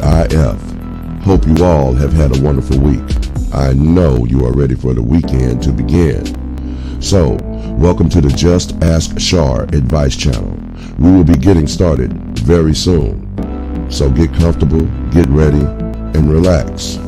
TGIF. Hope you all have had a wonderful week. I know you are ready for the weekend to begin. So, welcome to the Just Ask Char advice channel. We will be getting started very soon. So get comfortable, get ready, and relax.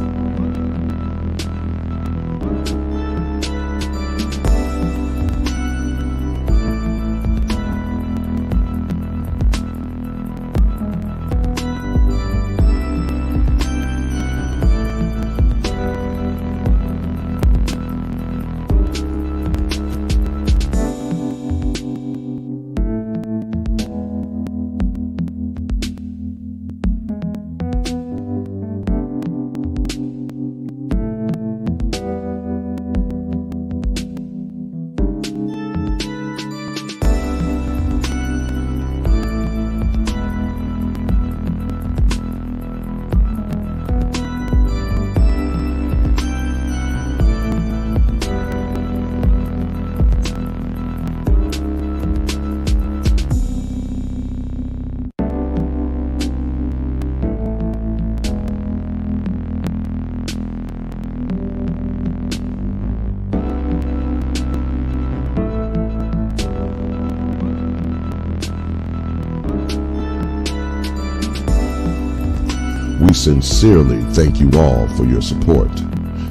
We sincerely thank you all for your support.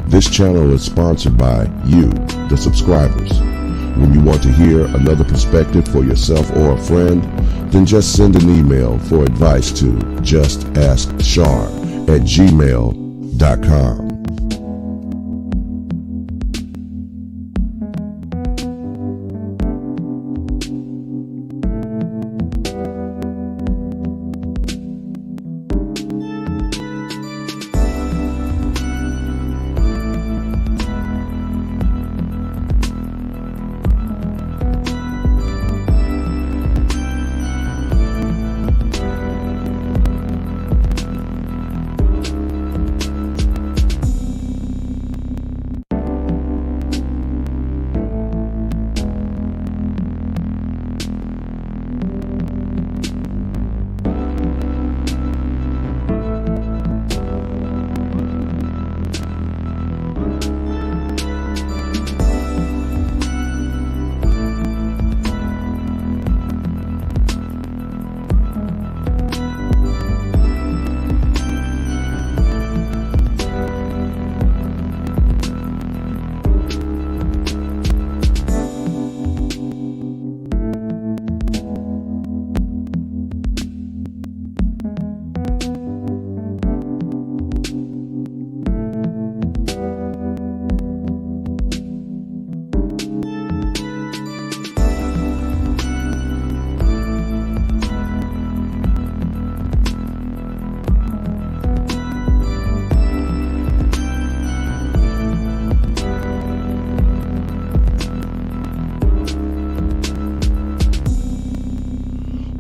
This channel is sponsored by you, the subscribers. When you want to hear another perspective for yourself or a friend, then just send an email for advice to justaskchar@gmail.com.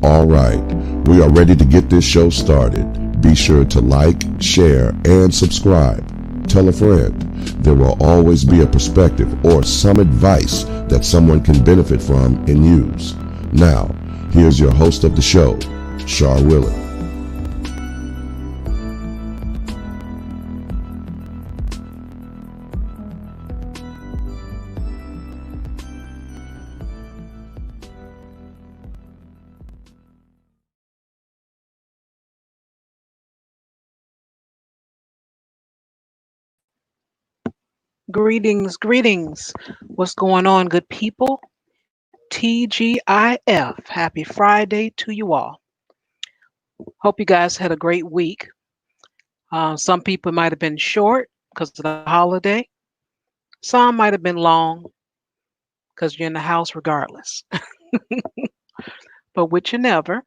All right, we are ready to get this show started. Be sure to like, share, and subscribe. Tell a friend. There will always be a perspective or some advice that someone can benefit from and use. Now, here's your host of the show, Char Willie. Greetings. What's going on, good people? TGIF. Happy Friday to you all. Hope you guys had a great week. Some people might have been short because of the holiday. Some might have been long because you're in the house regardless. But which you never,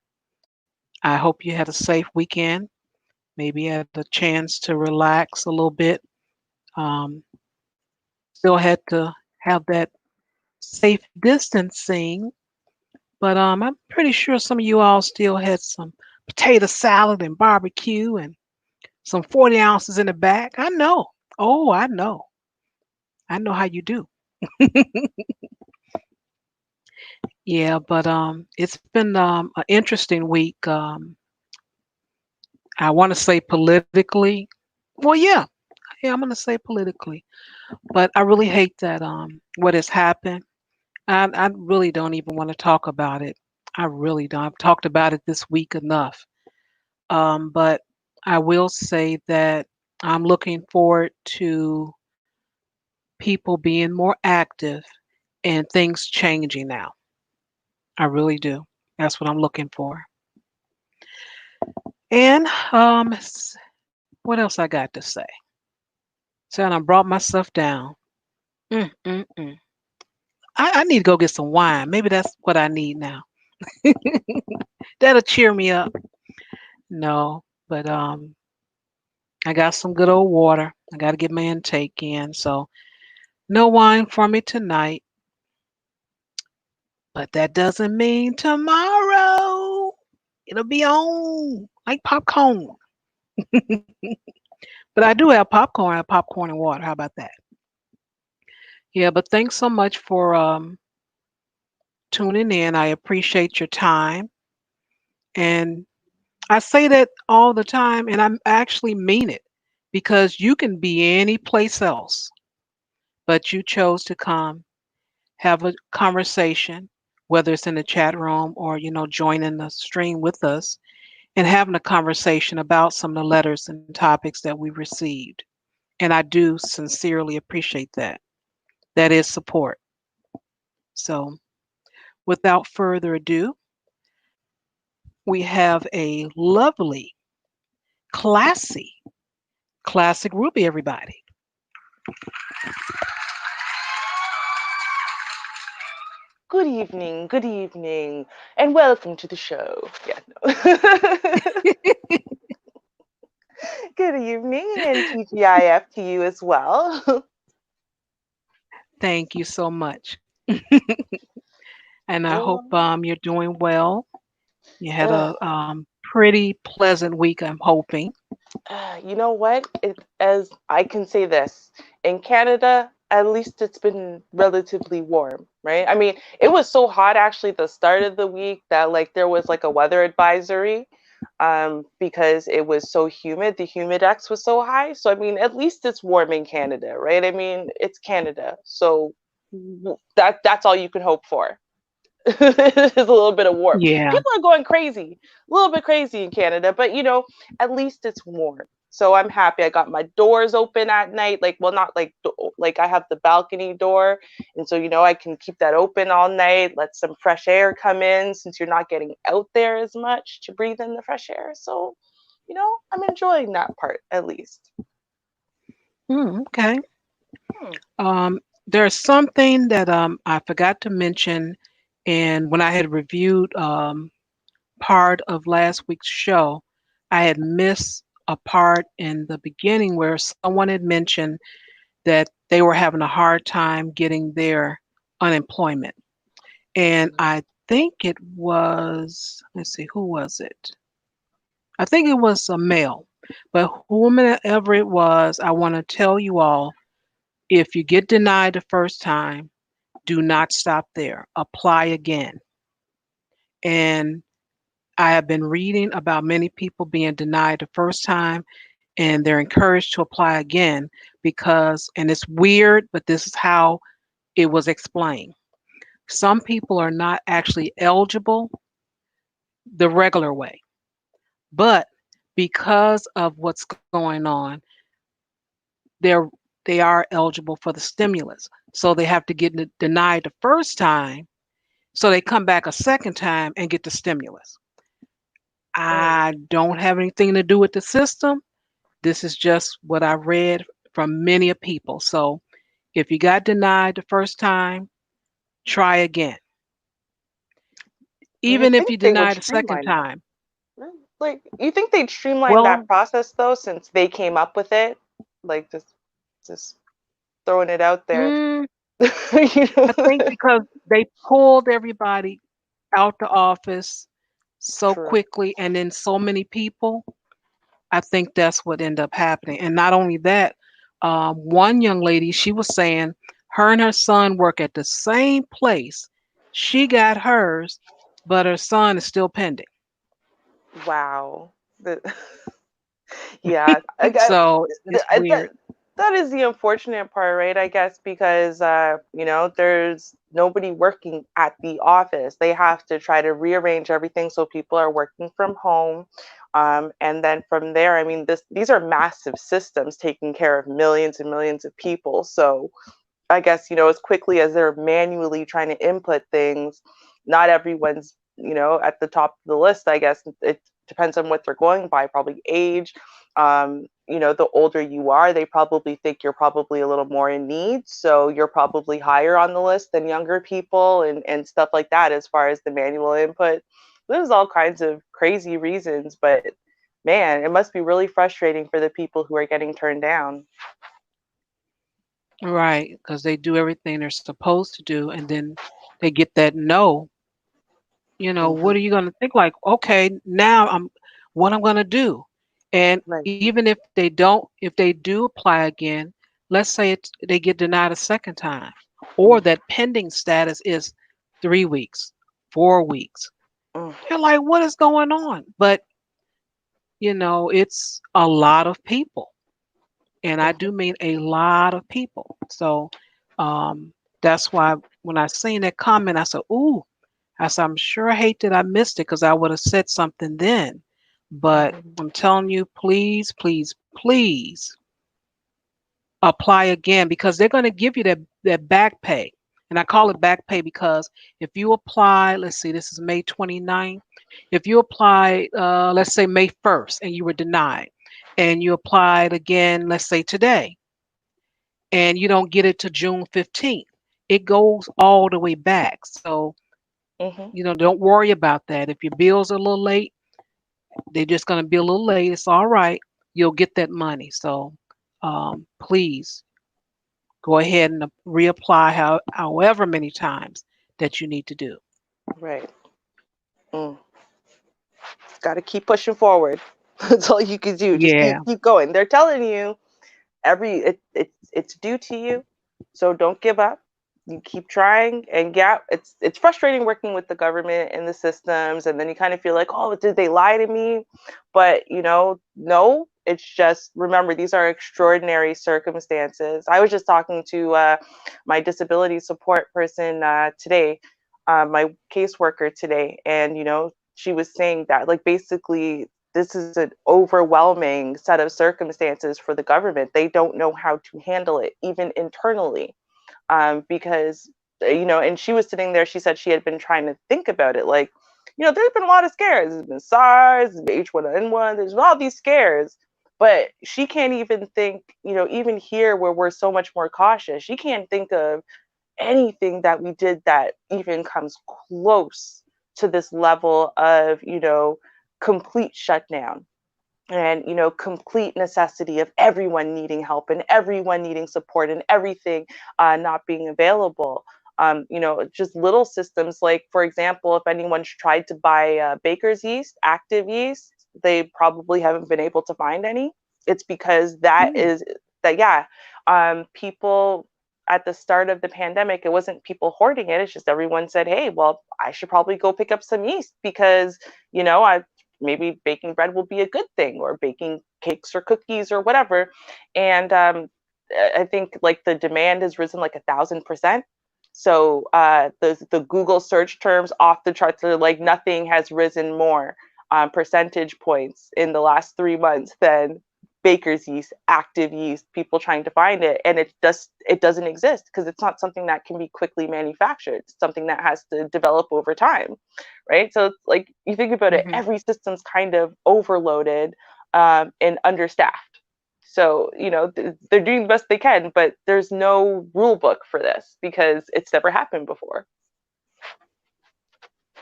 I hope you had a safe weekend. Maybe had a chance to relax a little bit. Um, Still had to have that safe distancing, but I'm pretty sure some of you all still had some potato salad and barbecue and some 40 ounces in the back. I know. Oh, I know. I know how you do. Yeah, but it's been an interesting week. I want to say politically. Well, yeah, I'm going to say politically, but I really hate that what has happened. I really don't even want to talk about it. I really don't. I've talked about it this week enough. But I will say that I'm looking forward to people being more active and things changing now. I really do. That's what I'm looking for. And what else I got to say? So I brought myself down. Mm, mm, mm. I need to go get some wine. Maybe that's what I need now. That'll cheer me up. No, but I got some good old water. I got to get my intake in. So no wine for me tonight. But that doesn't mean tomorrow it'll be on like popcorn. But I do have popcorn. I have popcorn and water. How about that? Yeah, but thanks so much for tuning in. I appreciate your time. And I say that all the time, and I actually mean it because you can be any place else, but you chose to come have a conversation, whether it's in the chat room or, joining the stream with us and having a conversation about some of the letters and topics that we received. And I do sincerely appreciate that. That is support. So, without further ado, we have a lovely, classy, classic Ruby, everybody. Good evening, and welcome to the show. Yeah, no. Good evening, and TGIF to you as well. Thank you so much. And I hope Well, you're doing well. You had ugh, a pretty pleasant week, I'm hoping. you know what? As I can say this, in Canada, at least it's been relatively warm, right? I mean, it was so hot actually the start of the week that like there was like a weather advisory because it was so humid. The humidex was so high. So I mean, at least it's warm in Canada, right? I mean, it's Canada, so that's all you can hope for. Is a little bit of warmth. Yeah. People are going crazy, a little bit crazy in Canada, but at least it's warm. So I'm happy. I got my doors open at night. Like, well, not like like I have the balcony door, and so I can keep that open all night. Let some fresh air come in since you're not getting out there as much to breathe in the fresh air. So, I'm enjoying that part at least. Okay. Hmm. There's something that I forgot to mention, and when I had reviewed part of last week's show, I had missed a part in the beginning where someone had mentioned that they were having a hard time getting their unemployment. And I think it was, let's see, who was it? I think it was a male. But whomever it was, I want to tell you all if you get denied the first time, do not stop there. Apply again. And I have been reading about many people being denied the first time and they're encouraged to apply again because, and it's weird, but this is how it was explained. Some people are not actually eligible the regular way, but because of what's going on, they're they are eligible for the stimulus. So they have to get denied the first time, so they come back a second time and get the stimulus. Mm. I don't have anything to do with the system. This is just what I read from many of people. So if you got denied the first time, try again. You Even if think you they would denied the second streamline that? time. Like, you think they'd streamline that Well, process though, since they came up with it? Like, just throwing it out there. mm, you I know? think because they pulled everybody out the office so True. quickly and then so many people, I think that's what ended up happening. And not only that, one young lady, she was saying her and her son work at the same place. She got hers, but her son is still pending. Wow. The- Yeah, So it's that weird. that is the unfortunate part, right? I guess because there's nobody working at the office. They have to try to rearrange everything so people are working from home. And then from there, I mean, these are massive systems taking care of millions and millions of people. So I guess, as quickly as they're manually trying to input things, not everyone's, at the top of the list. I guess it depends on what they're going by, probably age. The older you are, they probably think you're probably a little more in need. So you're probably higher on the list than younger people and stuff like that as far as the manual input. There's all kinds of crazy reasons, but man, it must be really frustrating for the people who are getting turned down. Right, because they do everything they're supposed to do, and then they get that no. Hmm. What are you going to think? Like, okay, now what I'm going to do? And Right. even if they do apply again, let's say they get denied a second time, or Mm, that pending status is 3 weeks, 4 weeks. mm, They're like, what is going on? But it's a lot of people, and I mhm. do mean a lot of people. So that's why when I seen that comment, I said, "Ooh." I said, I'm sure I hate that I missed it because I would have said something then. But Mhm. I'm telling you, please, please, please apply again because they're going to give you that back pay. And I call it back pay because if you apply, let's see, this is May 29th. If you apply, let's say May 1st and you were denied, and you applied again, let's say today, and you don't get it to June 15th, it goes all the way back. So, Mhm. don't worry about that. If your bills are a little late, they're just going to be a little late. It's all right. You'll get that money. So please go ahead and reapply however many times that you need to do. Right. Mm. Got to keep pushing forward. That's all you can do. Just Yeah. keep going. They're telling you it's due to you, so don't give up. You keep trying, and yeah, it's frustrating working with the government and the systems, and then you kind of feel like, oh, did they lie to me? But no. It's just remember these are extraordinary circumstances. I was just talking to my disability support person today, my caseworker today, and she was saying that like basically this is an overwhelming set of circumstances for the government. They don't know how to handle it, even internally, because And she was sitting there. She said she had been trying to think about it, like, there's been a lot of scares. There's been SARS, H1N1. There's been all these scares, but she can't even think. Even here where we're so much more cautious, she can't think of anything that we did that even comes close to this level of complete shutdown and complete necessity of everyone needing help and everyone needing support and everything not being available. Just little systems like, for example, if anyone's tried to buy baker's yeast, active yeast, they probably haven't been able to find any. It's because Mm. yeah, people at the start of the pandemic, it wasn't people hoarding it. It's just everyone said, hey, well, I should probably go pick up some yeast because I maybe baking bread will be a good thing, or baking cakes or cookies or whatever. And I think like the demand has risen like 1,000%. So the Google search terms off the charts are like nothing has risen more percentage points in the last 3 months than baker's yeast, active yeast, people trying to find it. And it doesn't exist because it's not something that can be quickly manufactured. It's something that has to develop over time, right? So it's like you think about it, Hmm. every system's kind of overloaded and understaffed. So they're doing the best they can, but there's no rule book for this because it's never happened before.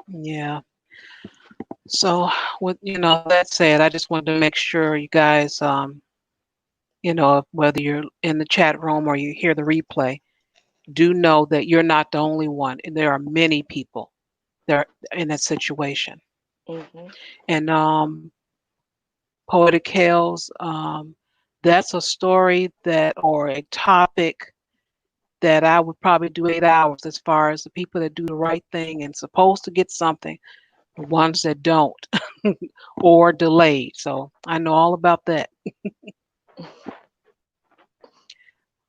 Yeah. So with that said, I just wanted to make sure you guys, whether you're in the chat room or you hear the replay, do know that you're not the only one, and there are many people that are in that situation. Hmm. And Poetic Tales, that's a story or a topic that I would probably do 8 hours as far as the people that do the right thing and supposed to get something, ones that don't or delayed. So I know all about that.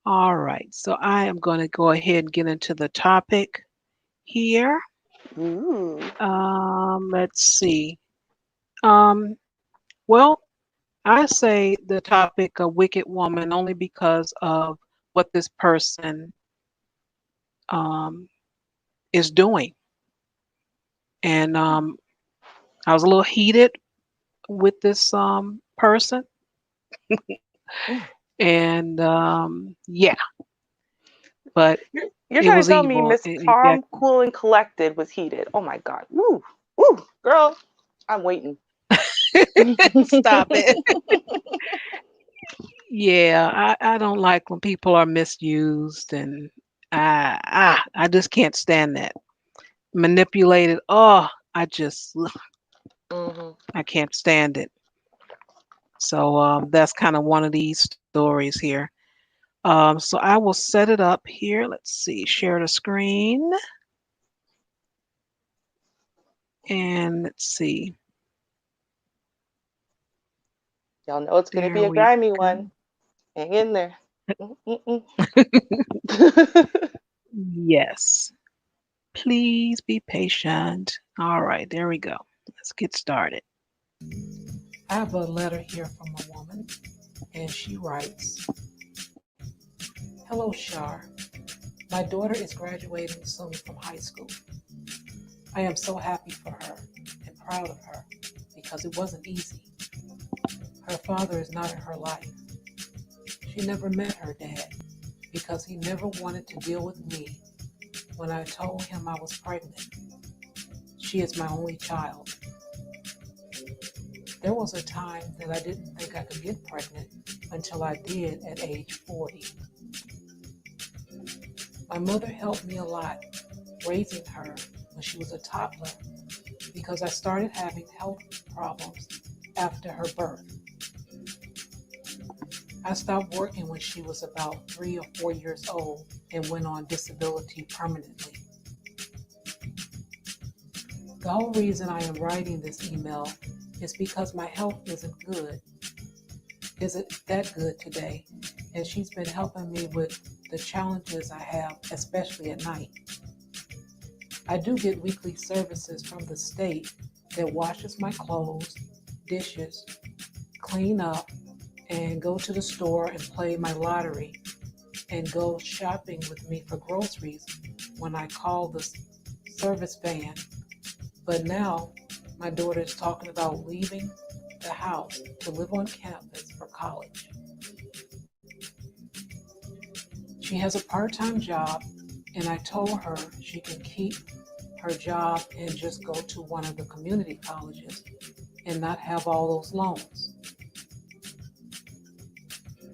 All right. So I am going to go ahead and get into the topic here. Ooh. Let's see. Um, well, I say the topic a wicked woman only because of what this person um, is doing. And I was a little heated with this person. Mm. And yeah, but You're it trying to was tell me evil. Miss Calm, Exactly. Cool, and Collected was heated. Oh my God. Woo. Woo. Girl, I'm waiting. Stop it. Yeah, I don't like when people are misused, and I just can't stand that. Manipulated. Oh, I just ugh, Hmm. I can't stand it. So that's kind of one of these stories here. So I will set it up here. Let's see, share the screen, and let's see. Y'all know it's gonna be There a we grimy go. one. Hang in there. Mm-mm-mm. Yes. Please be patient. All right, there we go. Let's get started. I have a letter here from a woman, and she writes, Hello, Shar. My daughter is graduating soon from high school. I am so happy for her and proud of her because it wasn't easy. Her father is not in her life. She never met her dad because he never wanted to deal with me when I told him I was pregnant. She is my only child. There was a time that I didn't think I could get pregnant until I did at age 40. My mother helped me a lot raising her when she was a toddler because I started having health problems after her birth. I stopped working when she was about 3 or 4 years old and went on disability permanently. The whole reason I am writing this email is because my health isn't that good today, and she's been helping me with the challenges I have, especially at night. I do get weekly services from the state that washes my clothes, dishes, clean up, and go to the store and play my lottery and go shopping with me for groceries when I call the service van. But now my daughter is talking about leaving the house to live on campus for college. She has a part-time job, and I told her she can keep her job and just go to one of the community colleges and not have all those loans.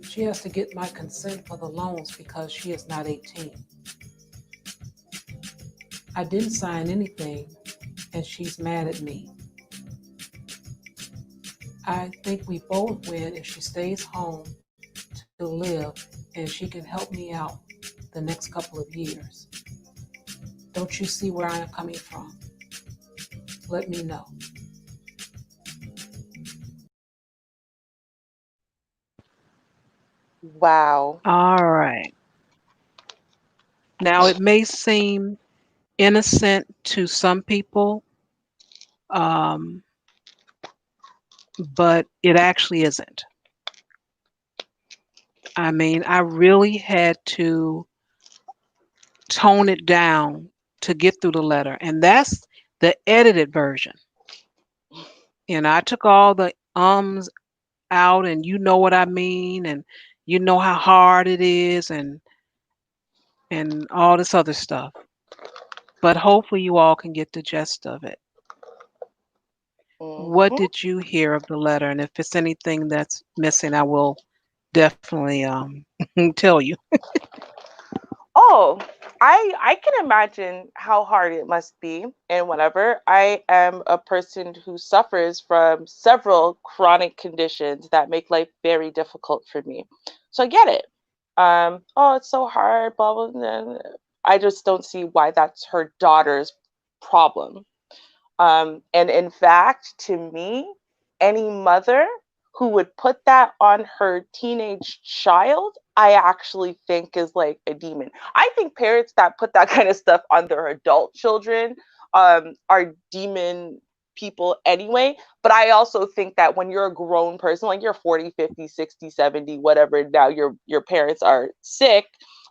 She has to get my consent for the loans because she is not 18. I didn't sign anything, and she's mad at me. I think we both win if she stays home to live and she can help me out the next couple of years. Don't you see where I am coming from? Let me know. Wow. All right. Now, it may seem innocent to some people, um, but it actually isn't. I mean, I really had to tone it down to get through the letter, and that's the edited version. And I took all the out, and you know what I mean, and you know how hard it is, and all this other stuff. But hopefully, you all can get the gist of it. What Hmm. did you hear of the letter? And if it's anything that's missing, I will definitely tell you. Oh, I can imagine how hard it must be and whatever. I am a person who suffers from several chronic conditions that make life very difficult for me. So I get it. Oh, it's so hard, blah blah blah. I just don't see why that's her daughter's problem. And in fact, to me, any mother who would put that on her teenage child, I actually think is like a demon. I think parents that put that kind of stuff on their adult children are demon people anyway. But I also think that when you're a grown person, like you're 40, 50, 60, 70, whatever, now your parents are sick,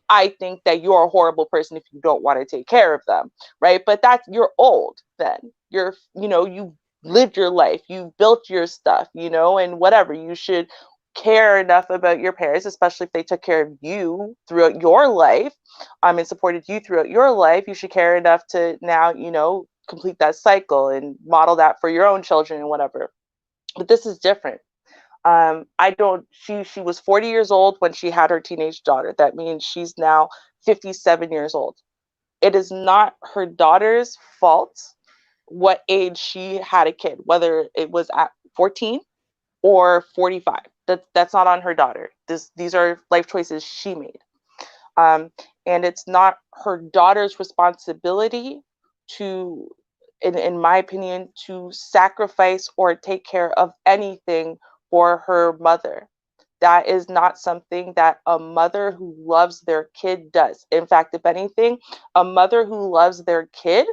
I think that you're a horrible person if you don't want to take care of them, right? But that's, you're old then. You're, you lived your life, you've built your stuff, and whatever. You should care enough about your parents, especially if they took care of you throughout your life, and supported you throughout your life. You should care enough to now, complete that cycle and model that for your own children and whatever. But this is different. I don't. She was 40 years old when she had her teenage daughter. That means she's now 57 years old. It is not her daughter's fault what age she had a kid, whether it was at 14 or 45. That's not on her daughter. These are life choices she made. Um, and it's not her daughter's responsibility to, in my opinion, to sacrifice or take care of anything for her mother. That is not something that a mother who loves their kid does. In fact, if anything, a mother who loves their kid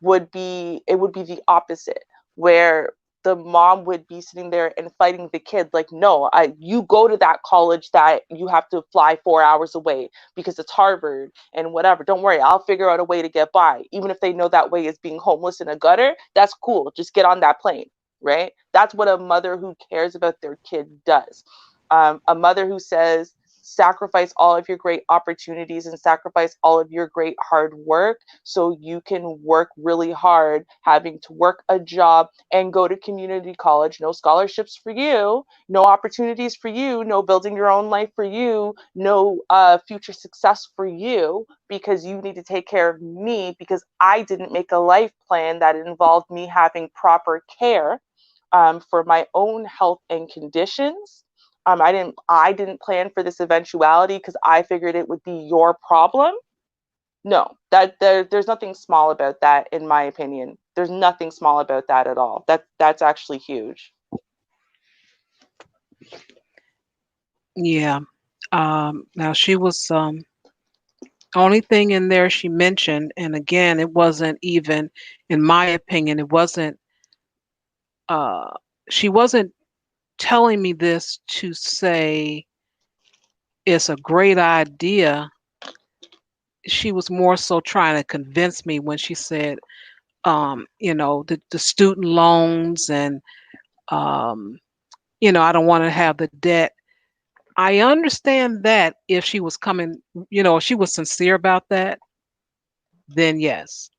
would be the opposite, where the mom would be sitting there and fighting the kid like, no, you go to that college that you have to fly 4 hours away because it's Harvard and whatever. Don't worry, I'll figure out a way to get by. Even if they know that way is being homeless in a gutter, that's cool. Just get on that plane, right? That's what a mother who cares about their kid does. A mother who says, sacrifice all of your great opportunities and sacrifice all of your great hard work so you can work really hard, having to work a job and go to community college. No scholarships for you, no opportunities for you, no building your own life for you, no future success for you, because you need to take care of me because I didn't make a life plan that involved me having proper care for my own health and conditions. I didn't plan for this eventuality because I figured it would be your problem. No, there's nothing small about that, in my opinion. There's nothing small about that at all. That's actually huge. Yeah. Now she was only thing in there she mentioned, and again, it wasn't even, in my opinion, it wasn't. Uh, she wasn't telling me this to say it's a great idea. She was more so trying to convince me when she said, the student loans and, um, I don't want to have the debt. I understand that if she was coming, if she was sincere about that, then yes.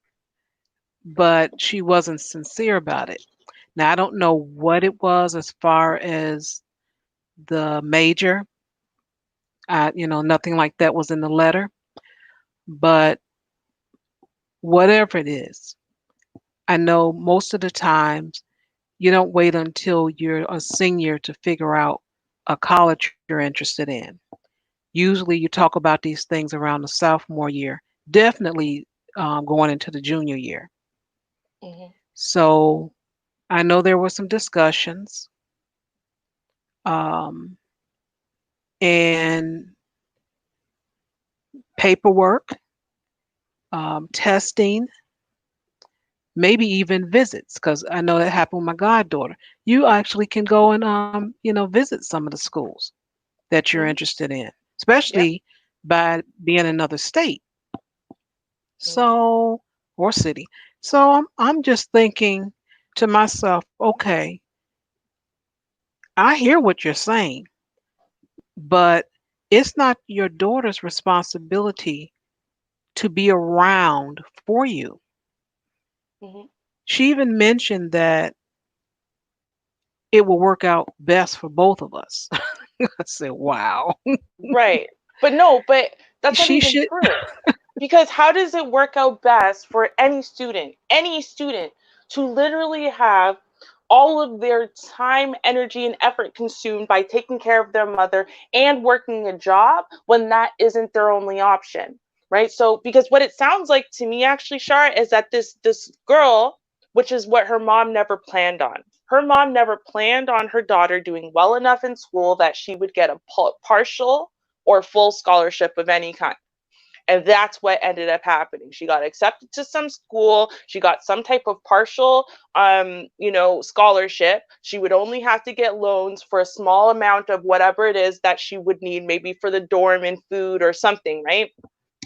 But she wasn't sincere about it. Now, I don't know what it was as far as the major. Nothing like that was in the letter. But whatever it is, I know most of the times you don't wait until you're a senior to figure out a college you're interested in. Usually you talk about these things around the sophomore year, definitely going into the junior year. Hmm. So I know there were some discussions, um, and paperwork, testing, maybe even visits, because I know that happened with my goddaughter. You actually can go and visit some of the schools that you're Hmm. interested in, Yeah. especially by being in another state. Hmm. So, or city. So I'm just thinking to myself, okay, I hear what you're saying, but it's not your daughter's responsibility to be around for you. Hmm. She even mentioned that it will work out best for both of us. I said, wow. Right. But no, but that's not She even should. true. Because how does it work out best for any student to literally have all of their time, energy, and effort consumed by taking care of their mother and working a job when that isn't their only option? Right. So, because what it sounds like to me, actually, Shar, is that this girl which is what her mom never planned on. Her mom never planned on her daughter doing well enough in school that she would get a partial or full scholarship of any kind. And that's what ended up happening. She got accepted to some school. She got some type of partial, scholarship. She would only have to get loans for a small amount of whatever it is that she would need, maybe for the dorm and food or something, right?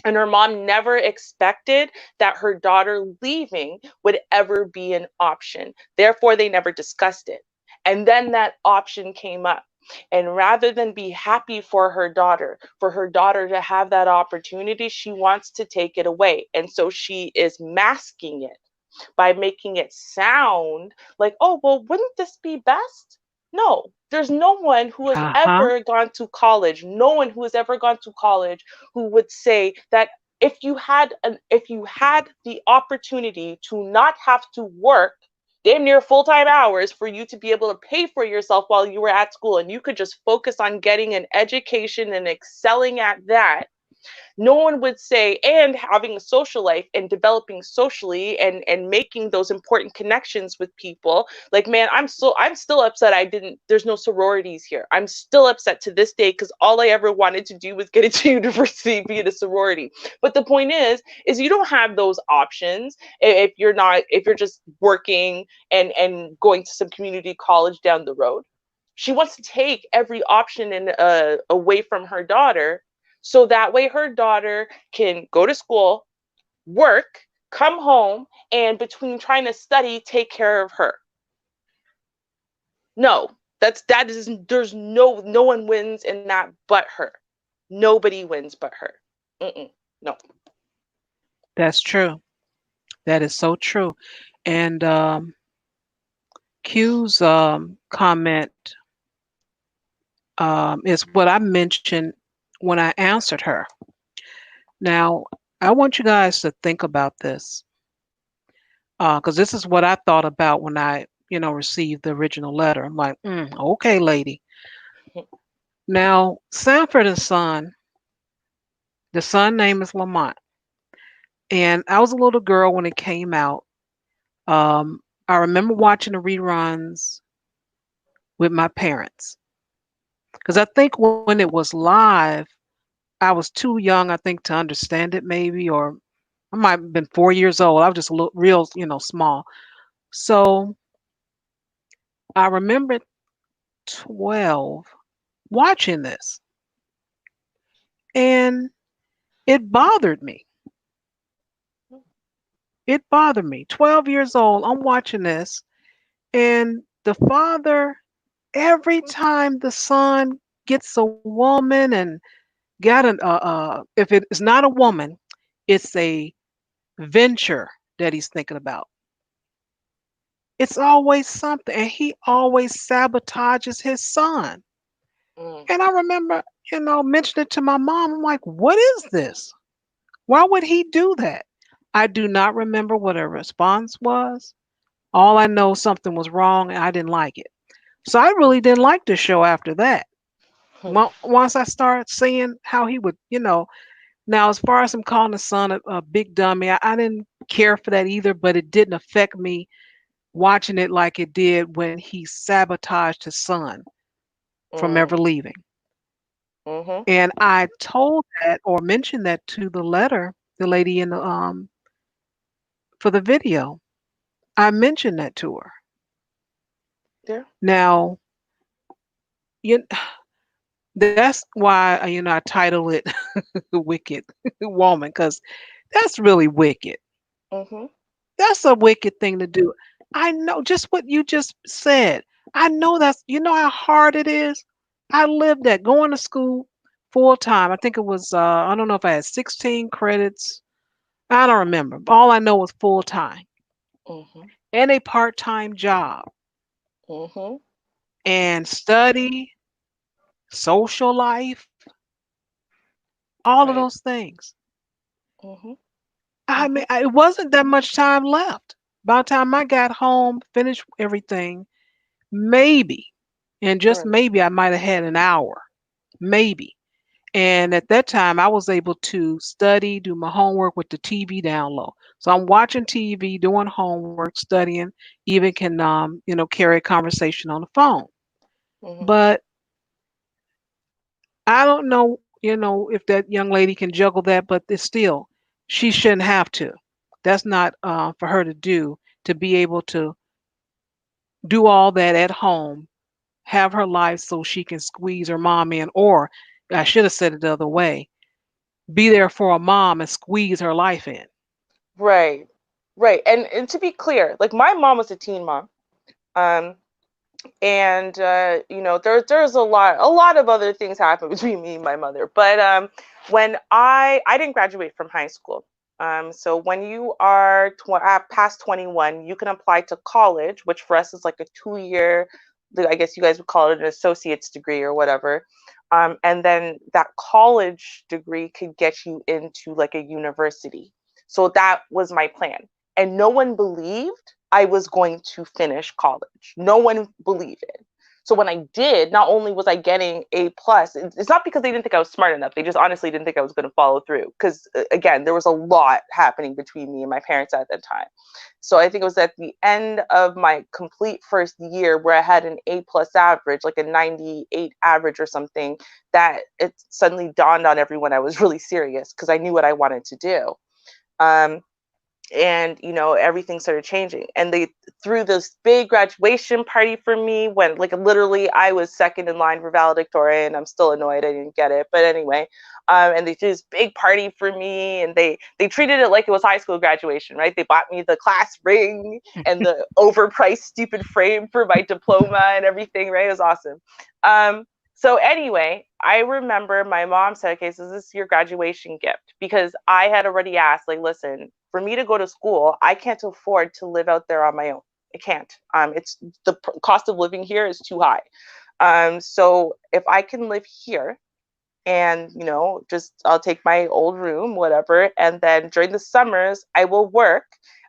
And her mom never expected that her daughter leaving would ever be an option. Therefore, they never discussed it. And then that option came up. And rather than be happy for her daughter to have that opportunity, she wants to take it away. And so she is masking it by making it sound like, oh, well, wouldn't this be best? No, there's no one who has Uh-huh. ever gone to college, no one who has ever gone to college who would say that if you had the opportunity to not have to work damn near full-time hours for you to be able to pay for yourself while you were at school, and you could just focus on getting an education and excelling at that, no one would say, and having a social life and developing socially and making those important connections with people. Like, man, I'm still upset I didn't there's no sororities here. I'm still upset to this day because all I ever wanted to do was get into university, be in a sorority. But the point is you don't have those options if you're just working and going to some community college down the road. She wants to take every option away from her daughter, so that way her daughter can go to school, work, come home, and between trying to study, take care of her. No, that is there's no one wins in that but her. Nobody wins but her. No. That's true. That is so true. And Q's comment is what I mentioned when I answered her. Now, I want you guys to think about this because this is what I thought about when I, received the original letter. I'm like, okay, lady. Now, Sanford and Son, the son name is Lamont. And I was a little girl when it came out. I remember watching the reruns with my parents because I think when it was live, I was too young, I think, to understand it, maybe, or I might have been 4 years old. I was just a little, real, small. So I remember 12 watching this, and it bothered me. It bothered me. 12 years old, I'm watching this, and the father, every time the son gets a woman and got if it is not a woman, it's a venture that he's thinking about. It's always something, and he always sabotages his son. Mm, And I remember, mentioning it to my mom. I'm like, what is this? Why would he do that? I do not remember what her response was. All I know, something was wrong and I didn't like it. So I really didn't like the show after that. Once I started seeing how he would, now as far as him calling the son a big dummy, I didn't care for that either, but it didn't affect me watching it like it did when he sabotaged his son from mm, ever leaving. mm-hmm. And I told that or mentioned that to the letter, the lady in the for the video. I mentioned that to her. Yeah. Now, you that's why I title it "Wicked Woman" because that's really wicked. Mm-hmm. That's a wicked thing to do. I know just what you just said. I know that's how hard it is. I lived that going to school full time. I think it was I don't know if I had 16 credits. I don't remember. All I know was full time Mm-hmm. and a part-time job Mm-hmm. and study, social life, all of Right. those things. Mm-hmm. I Mm-hmm. mean, it wasn't that much time left. By the time I got home, finished everything, maybe, and just Right. maybe I might have had an hour, maybe. And at that time, I was able to study, do my homework with the TV down low. So I'm watching TV, doing homework, studying, even can carry a conversation on the phone. Mhm. But I don't know, if that young lady can juggle that, but it's still, she shouldn't have to. That's not for her to do, to be able to do all that at home, have her life so she can squeeze her mom in, or I should have said it the other way, be there for a mom and squeeze her life in. Right. Right. And to be clear, like my mom was a teen mom. Um and there's a lot of other things happen between me and my mother. But when I didn't graduate from high school. So when you are past 21, you can apply to college, which for us is like a 2 year, I guess you guys would call it an associate's degree or whatever. And then that college degree could get you into like a university. So that was my plan. And no one believed I was going to finish college. No one believed it. So when I did, not only was I getting A plus, it's not because they didn't think I was smart enough. They just honestly didn't think I was going to follow through. Because again, there was a lot happening between me and my parents at that time. So I think it was at the end of my complete first year where I had an A plus average, like a 98 average or something, that it suddenly dawned on everyone I was really serious because I knew what I wanted to do. Um, and everything started changing, and they threw this big graduation party for me when like literally I was second in line for valedictorian. I'm still annoyed I didn't get it, but anyway. And they threw this big party for me, and they treated it like it was high school graduation, right? They bought me the class ring and the overpriced stupid frame for my diploma and everything, right? It was awesome. So anyway, I remember my mom said, okay, so this is your graduation gift, because I had already asked, like, listen, for me to go to school, I can't afford to live out there on my own. I can't. It's the cost of living here is too high. So if I can live here and, just I'll take my old room, whatever, and then during the summers I will work.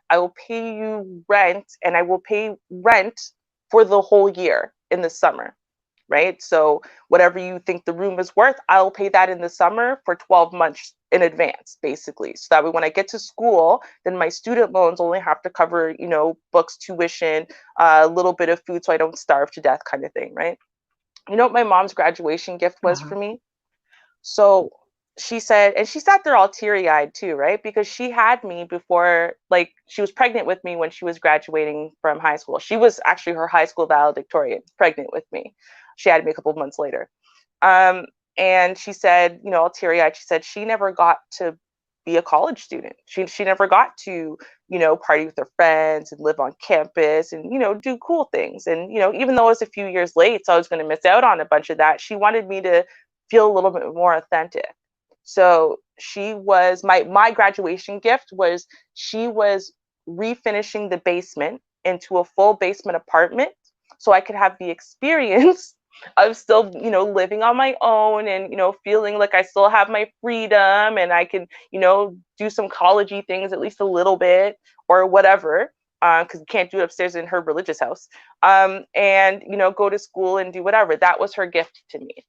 I will pay you rent, and I will pay rent for the whole year in the summer, right? So whatever you think the room is worth, I'll pay that in the summer for 12 months in advance, basically. So that way, when I get to school, then my student loans only have to cover, books, tuition, a little bit of food so I don't starve to death, kind of thing, right? You know what my mom's graduation gift was Uh-huh. for me? So she said, and she sat there all teary eyed too, right? Because she had me before, like, she was pregnant with me when she was graduating from high school. She was actually her high school valedictorian, pregnant with me. She had me a couple of months later. Um, and she said, all teary eyed, she said she never got to be a college student. She never got to, party with her friends and live on campus and, do cool things. And, even though it was a few years late, so I was going to miss out on a bunch of that, she wanted me to feel a little bit more authentic. So she was my graduation gift was she was refinishing the basement into a full basement apartment so I could have the experience of still, living on my own and, feeling like I still have my freedom and I can, do some collegey things at least a little bit or whatever. Because you can't do it upstairs in her religious house. And, go to school and do whatever. That was her gift to me.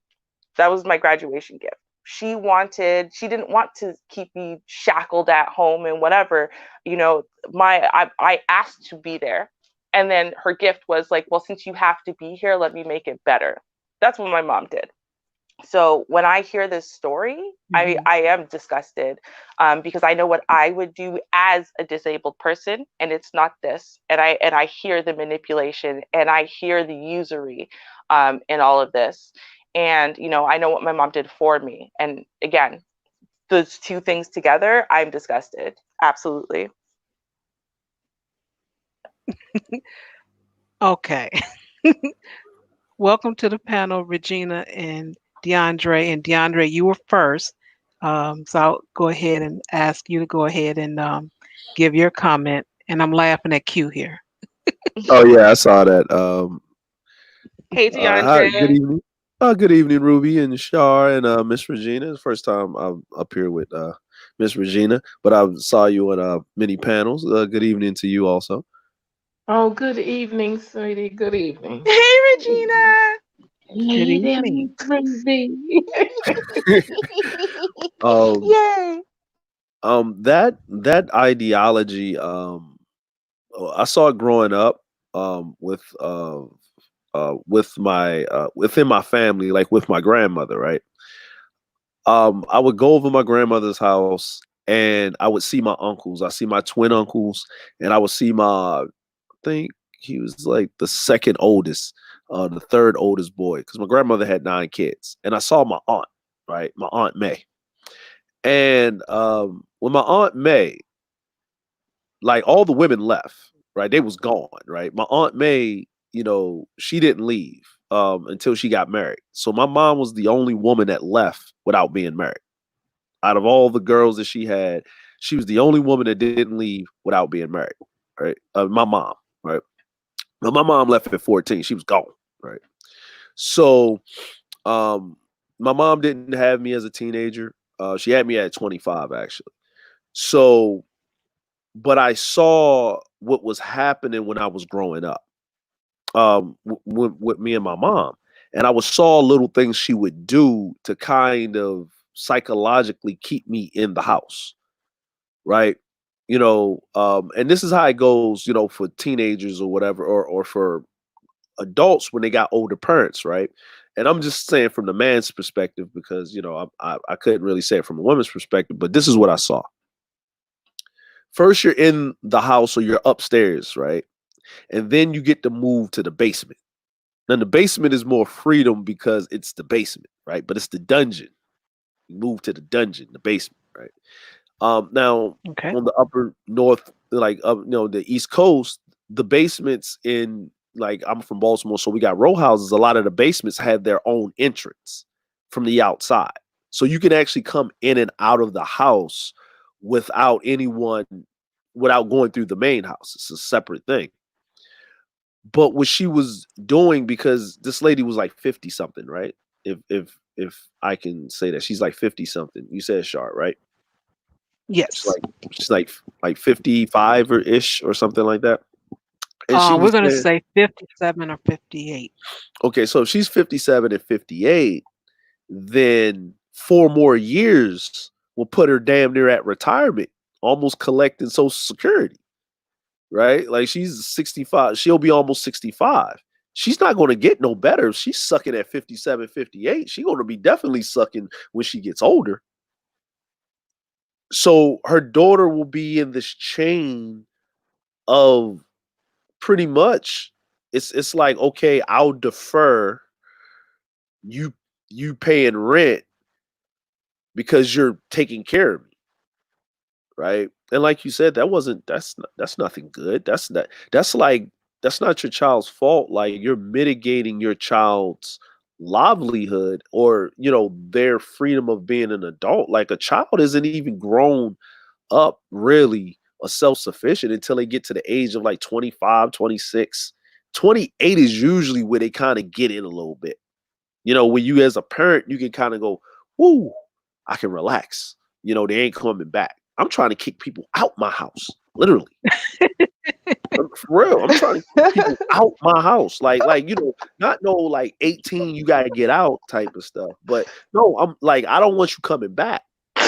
That was my graduation gift. She didn't want to keep me shackled at home and whatever. I asked to be there. And then her gift was like, well, since you have to be here, let me make it better. That's what my mom did. So when I hear this story, Mhm. I am disgusted, because I know what I would do as a disabled person, and it's not this. And I hear the manipulation, and I hear the usury, in all of this. And I know what my mom did for me. And again, those two things together, I'm disgusted. Absolutely. Okay. Welcome to the panel, Regina and DeAndre. And DeAndre, you were first. So I'll go ahead and ask you to go ahead and give your comment. And I'm laughing at Q here. Oh yeah, I saw that. Hey, Hi, good DeAndre. evening. Good evening, Ruby and Shar and Miss Regina. It's the first time I'm up here with Miss Regina, but I saw you in many panels. Good evening to you also. Oh, good evening, sweetie. Good evening. Hey, Good evening. Regina. Good Hey there, evening. Miss Ruby. um, Yay. That ideology, I saw it growing up, with my within my family, like with my grandmother, right? I would go over my grandmother's house and I would see my uncles. I see my twin uncles, and I would see I think he was like the second oldest, the third oldest boy, because my grandmother had 9 kids. And I saw my aunt, right? My aunt May. And when my aunt May, like all the women left, right? They was gone, right? My aunt May, she didn't leave until she got married. So my mom was the only woman that left without being married. Out of all the girls that she had, she was the only woman that didn't leave without being married, right? My mom, right? But my mom left at 14. She was gone, right? So um, my mom didn't have me as a teenager. She had me at 25, actually. So, but I saw what was happening when I was growing up, with me and my mom. And I saw little things she would do to kind of psychologically keep me in the house, right? And this is how it goes, for teenagers or whatever, or for adults when they got older parents, right? And I'm just saying from the man's perspective because I couldn't really say it from a woman's perspective, but this is what I saw. First, you're in the house or you're upstairs, right? And then you get to move to the basement. Now, the basement is more freedom because it's the basement, right? But it's the dungeon. You move to the dungeon, the basement, right? Now Okay. on the upper north, like the East Coast, the basements in, like, I'm from Baltimore, so we got row houses. A lot of the basements had their own entrance from the outside, so you can actually come in and out of the house without anyone, without going through the main house. It's a separate thing. But what she was doing, because this lady was like 50 something, right? If I can say that, she's like 50 something. You said Shar, right? She's Yes. like she's like 55 or ish or something like that. And she We're was going to saying, say 57 or 58. okay, so if she's 57 and 58, then 4 more years will put her damn near at retirement, almost collecting Social Security, right? Like she's 65, she'll be almost 65. She's not going to get no better. If she's sucking at 57, 58, she's going to be definitely sucking when she gets older. So her daughter will be in this chain of, pretty much, it's like, okay, I'll defer you you paying rent because you're taking care of me, right? And like you said, that's nothing good. That's not your child's fault. Like, you're mitigating your child's livelihood, or their freedom of being an adult. Like, a child isn't even grown up really or self-sufficient until they get to the age of like 25, 26. 28 is usually where they kind of get in a little bit. When you, as a parent, you can kind of go, whoo, I can relax. They ain't coming back. I'm trying to kick people out my house, literally. For real. I'm trying to kick people out my house. Like, not no like 18, you gotta get out type of stuff. But no, I'm like, I don't want you coming back.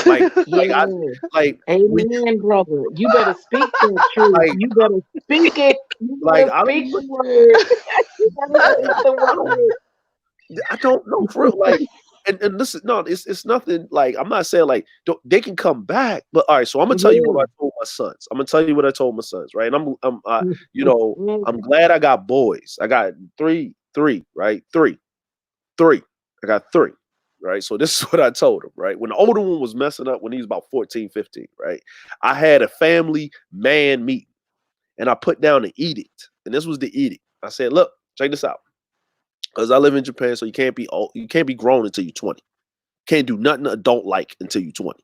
Like I Yeah. like when you Amen, brother. You better speak that truth. like You better speak it. You like better I don't speak the word. You better speak the I don't word. I don't know, for real. Like, and listen, no, it's nothing. Like, I'm not saying like they can come back, but all right. So I'm gonna tell you what I told my sons. I'm gonna tell you what I told my sons, right? And I'm glad I got boys. I got three, right? Three. I got three, right? So this is what I told them, right? When the older one was messing up when he was about 14, 15, right? I had a family man meeting, and I put down an edict, and this was the edict. I said, look, check this out. Because I live in Japan, so you can't be old, you can't be grown until you're 20. Can't do nothing adult like until you're 20.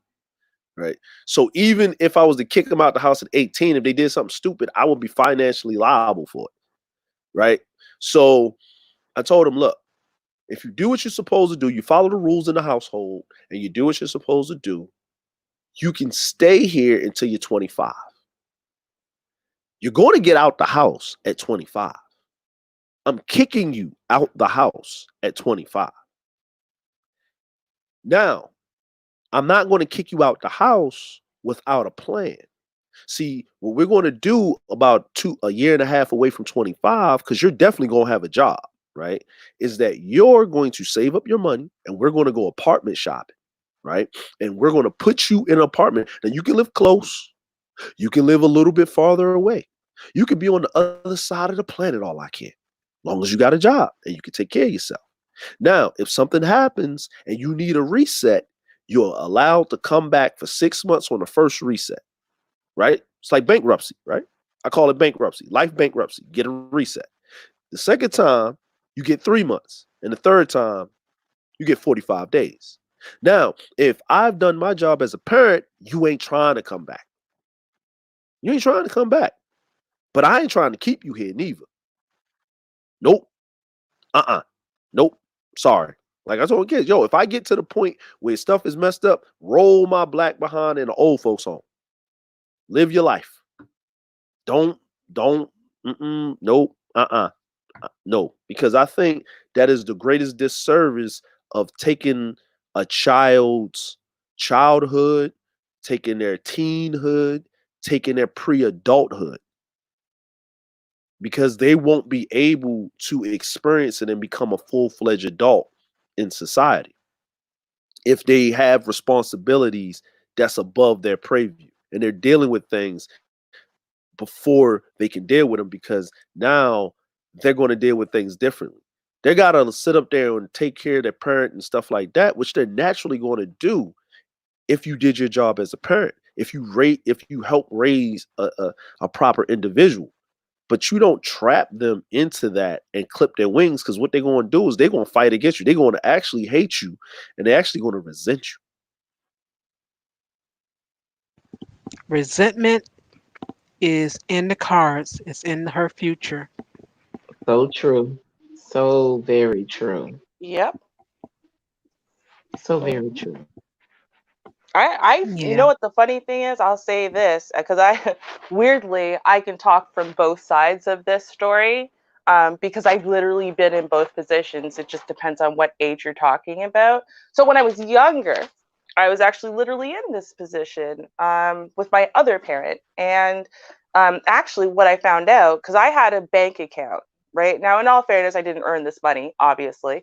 Right. So even if I was to kick them out the house at 18, if they did something stupid, I would be financially liable for it. Right. So I told them, look, if you do what you're supposed to do, you follow the rules in the household, and you do what you're supposed to do, you can stay here until you're 25. You're going to get out the house at 25. I'm kicking you out the house at 25. Now, I'm not going to kick you out the house without a plan. See, what we're going to do about a year and a half away from 25, because you're definitely going to have a job, right? Is that you're going to save up your money and we're going to go apartment shopping, right? And we're going to put you in an apartment. Now you can live close, you can live a little bit farther away. You could be on the other side of the planet, all I can, as long as you got a job and you can take care of yourself. Now, if something happens and you need a reset, you're allowed to come back for 6 months on the first reset, right? It's like bankruptcy, right? I call it bankruptcy, life bankruptcy. Get a reset. The second time, you get 3 months. And the third time, you get 45 days. Now, if I've done my job as a parent, you ain't trying to come back. You ain't trying to come back. But I ain't trying to keep you here neither. Nope. Nope. Sorry. Like I told kids, yo, if I get to the point where stuff is messed up, roll my black behind in an old folks home. Live your life. Don't, nope, no, because I think that is the greatest disservice of taking a child's childhood, taking their teenhood, taking their pre-adulthood, because they won't be able to experience it and become a full-fledged adult in society if they have responsibilities that's above their purview and they're dealing with things before they can deal with them, because now they're going to deal with things differently. They got to sit up there and take care of their parent and stuff like that, which they're naturally going to do if you did your job as a parent, if you help raise a proper individual. But you don't trap them into that and clip their wings, because what they're going to do is they're going to fight against you. They're going to actually hate you, and they're actually going to resent you. Resentment is in the cards. It's in her future. So true. So very true. Yep. So very true. You Yeah. know what the funny thing is? I'll say this because weirdly, I can talk from both sides of this story, because I've literally been in both positions. It just depends on what age you're talking about. So when I was younger, I was actually literally in this position, with my other parent. And actually, what I found out, because I had a bank account, right? Now, in all fairness, I didn't earn this money, obviously.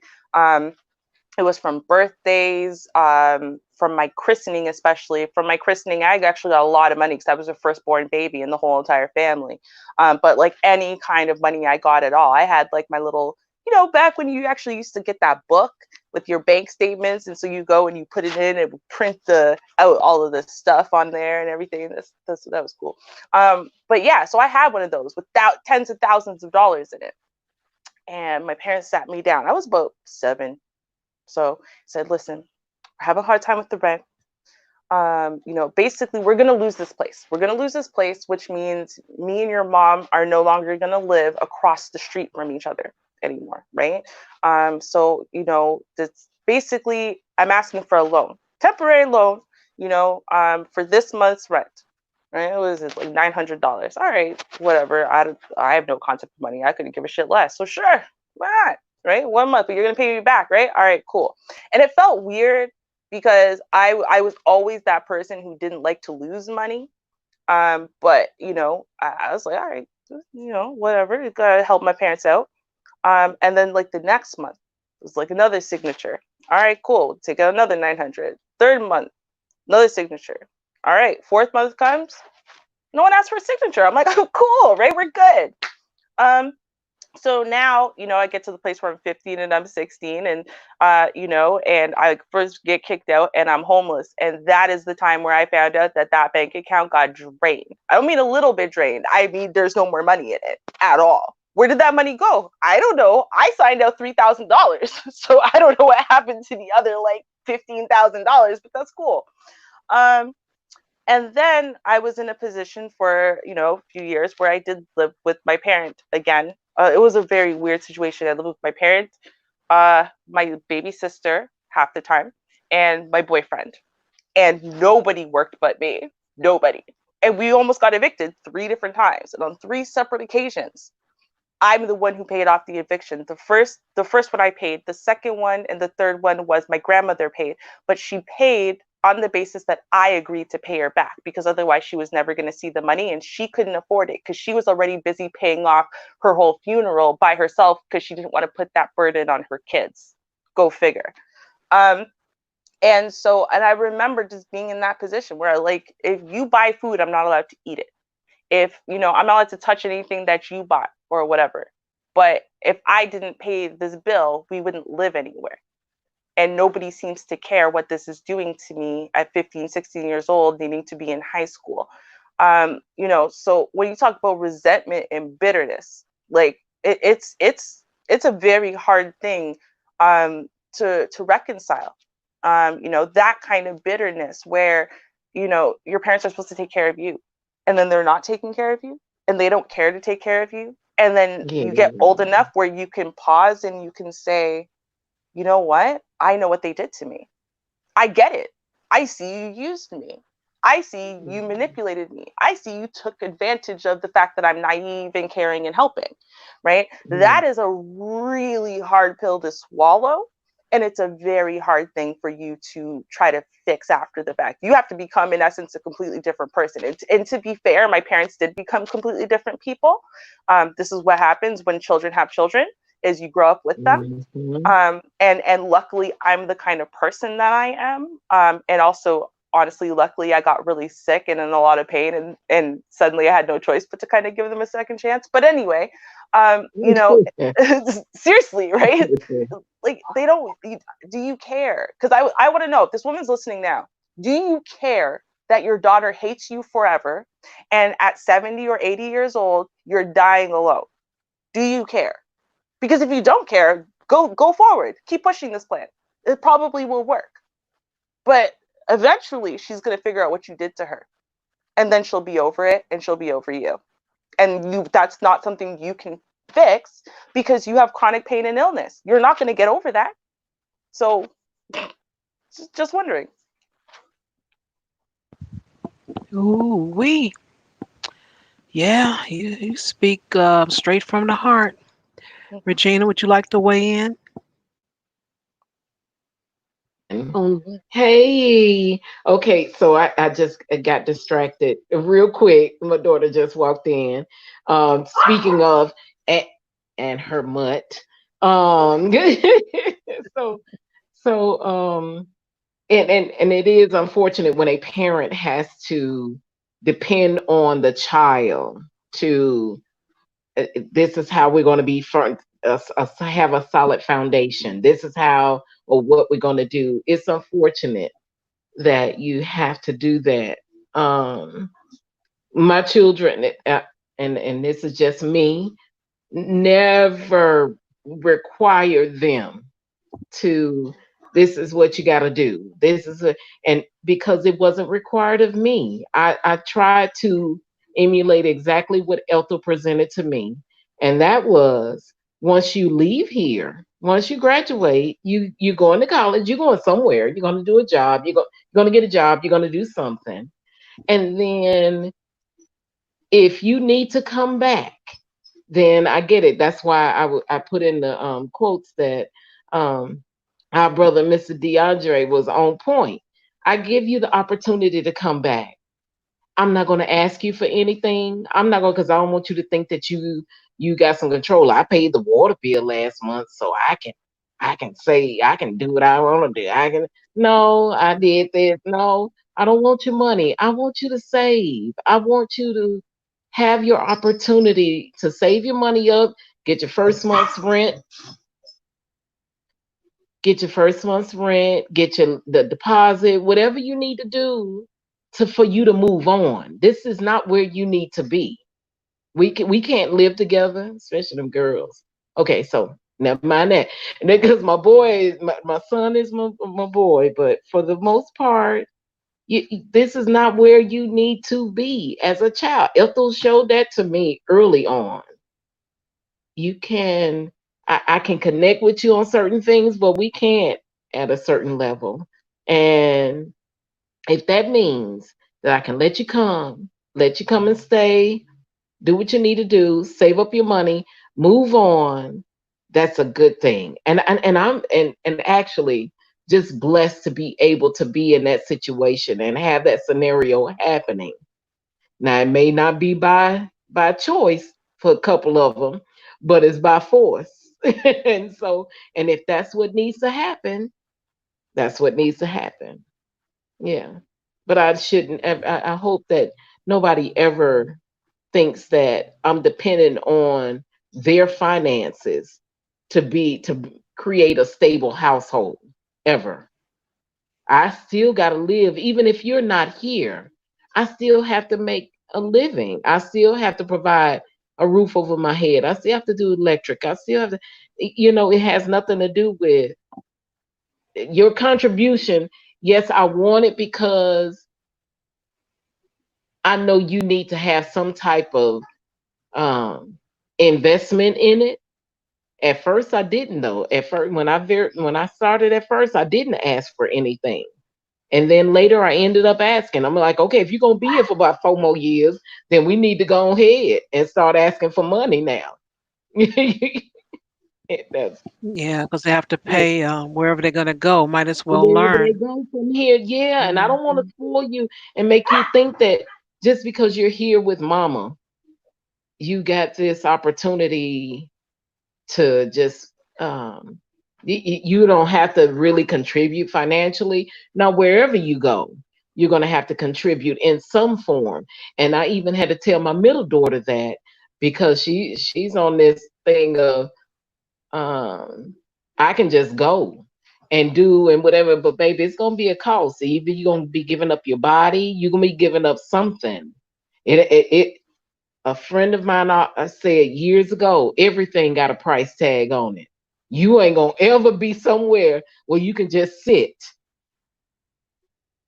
It was from birthdays, from my christening, especially. From my christening, I actually got a lot of money because I was a firstborn baby in the whole entire family. But like any kind of money I got at all, I had like my little, back when you actually used to get that book with your bank statements, and so you go and you put it in and print out all of this stuff on there and everything. That was cool. But yeah, so I had one of those with tens of thousands of dollars in it. And my parents sat me down. I was about 7. So said, listen, I have a hard time with the rent. Basically, we're going to lose this place. We're going to lose this place, which means me and your mom are no longer going to live across the street from each other anymore, right? So, that's basically, I'm asking for a loan, temporary loan, for this month's rent, right? It was like $900. All right, whatever. I have no concept of money. I couldn't give a shit less. So sure, why not? Right? 1 month, but you're going to pay me back, right? All right, cool. And it felt weird because I was always that person who didn't like to lose money. But I was like, all right, whatever. You gotta help my parents out. And then like the next month, it was like another signature. All right, cool. Take out another 900. Third month, another signature. All right, fourth month comes, no one asked for a signature. I'm like, oh, cool, right? We're good. So now, I get to the place where I'm 15 and I'm 16, and and I first get kicked out and I'm homeless. And that is the time where I found out that bank account got drained. I don't mean a little bit drained. I mean, there's no more money in it at all. Where did that money go? I don't know. I signed out $3,000. So I don't know what happened to the other like $15,000, but that's cool. And then I was in a position for, a few years where I did live with my parent again. It was a very weird situation. I lived with my parent, my baby sister half the time, and my boyfriend. And nobody worked but me. Nobody. And we almost got evicted 3 different times. And on 3 separate occasions, I'm the one who paid off the eviction. The first one I paid, the second one and the third one was my grandmother paid, but she paid on the basis that I agreed to pay her back, because otherwise she was never going to see the money, and she couldn't afford it because she was already busy paying off her whole funeral by herself because she didn't want to put that burden on her kids. Go figure. And I remember just being in that position where, like, if you buy food, I'm not allowed to eat it. If, I'm not allowed to touch anything that you bought or whatever. But if I didn't pay this bill, we wouldn't live anywhere. And nobody seems to care what this is doing to me at 15, 16 years old, needing to be in high school. So when you talk about resentment and bitterness, like it's a very hard thing to reconcile. That kind of bitterness where, your parents are supposed to take care of you, and then they're not taking care of you, and they don't care to take care of you. And then you get old enough where you can pause and you can say, you know what? I know what they did to me. I get it. I see you used me. I see you manipulated me. I see you took advantage of the fact that I'm naive and caring and helping, right? That is a really hard pill to swallow. And it's a very hard thing for you to try to fix after the fact. You have to become, in essence, a completely different person. And to be fair, my parents did become completely different people. This is what happens when children have children, is you grow up with them. And luckily, I'm the kind of person that I am. And also, honestly, luckily, I got really sick and in a lot of pain, and suddenly I had no choice but to kind of give them a second chance. But anyway, seriously, right? Like, they don't. Do you care? Because I want to know, if this woman's listening now, do you care that your daughter hates you forever, and at 70 or 80 years old, you're dying alone? Do you care? Because if you don't care, go forward. Keep pushing this plan. It probably will work. But eventually, she's going to figure out what you did to her. And then she'll be over it, and she'll be over you. And that's not something you can fix because you have chronic pain and illness. You're not going to get over that. So, just wondering. Ooh, yeah, you speak straight from the heart. Regina, would you like to weigh in? Hey, okay, so I just got distracted real quick. My daughter just walked in. Speaking of and her mutt. So and it is unfortunate when a parent has to depend on the child to this is how we're going to be front have a solid foundation. This is how or what we're going to do. It's unfortunate that you have to do that. My children, and this is just me, never require them to. This is what you got to do. And because it wasn't required of me, I tried to emulate exactly what Ethel presented to me, and that was once you leave here, once you graduate, you going to college, you're going somewhere, you're going to do a job, you're going to get a job, you're going to do something, and then if you need to come back, then I get it. That's why I put in the quotes that our brother Mr. DeAndre was on point. I give you the opportunity to come back. I'm not going to ask you for anything. I'm not going because I don't want you to think that you got some control. I paid the water bill last month, so I can say I can do what I want to do. I can no, I did this. No, I don't want your money. I want you to save. I want you to have your opportunity to save your money up, get your first month's rent, get the deposit, whatever you need to do for you to move on. This is not where you need to be. We can't live together, especially them girls. Okay, so never mind that. And because my son is my boy, but for the most part, this is not where you need to be as a child. Ethel showed that to me early on. You can I can connect with you on certain things, but we can't at a certain level. And if that means that I can let you come and stay, do what you need to do, save up your money, move on, that's a good thing. And actually, just blessed to be able to be in that situation and have that scenario happening. Now it may not be by choice for a couple of them, but it's by force. And so, and if that's what needs to happen, that's what needs to happen. Yeah. But I shouldn't. I hope that nobody ever thinks that I'm dependent on their finances to create a stable household ever. I still got to live, even if you're not here. I still have to make a living. I still have to provide a roof over my head. I still have to do electric. I still have to, it has nothing to do with your contribution. Yes, I want it because I know you need to have some type of um, investment in it. At first, I didn't know. At first, when I started at first, I didn't ask for anything. And then later I ended up asking. I'm like, okay, if you're gonna be here for about 4 more years, then we need to go ahead and start asking for money now. That's Yeah, because they have to yeah. pay wherever they're going to go. Might as well Wherever they learn. go from here, yeah. And I don't want to Mhm. spoil you and make you think that just because you're here with mama, you got this opportunity to just you don't have to really contribute financially. Now wherever you go, you're going to have to contribute in some form. And I even had to tell my middle daughter that, because she's on this thing of um I can just go and do and whatever, but baby, it's going to be a cost. Either you're going to be giving up your body, you're going to be giving up something. It a friend of mine said years ago, everything got a price tag on it. You ain't gonna ever be somewhere where you can just sit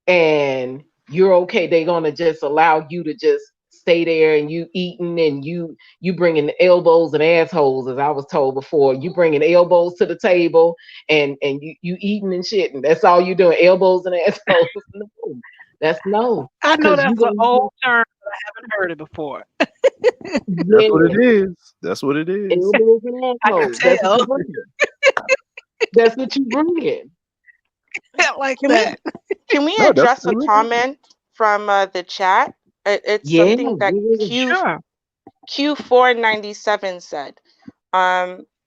and you're okay. They're gonna just allow you to just stay there and you eating and you bringing elbows and assholes, as I was told before. You bringing elbows to the table and you eating and shitting. That's all you doing, elbows and assholes. No, that's no, I know because you that's an gonna old term, but I haven't heard it before. That's what yeah, it is. That's what it is. elbows and I can assholes. That's what you tell. bring. That's what you bring. Like Can we that. can we No, that's address a what it is. comment from the chat? It's Yeah, something that Sure. Q497 said.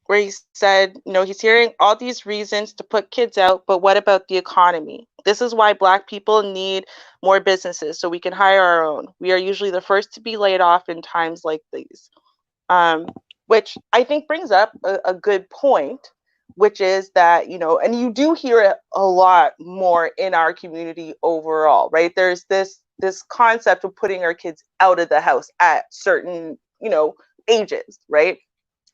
Where he said, he's hearing all these reasons to put kids out, but what about the economy? This is why Black people need more businesses so we can hire our own. We are usually the first to be laid off in times like these. um, which I think brings up a good point, which is that, and you do hear it a lot more in our community overall, right? There's this concept of putting our kids out of the house at certain, ages, right?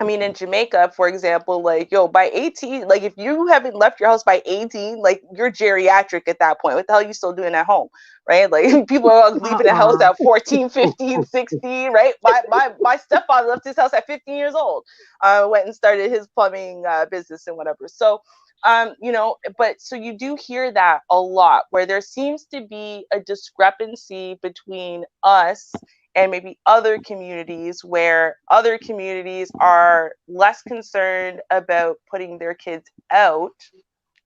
I mean, in Jamaica, for example, like, by 18, like, if you haven't left your house by 18, like, you're geriatric at that point. What the hell are you still doing at home, right? Like, people are leaving the house Uh-uh. at 14, 15, 16, right? My stepfather left his house at 15 years old, went and started his plumbing business and whatever. So, but so you do hear that a lot, where there seems to be a discrepancy between us and maybe other communities, where other communities are less concerned about putting their kids out,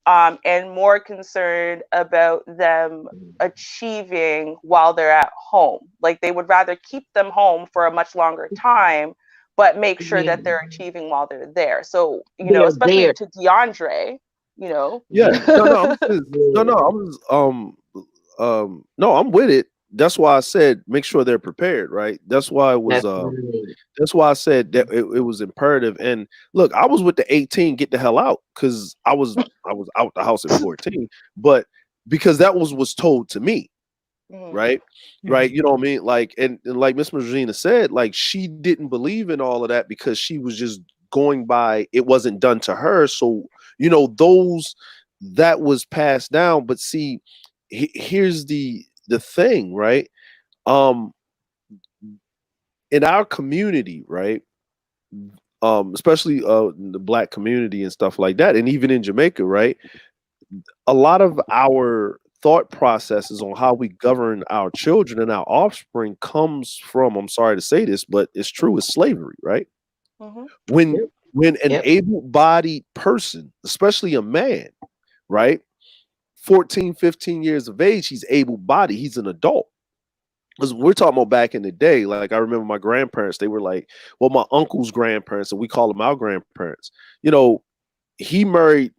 and more concerned about them achieving while they're at home. Like, they would rather keep them home for a much longer time, but make sure yeah. that they're achieving while they're there. So, They're especially there. to DeAndre, you know. Yeah. Yeah. No, Yeah. I was no, I'm with it. That's why I said make sure they're prepared, right? That's why it was That's right. that's why I said that it was imperative. And look, I was with the 18, get the hell out, because I was out the house at 14, but because that was told to me, Mhm. right? Right. You know what I mean? Like, and like Miss Regina said, like, she didn't believe in all of that because she was just going by it wasn't done to her. So, those that was passed down. But see, here's the thing, right? Um, in our community, right? Especially the Black community and stuff like that, and even in Jamaica, right? A lot of our thought processes on how we govern our children and our offspring comes from, I'm sorry to say this, but it's true, is slavery, right? Mhm. When Yep. when an Yep. able-bodied person, especially a man, right, 14, 15 years of age, he's able-bodied. He's an adult. Because we're talking about back in the day, like I remember my grandparents, they were like, well, my uncle's grandparents, and we call them our grandparents. You know, he married,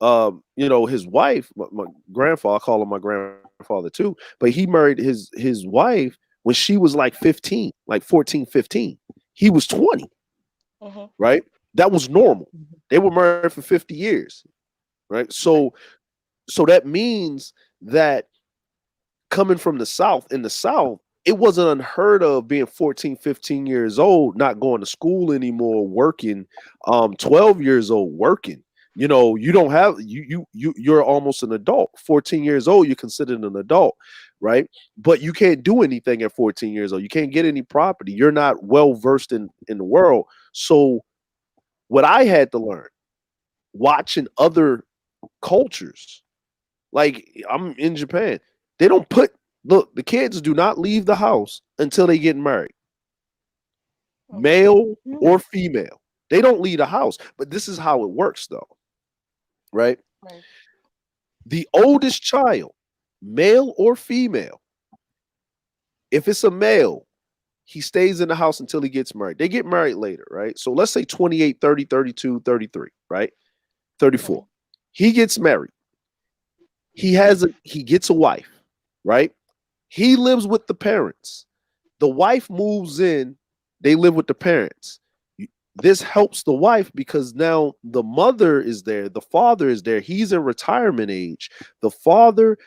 his wife, my grandfather, I call him my grandfather too, but he married his wife when she was like 15, like 14, 15. He was 20, right? That was normal. They were married for 50 years, right? So that means that coming from the South, in the South, it wasn't unheard of being 14, 15 years old, not going to school anymore, working, 12 years old, working. You know, you don't have you're almost an adult. 14 years old, you're considered an adult, right? But you can't do anything at 14 years old. You can't get any property. You're not well versed in the world. So what I had to learn, watching other cultures, like I'm in Japan, they don't look, the kids do not leave the house until they get married, male or female. They don't leave the house. But this is how it works, though, right? The oldest child, male or female, if it's a male, he stays in the house until he gets married. They get married later, right? So let's say 28, 30, 32, 33, right? 34. He gets married. He gets a wife, right? He lives with the parents. The wife moves in. They live with the parents. This helps the wife because now the mother is there. The father is there. He's in retirement age. The father,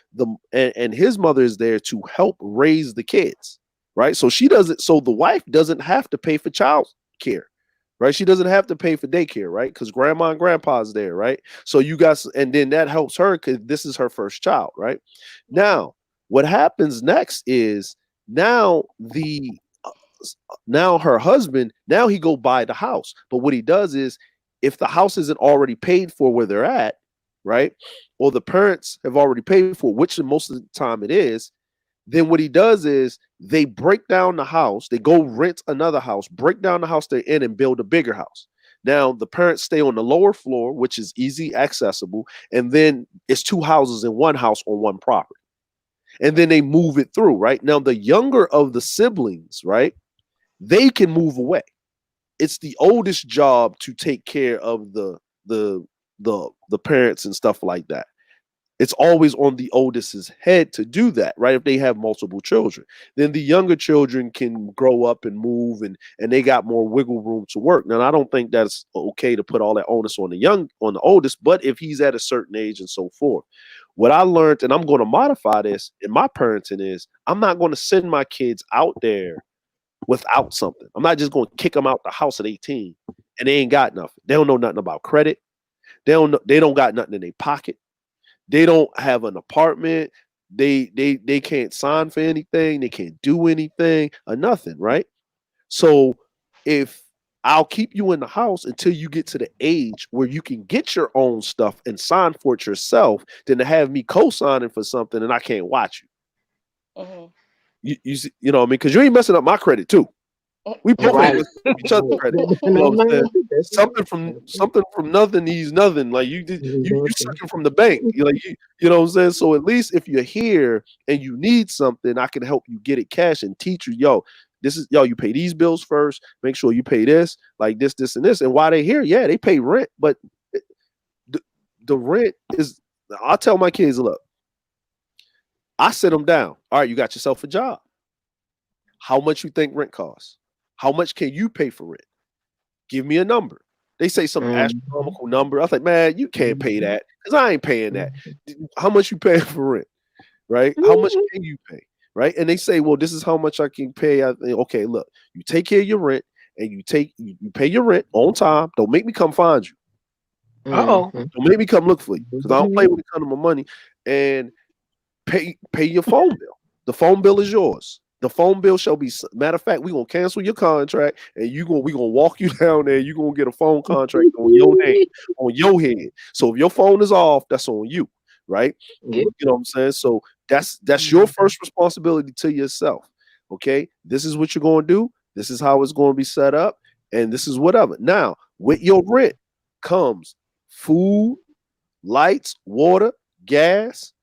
and his mother is there to help raise the kids, right? So the wife doesn't have to pay for child care, right? She doesn't have to pay for daycare, right? Because grandma and grandpa's there, right? So and then that helps her because this is her first child, right? Now, what happens next is now her husband, now he go buy the house. But what he does is, if the house isn't already paid for where they're at, right? Or the parents have already paid for, which most of the time it is, then what he does is they break down the house, they go rent another house, break down the house they're in and build a bigger house. Now the parents stay on the lower floor, which is easy accessible, and then it's two houses in one house on one property. And then they move it through, right? Now the younger of the siblings, right, they can move away. It's the oldest job to take care of the parents and stuff like that. It's always on the oldest's head to do that, right? If they have multiple children, then the younger children can grow up and move, and they got more wiggle room to work. Now, I don't think that's okay to put all that onus on the oldest, but if he's at a certain age and so forth. What I learned, and I'm going to modify this in my parenting, is I'm not going to send my kids out there without something. I'm not just going to kick them out the house at 18 and they ain't got nothing. They don't know nothing about credit. They don't got nothing in their pocket. They don't have an apartment. They can't sign for anything. They can't do anything or nothing, right? So if I'll keep you in the house until you get to the age where you can get your own stuff and sign for it yourself, than to have me co-signing for something and I can't watch you. You know what I mean? Because you ain't messing up my credit too. We both ain't messing up each other's credit. You know what I'm saying? Something from nothing needs nothing. Like you sucking from the bank. You know what I'm saying? So at least if you're here and you need something, I can help you get it cash and teach you, you pay these bills first. Make sure you pay this, like this, and this. And while they're here, yeah, they pay rent, but the rent is. I'll tell my kids, look, I sit them down. All right, you got yourself a job. How much you think rent costs? How much can you pay for rent? Give me a number. They say some astronomical number. I was like, man, you can't pay that because I ain't paying that. How much you paying for rent? Right? How much can you pay? Right? And they say, well, this is how much I can pay. Okay, look, you take care of your rent and you pay your rent on time. Don't make me come find you. Don't make me come look for you because I don't play when it comes to my money. And pay your phone bill. The phone bill is yours. The phone bill shall be. Matter of fact, we're gonna cancel your contract, and we gonna walk you down there. You're gonna get a phone contract on your name, on your head. So if your phone is off, that's on you, right? Yeah. You know what I'm saying? So that's your first responsibility to yourself. Okay, this is what you're gonna do. This is how it's gonna be set up, and this is whatever. Now, with your rent comes food, lights, water, gas,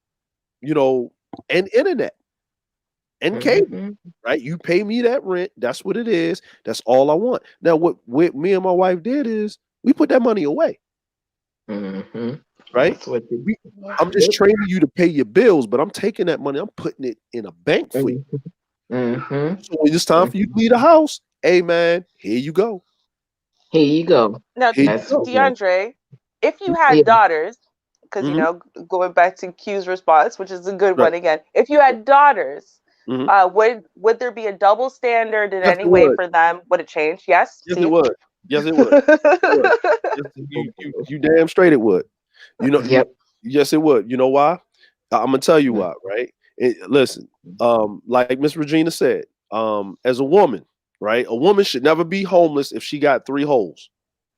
and internet and cable, Mhm. right? You pay me that rent. That's what it is. That's all I want. Now, what me and my wife did is we put that money away, Mhm. right? That's what you. We, Yeah. I'm just Yep. training you to pay your bills, but I'm taking that money, I'm putting it in a bank for you. Mhm. Mhm. So when it's time for you to Mhm. leave the house, hey man, here you go. Here you go. Now, Here you That's go. yeah. DeAndre, if you Yeah. had daughters, because Hmm. going back to Q's response, which is a good Right. one again, if you had daughters, Hmm. would there be a double standard in Yes, any it way would. for them? Would it change? Yes, Yes, it Steve. would. Yes, it would. It would. Yes, you damn straight it would. You know, you, Yep. yes, it would. You know why? I'm gonna tell you why, right? Listen, like Miss Regina said, as a woman, right? A woman should never be homeless if she got three holes.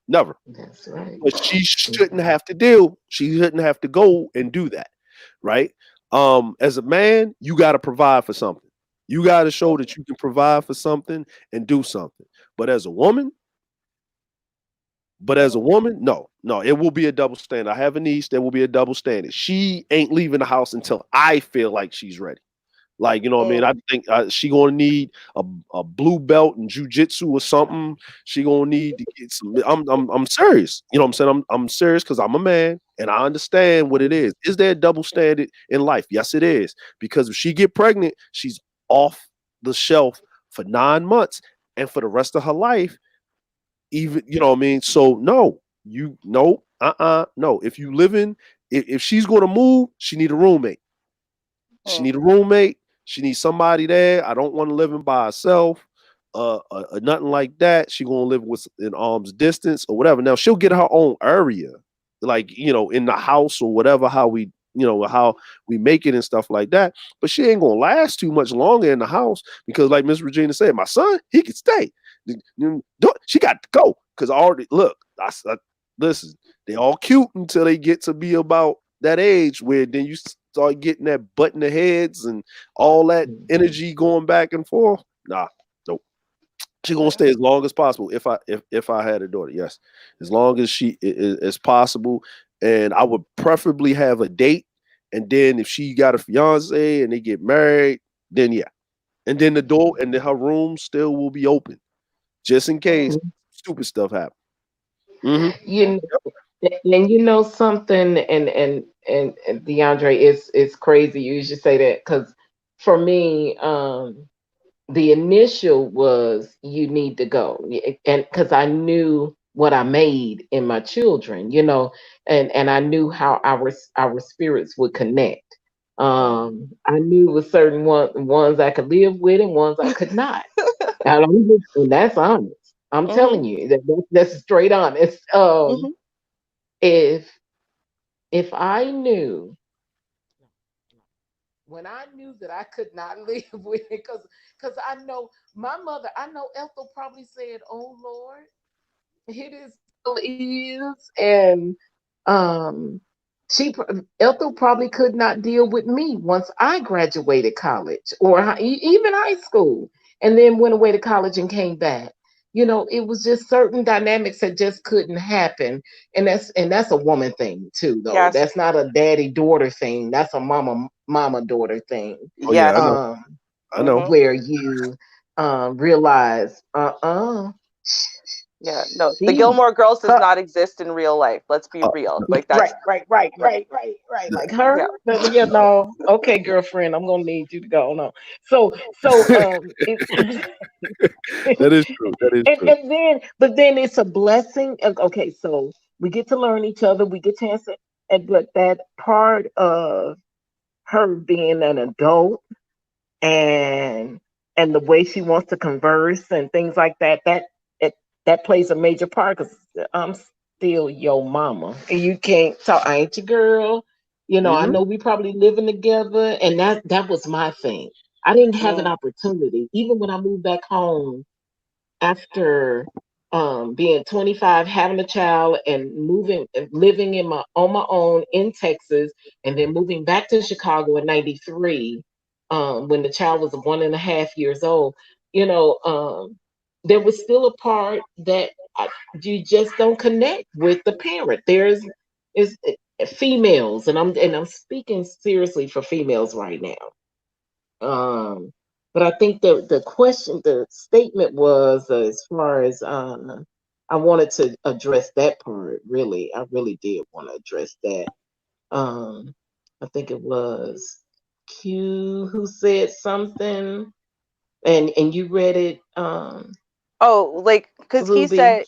Never. That's right. But she shouldn't have to deal. She shouldn't have to go and do that, right? As a man, you got to provide for something. You got to show that you can provide for something and do something. But as a woman, no, no, it will be a double standard. I have a niece. There will be a double standard. She ain't leaving the house until I feel like she's ready. Like, you know what I mean? Mm, I think she gonna need a blue belt in jujitsu or something. She gonna need to get some. I'm serious. You know what I'm saying? I'm serious because I'm a man and I understand what it is. Is there a double standard in life? Yes, it is. Because if she get pregnant, she's off the shelf for 9 months, and for the rest of her life, even you know what I mean. So no, you no, no. If you live in, if she's gonna move, she need a roommate. She mm. need a roommate. She needs somebody there. I don't want to live in by herself. Nothing like that. She gonna live with in arm's distance or whatever. Now she'll get her own area, like in the house or whatever. How we how we make it and stuff like that. But she ain't gonna last too much longer in the house because, like Miss Regina said, my son he can stay. She got to go because I already look. Listen, they all cute until they get to be about that age where then you start getting that butt in the heads and all that energy going back and forth. Nah, nope. She gonna stay as long as possible. If I had a daughter, yes, as long as she as possible, and I would preferably have a date. And then if she got a fiance and they get married, then yeah, and then the door and then her room still will be open just in case Mm. Mhm. stupid stuff happens. Hmm. You and you know something, and DeAndre, it's crazy you should say that because for me, the initial was you need to go, and because I knew what I made in my children, and I knew how our spirits would connect. Mm. I knew with certain ones I could live with and ones I could not. And that's honest. I'm Mhm. telling you that's straight honest. Mhm. If if I knew when I knew that I could not live with it, because I know my mother, I know Ethel probably said, "Oh Lord, it is still is," and um, Ethel probably could not deal with me once I graduated college or even high school, and then went away to college and came back. It was just certain dynamics that just couldn't happen, and that's a woman thing too, though. Yes. That's not a daddy daughter thing. That's a mama daughter thing. Oh yeah, I Yes. know. Um, I know. Mhm. where you realize, Yeah. No, the she Gilmore Girls does her not exist in real life. Let's be Uh, real. Like right, that's right, right, yeah. right, right, right. th- Like her, Yeah. okay, girlfriend, I'm gonna need you to go. No, so that is true. That is true. but then it's a blessing. Okay, so we get to learn each other. We get chance to, and but that part of her being an adult and the way she wants to converse and things like that it, that plays a major part because I'm still your mama and you can't talk. I ain't your girl. I Hmm. know we probably living together, and that was my thing. I didn't have an Mm. opportunity even when I moved back home after being 25, having a child, and moving, living on my own in Texas, and then moving back to Chicago in '93, when the child was 1.5 years old. There was still a part that you just don't connect with the parent. There's is females, and I'm speaking seriously for females right now. But I think the statement was as far as I wanted to address that part. Really, I really did want to address that. I think it was Q who said something, and you read it, Oh, like, because he Ruby. said,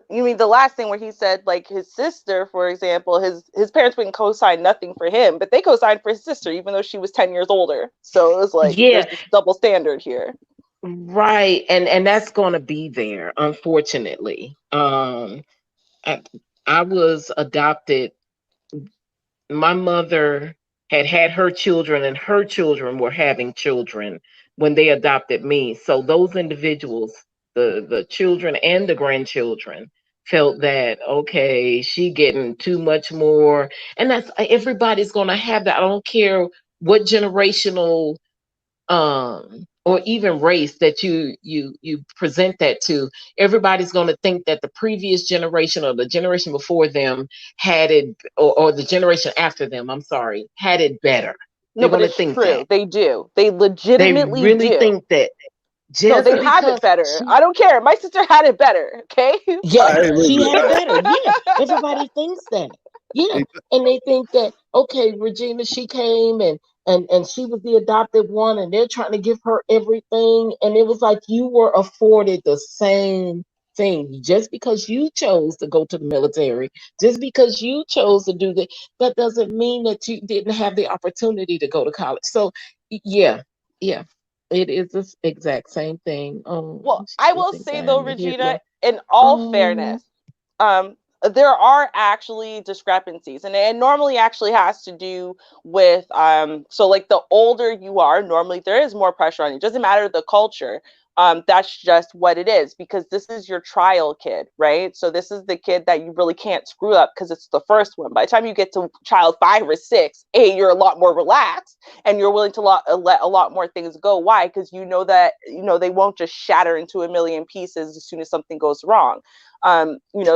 you mean the last thing where he said, like, his sister, for example, his parents wouldn't co-sign nothing for him, but they co-signed for his sister, even though she was 10 years older. So it was like, Yeah, there's this double standard here. right, and that's going to be there, unfortunately. I, I was adopted. My mother had her children, and her children were having children when they adopted me. So those individuals, the children and the grandchildren, felt that okay, she getting too much more, and that's everybody's going to have that. I don't care what generational or even race that you present that to. Everybody's going to think that the previous generation or the generation before them had it, or the generation after them, I'm sorry, had it better. No, They're but going to it's think true. that. They do. They They legitimately really do. think that No, just they have it because better. I don't care. My sister had it better. Okay. yeah, Hey, she listen. had it better. Yeah, everybody thinks that. Yeah, Hey, and they think that okay, Regina, she came and she was the adopted one, and they're trying to give her everything, and it was like you were afforded the same thing just because you chose to go to the military, just because you chose to do that doesn't mean that you didn't have the opportunity to go to college. So yeah, yeah, it is the exact same thing. Well, She I will thinks say I though, am a Regina, Hitler. in all Um, fairness, um, there are actually discrepancies, and it normally actually has to do with so like the older you are, normally there is more pressure on you. It doesn't matter the culture. That's just what it is because this is your trial kid, right? So this is the kid that you really can't screw up because it's the first one. By the time you get to child 5 or 6, you're a lot more relaxed and you're willing to let a lot more things go. Why? Because you know that they won't just shatter into a million pieces as soon as something goes wrong.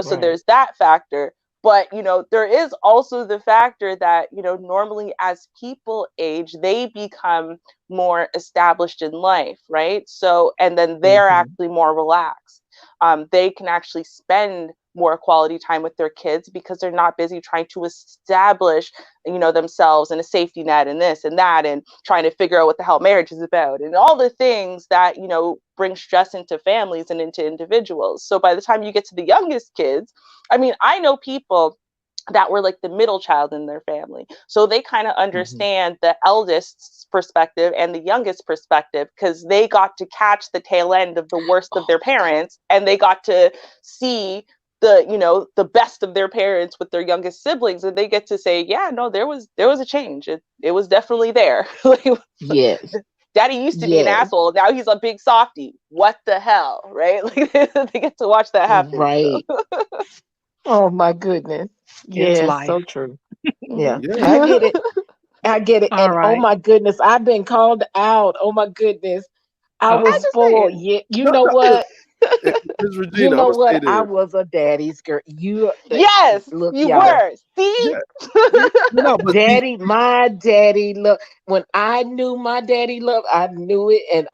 So right. there's that factor. But there is also the factor that normally as people age, they become more established in life, right? So and then they're Mm-hmm. actually more relaxed. They can actually spend more quality time with their kids because they're not busy trying to establish themselves and a safety net and this and that and trying to figure out what the hell marriage is about and all the things that bring stress into families and into individuals. So by the time you get to the youngest kids, I mean, I know people that were like the middle child in their family. So they kind of Mm-hmm. understand the eldest's perspective and the youngest perspective because they got to catch the tail end of the worst of Oh their my God. parents and they got to see the best of their parents with their youngest siblings and they get to say, yeah, no, there was a change. It was definitely there. Like, Yes. daddy used to be an Yes. asshole, now he's a big softy. What the hell, right? Like they get to watch that happen. So Right. Oh my goodness. It's Yes, life. so true. Yeah, yeah. I get it. I get it. All And oh right. my goodness, I've been called out. Oh my goodness. I I'm Oh, was just spoiled. saying. Yeah, you No, know no, what? Ms. You Regina, I'm know gonna say what? I this. was a daddy's girl. Yes, Look, you y'all. were. See? Yeah, yeah, no, but see, My daddy look. When I knew my daddy love, I knew it, and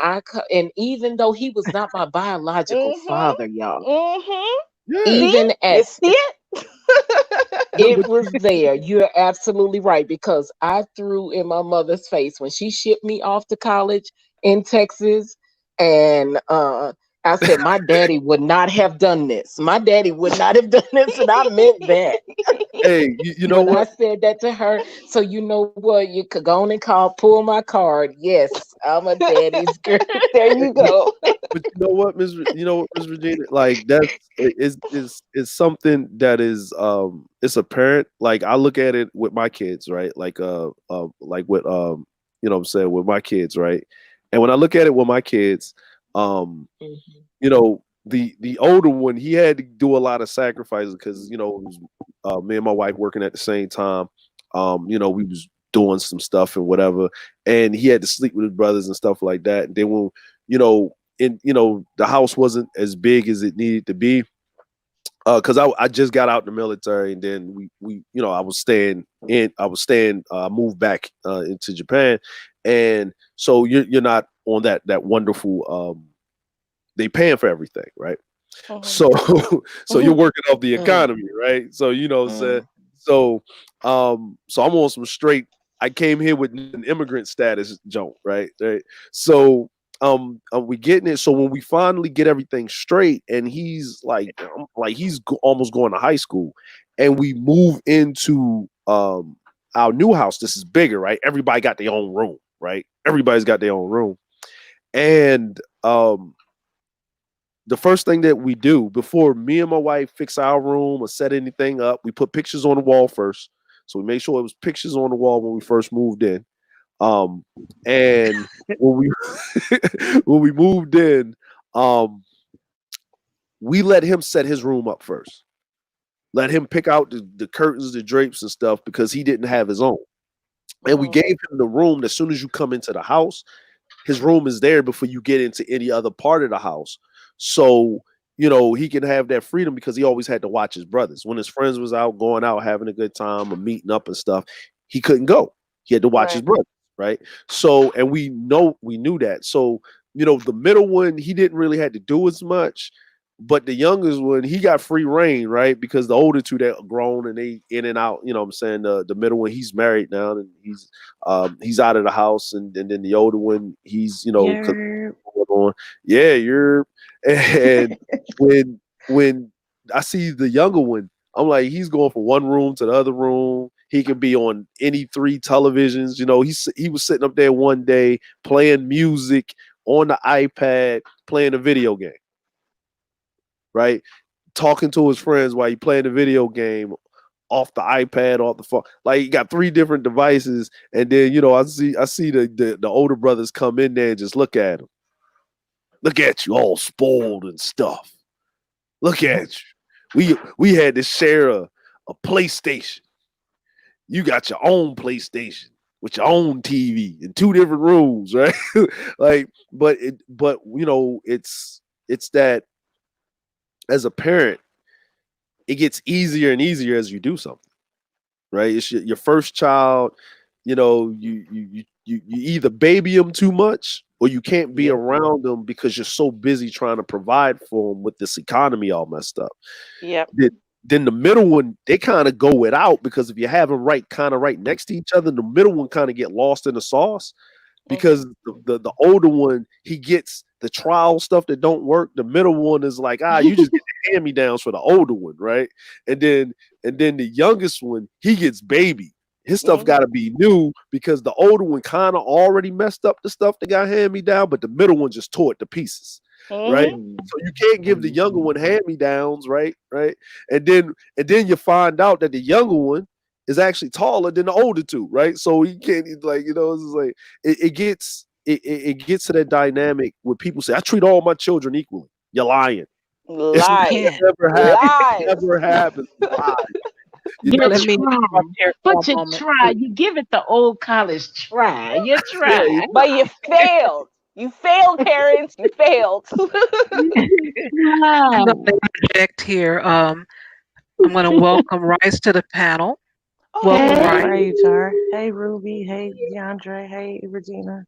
and even though he was not my biological Mm-hmm. father, y'all, Mm-hmm. yeah, See? even You at see it? it but was there. You're absolutely right because I threw in my mother's face when she shipped me off to college in Texas, and I said my daddy would not have done this. My daddy would not have done this, and I meant that hey, you know when I what? said that to her. So you know what? You could go on and pull my card. Yes, I'm a daddy's girl. There you But, go. but you know what, you know what, Ms. Regina, like that's is something that is it's apparent. Like I look at it with my kids, right? Like with what I'm saying with my kids, right? And when I look at it with my kids, um, Mhm. the older one, he had to do a lot of sacrifices because it was me and my wife working at the same time. We was doing some stuff and whatever, and he had to sleep with his brothers and stuff like that. And then when the house wasn't as big as it needed to be, Because I just got out in the military, and then we I moved back into Japan, and so you're not on that wonderful they paying for everything, right? Mhm. So so you're Mhm. working off the Mm, economy, right? So you know what I'm saying. Mm. So so I'm on some straight. I came here with an immigrant status, joke, right? Right. So we getting it. So when we finally get everything straight, and he's like he's almost going to high school, and we move into our new house. This is bigger, right? Everybody got their own room, right? Everybody's got their own room, and the first thing that we do before me and my wife fix our room or set anything up, we put pictures on the wall first. So we made sure it was pictures on the wall when we first moved in. Um, and when we when we moved in, um, we let him set his room up first. Let him pick out the curtains, the drapes, and stuff because he didn't have his own. And we Mhm. gave him the room as soon as you come into the house. His room is there before you get into any other part of the house. So, he can have that freedom because he always had to watch his brothers. When his friends was out going out having a good time or meeting up and stuff, he couldn't go. He had to watch his Right. brothers, right? So, and we knew that. So, the middle one, he didn't really have to do as much. But the youngest one, he got free reign, right? Because the older two that grown and they in and out, what I'm saying? The middle one, he's married now and he's out of the house, and then the older one, he's 'cause Yeah. going on. Yeah, you're and when I see the younger one, I'm like, he's going from one room to the other room. He can be on any three televisions. He was sitting up there one day playing music on the iPad, playing a video game, right? Talking to his friends while he playing the video game off the iPad, off the phone. Like he got three different devices, and then I see the older brothers come in there and just look at him. Look at you, all spoiled and stuff. Look at you. We had to share a PlayStation. You got your own PlayStation with your own TV in two different rooms, right? Like, but it's that as a parent, it gets easier and easier as you do something, right? It's your first child. You either baby them too much or you can't be yeah. around them because you're so busy trying to provide for them with this economy all messed up. Yep. Then the middle one, they kind of go without because if you have them right next to each other, the middle one kind of get lost in the sauce because Mhm. the older one, he gets the trial stuff that don't work. The middle one is like, you just get the hand me downs for the older one, right? And then the youngest one, he gets baby. His stuff got Mhm. to be new because the older one kind of already messed up the stuff that got hand me down, but the middle one just tore it to pieces, right? Mhm. Mm, So you can't give the younger one hand me downs, right? Right? And then you find out that the younger one is actually taller than the older two, right? So he can't like it's just like it gets to that dynamic where people say, I treat all my children equally. You're lying. It's You Lies. can't. never happened. Lies. Never happened. Lie. You you never Let me try, interrupt here for but a you moment. try. You give it the old college try. You yeah, you try. But you failed. You failed, parents. You failed. You I'm try. going to interject here. I'm going to welcome Rice to the panel. Welcome, Oh, Hey, Rice. Hey, Char. Hey, Ruby. Hey, DeAndre. Hey, Regina.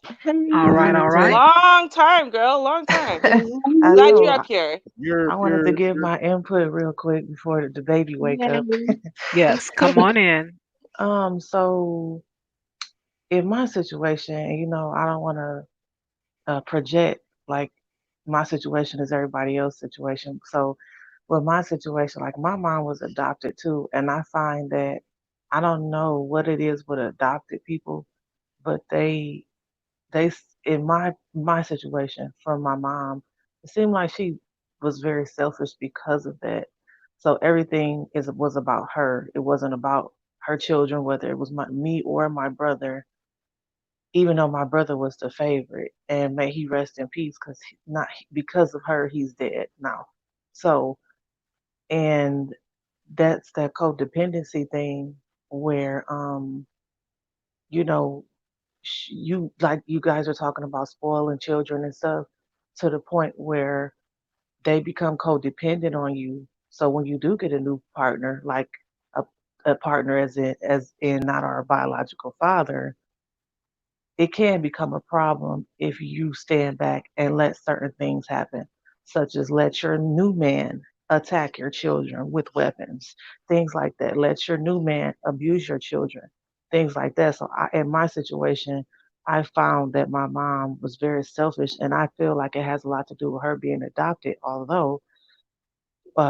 All I hey. right, wanted all to. right. long time, girl. Long time. I Glad you're know. up here. I wanted to give my input real quick before the baby wake up. Yay. Yes, come on in. So in my situation, I don't want to project like my situation is everybody else's situation. So with my situation, like my mom was adopted too, and I find that I don't know what it is with adopted people, but in my situation from my mom, it seemed like she was very selfish because of that. So everything is was about her. It wasn't about her children, whether it was me or my brother. Even though my brother was the favorite, and may he rest in peace, because not because of her, he's dead now. So, and that's that codependency thing where, you know, you like you guys are talking about spoiling children and stuff to the point where they become codependent on you. So when you do get a new partner, like a, a partner as in not our biological father, it can become a problem if you stand back and let certain things happen, such as let your new man attack your children with weapons, things like that. Let your new man abuse your children, things like that. So in my situation, I found that my mom was very selfish, and I feel like it has a lot to do with her being adopted, although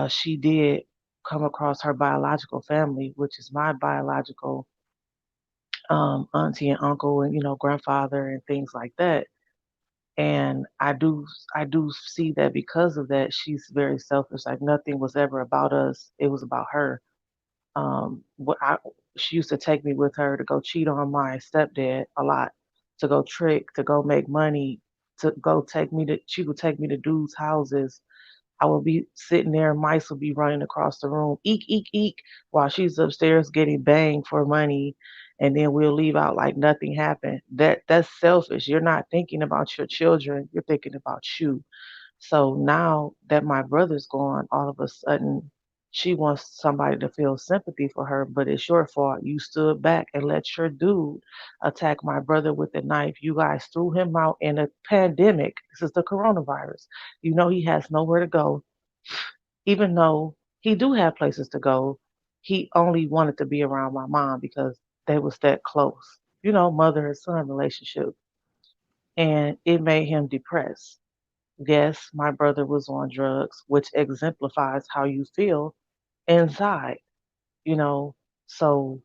she did come across her biological family, which is my biological auntie and uncle and grandfather and things like that. And I do see that because of that, she's very selfish. Like nothing was ever about us; it was about her. What I She used to take me with her to go cheat on my stepdad a lot, to go trick, to go make money, to go take me to. She would take me to dudes' houses. I would be sitting there, mice would be running across the room, eek, eek, eek, while she's upstairs getting banged for money. And then we'll leave out like nothing happened. That's selfish. You're not thinking about your children, you're thinking about you. So now that my brother's gone, all of a sudden she wants somebody to feel sympathy for her, but it's your fault. You stood back and let your dude attack my brother with a knife. You guys threw him out in a pandemic. This is the coronavirus. You know he has nowhere to go, even though he do have places to go. He only wanted to be around my mom because they was that close. Mother and son relationship. And it made him depressed. Yes, my brother was on drugs, which exemplifies how you feel inside, you know. So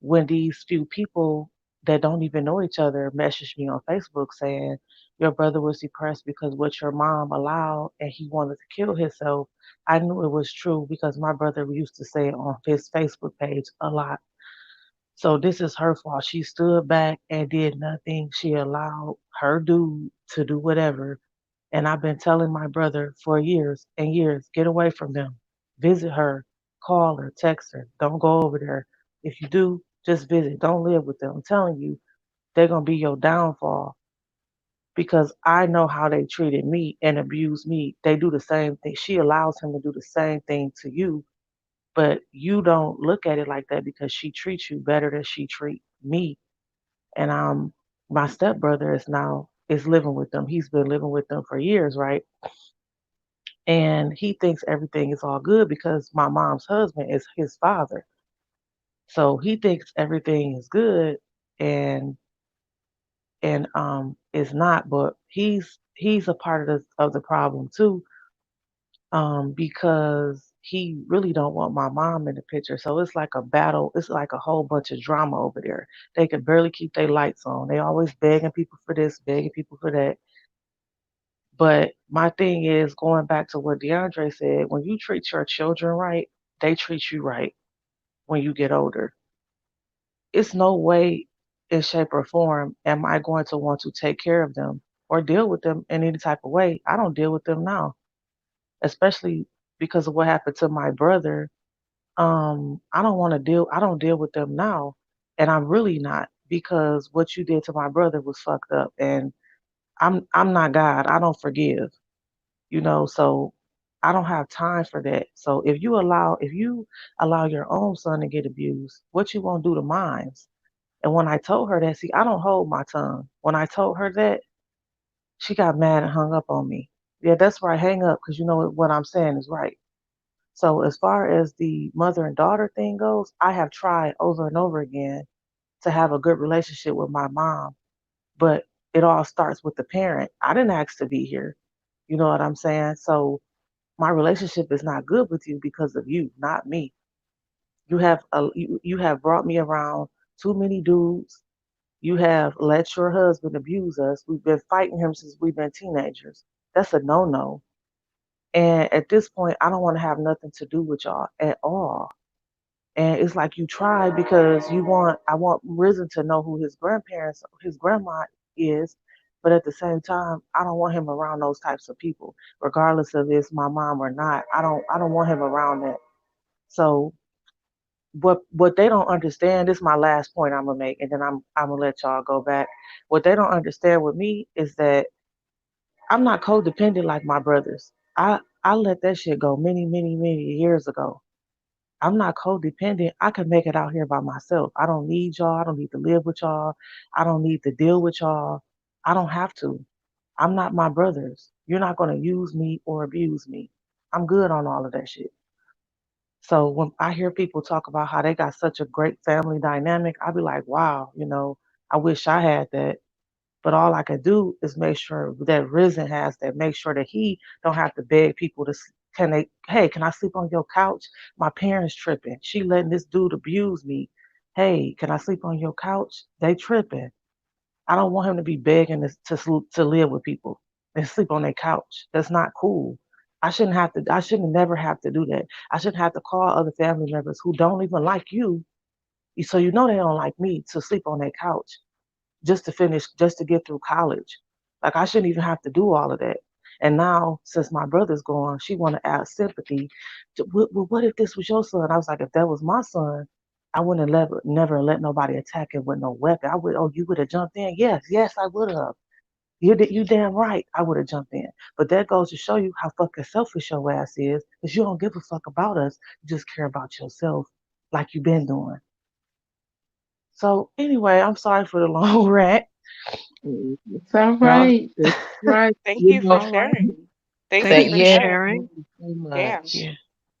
when these few people that don't even know each other messaged me on Facebook saying your brother was depressed because what your mom allowed and he wanted to kill himself, I knew it was true because my brother used to say it on his Facebook page a lot. So this is her fault. She stood back and did nothing. She allowed her dude to do whatever, and I've been telling my brother for years and years, get away from them. Visit her, call her, text her. Don't go over there. If you do, just visit. Don't live with them. I'm telling you, they're going to be your downfall because I know how they treated me and abused me. They do the same thing. She allows him to do the same thing to you, but you don't look at it like that because she treats you better than she treat me. And my stepbrother is living with them. He's been living with them for years, right? And he thinks everything is all good because my mom's husband is his father. So he thinks everything is good and it's not, but he's a part of the problem too, because he really don't want my mom in the picture. So it's like a battle, it's like a whole bunch of drama over there. They can barely keep their lights on. They always begging people for this, begging people for that. But my thing is going back to what DeAndre said, when you treat your children right, they treat you right when you get older. It's no way in shape or form am I going to want to take care of them or deal with them in any type of way. I don't deal with them now, especially because of what happened to my brother. I don't deal with them now. And I'm really not because what you did to my brother was fucked up and I'm not God. I don't forgive. So I don't have time for that. So if you allow your own son to get abused, what you gonna do to mine? And when I told her that, see, I don't hold my tongue. When I told her that, she got mad and hung up on me. Yeah, that's where I hang up because you know what I'm saying is right. So as far as the mother and daughter thing goes, I have tried over and over again to have a good relationship with my mom, but it all starts with the parent. I didn't ask to be here. You know what I'm saying? So my relationship is not good with you because of you, not me. You have brought me around too many dudes. You have let your husband abuse us. We've been fighting him since we've been teenagers. That's a no-no. And at this point, I don't want to have nothing to do with y'all at all. And it's like you tried because I want Risen to know who his grandma is, but at the same time, I don't want him around those types of people, regardless of it's my mom or not. I don't want him around that. So what they don't understand, this is my last point I'm gonna make, and then I'm gonna let y'all go back. What they don't understand with me is that I'm not codependent like my brothers. I let that shit go many, many, many years ago. I'm not codependent. I can make it out here by myself. I don't need y'all. I don't need to live with y'all. I don't need to deal with y'all. I don't have to. I'm not my brothers. You're not going to use me or abuse me. I'm good on all of that shit. So when I hear people talk about how they got such a great family dynamic, I be like, wow, I wish I had that. But all I can do is make sure that Risen has that. Make sure that he don't have to beg people to. Can they? Hey, can I sleep on your couch? My parents tripping. She letting this dude abuse me. Hey, can I sleep on your couch? They tripping. I don't want him to be begging to live with people and sleep on their couch. That's not cool. I shouldn't have to. I shouldn't never have to do that. I shouldn't have to call other family members who don't even like you, so they don't like me, to sleep on their couch just to get through college. Like I shouldn't even have to do all of that. And now, since my brother's gone, she want to add sympathy. Well, what if this was your son? I was like, if that was my son, I wouldn't have never let nobody attack him with no weapon. I would. Oh, you would have jumped in? Yes, yes, I would have. You damn right, I would have jumped in. But that goes to show you how fucking selfish your ass is, because you don't give a fuck about us. You just care about yourself, like you've been doing. So anyway, I'm sorry for the long rant. It's all Y'all, right. It's right. Thank You you for know, All right. sharing. Thank Thank you you that, for for yeah, sharing. sharing. thank you so Damn. much. yeah,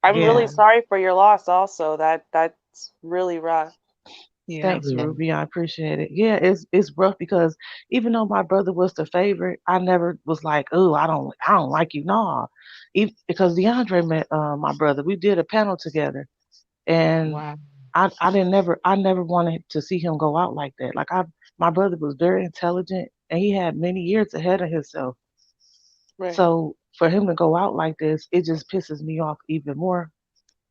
I'm really yeah. Yeah, sorry for your loss also. That's really rough. Yeah. Thanks, yeah. Ruby. I appreciate it. Yeah, it's rough because even though my brother was the favorite, I never was like, oh, I don't like you. Nah, because DeAndre met my brother. We did a panel together, and Wow. I never wanted to see him go out like that. My brother was very intelligent, and he had many years ahead of himself. Right. So for him to go out like this, it just pisses me off even more.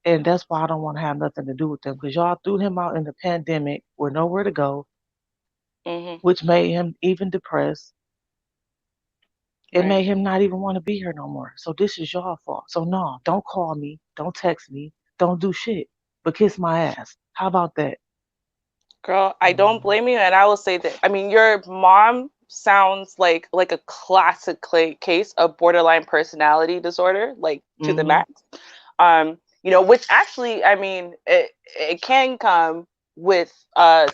And that's why I don't want to have nothing to do with them, because y'all threw him out in the pandemic with nowhere to go, Mhm. which made him even depressed. It Right. made him not even want to be here no more. So this is y'all fault. So no, don't call me, don't text me, don't do shit, but kiss my ass. How about that? Girl, I don't Wow. blame you, and I will say that. I mean, your mom sounds like a classic case of borderline personality disorder, like to the Mhm. max. Which actually, I mean, it can come with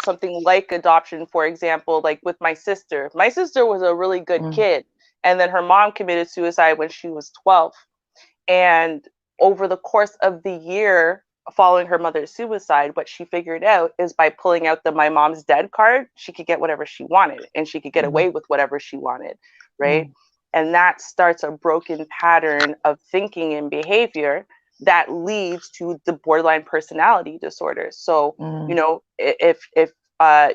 something like adoption, for example, like with my sister. My sister was a really good Mhm. kid, and then her mom committed suicide when she was 12. And over the course of the year following her mother's suicide, what she figured out is by pulling out the my mom's dead card, she could get whatever she wanted and she could get Mhm. away with whatever she wanted, right? Mhm. And that starts a broken pattern of thinking and behavior that leads to the borderline personality disorder. So, Mhm. if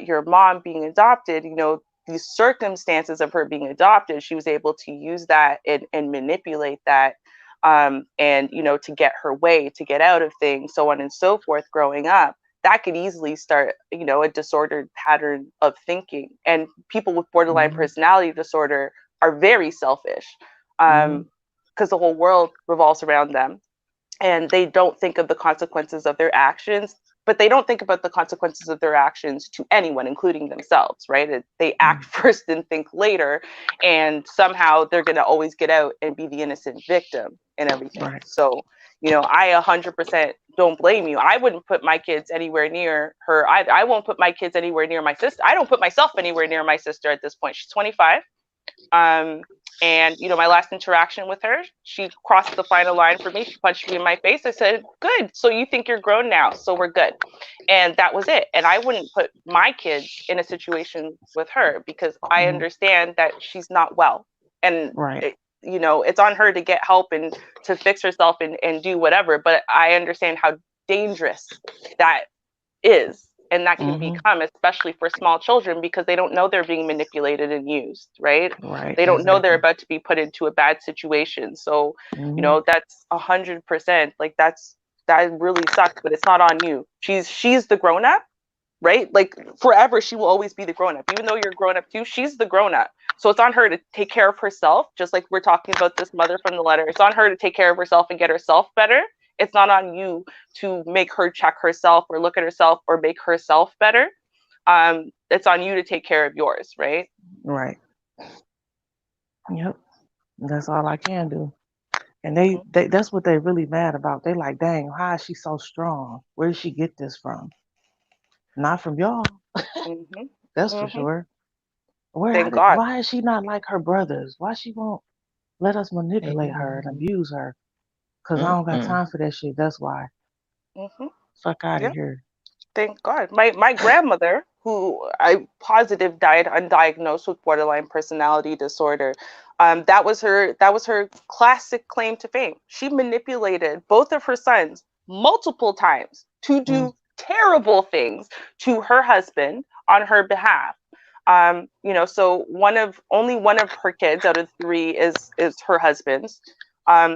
your mom being adopted, the circumstances of her being adopted, she was able to use that and manipulate that, and to get her way, to get out of things, so on and so forth, growing up, that could easily start a disordered pattern of thinking. And people with borderline Mhm. personality disorder are very selfish, Mhm. because the whole world revolves around them, and they don't think of the consequences of their actions, but they don't think about the consequences of their actions to anyone, including themselves, right? They act Mhm. first and think later, and somehow they're going to always get out and be the innocent victim and everything. Right. So, I 100% don't blame you. I wouldn't put my kids anywhere near her. I won't put my kids anywhere near my sister. I don't put myself anywhere near my sister at this point. She's 25. Um, and my last interaction with her, she crossed the final line for me. She punched me in my face. I said, "Good. So you think you're grown now? So we're good." And that was it. And I wouldn't put my kids in a situation with her because I Mhm. understand that she's not well, and Right. it's on her to get help and to fix herself and do whatever. But I understand how dangerous that is, and that can Mhm. become, especially for small children, because they don't know they're being manipulated and used, right? Right. They don't know they're Exactly. about to be put into a bad situation. So Mhm. that's 100%, like, that really sucks, but it's not on you. She's the grown up, right? Like, forever she will always be the grown up, even though you're grown up too. She's the grown up, so it's on her to take care of herself, just like we're talking about this mother from the letter. It's on her to take care of herself and get herself better. It's not on you to make her check herself or look at herself or make herself better. It's on you to take care of yours, right? Right. Yep. That's all I can do. And they that's what they really mad about. They like, dang, how is she so strong? Where did she get this from? Not from y'all, Mm-hmm. that's for Mm-hmm. sure. Thank God. Why is she not like her brothers? Why she won't let us manipulate her and Amen. abuse her? Cause I don't got Mm-mm. time for that shit. That's why. Mm-hmm. Fuck out of Yeah. here. Thank God. My grandmother, who I positive died undiagnosed with borderline personality disorder, that was her classic claim to fame. She manipulated both of her sons multiple times to Mm, do terrible things to her husband on her behalf. So only one of her kids out of three is her husband's.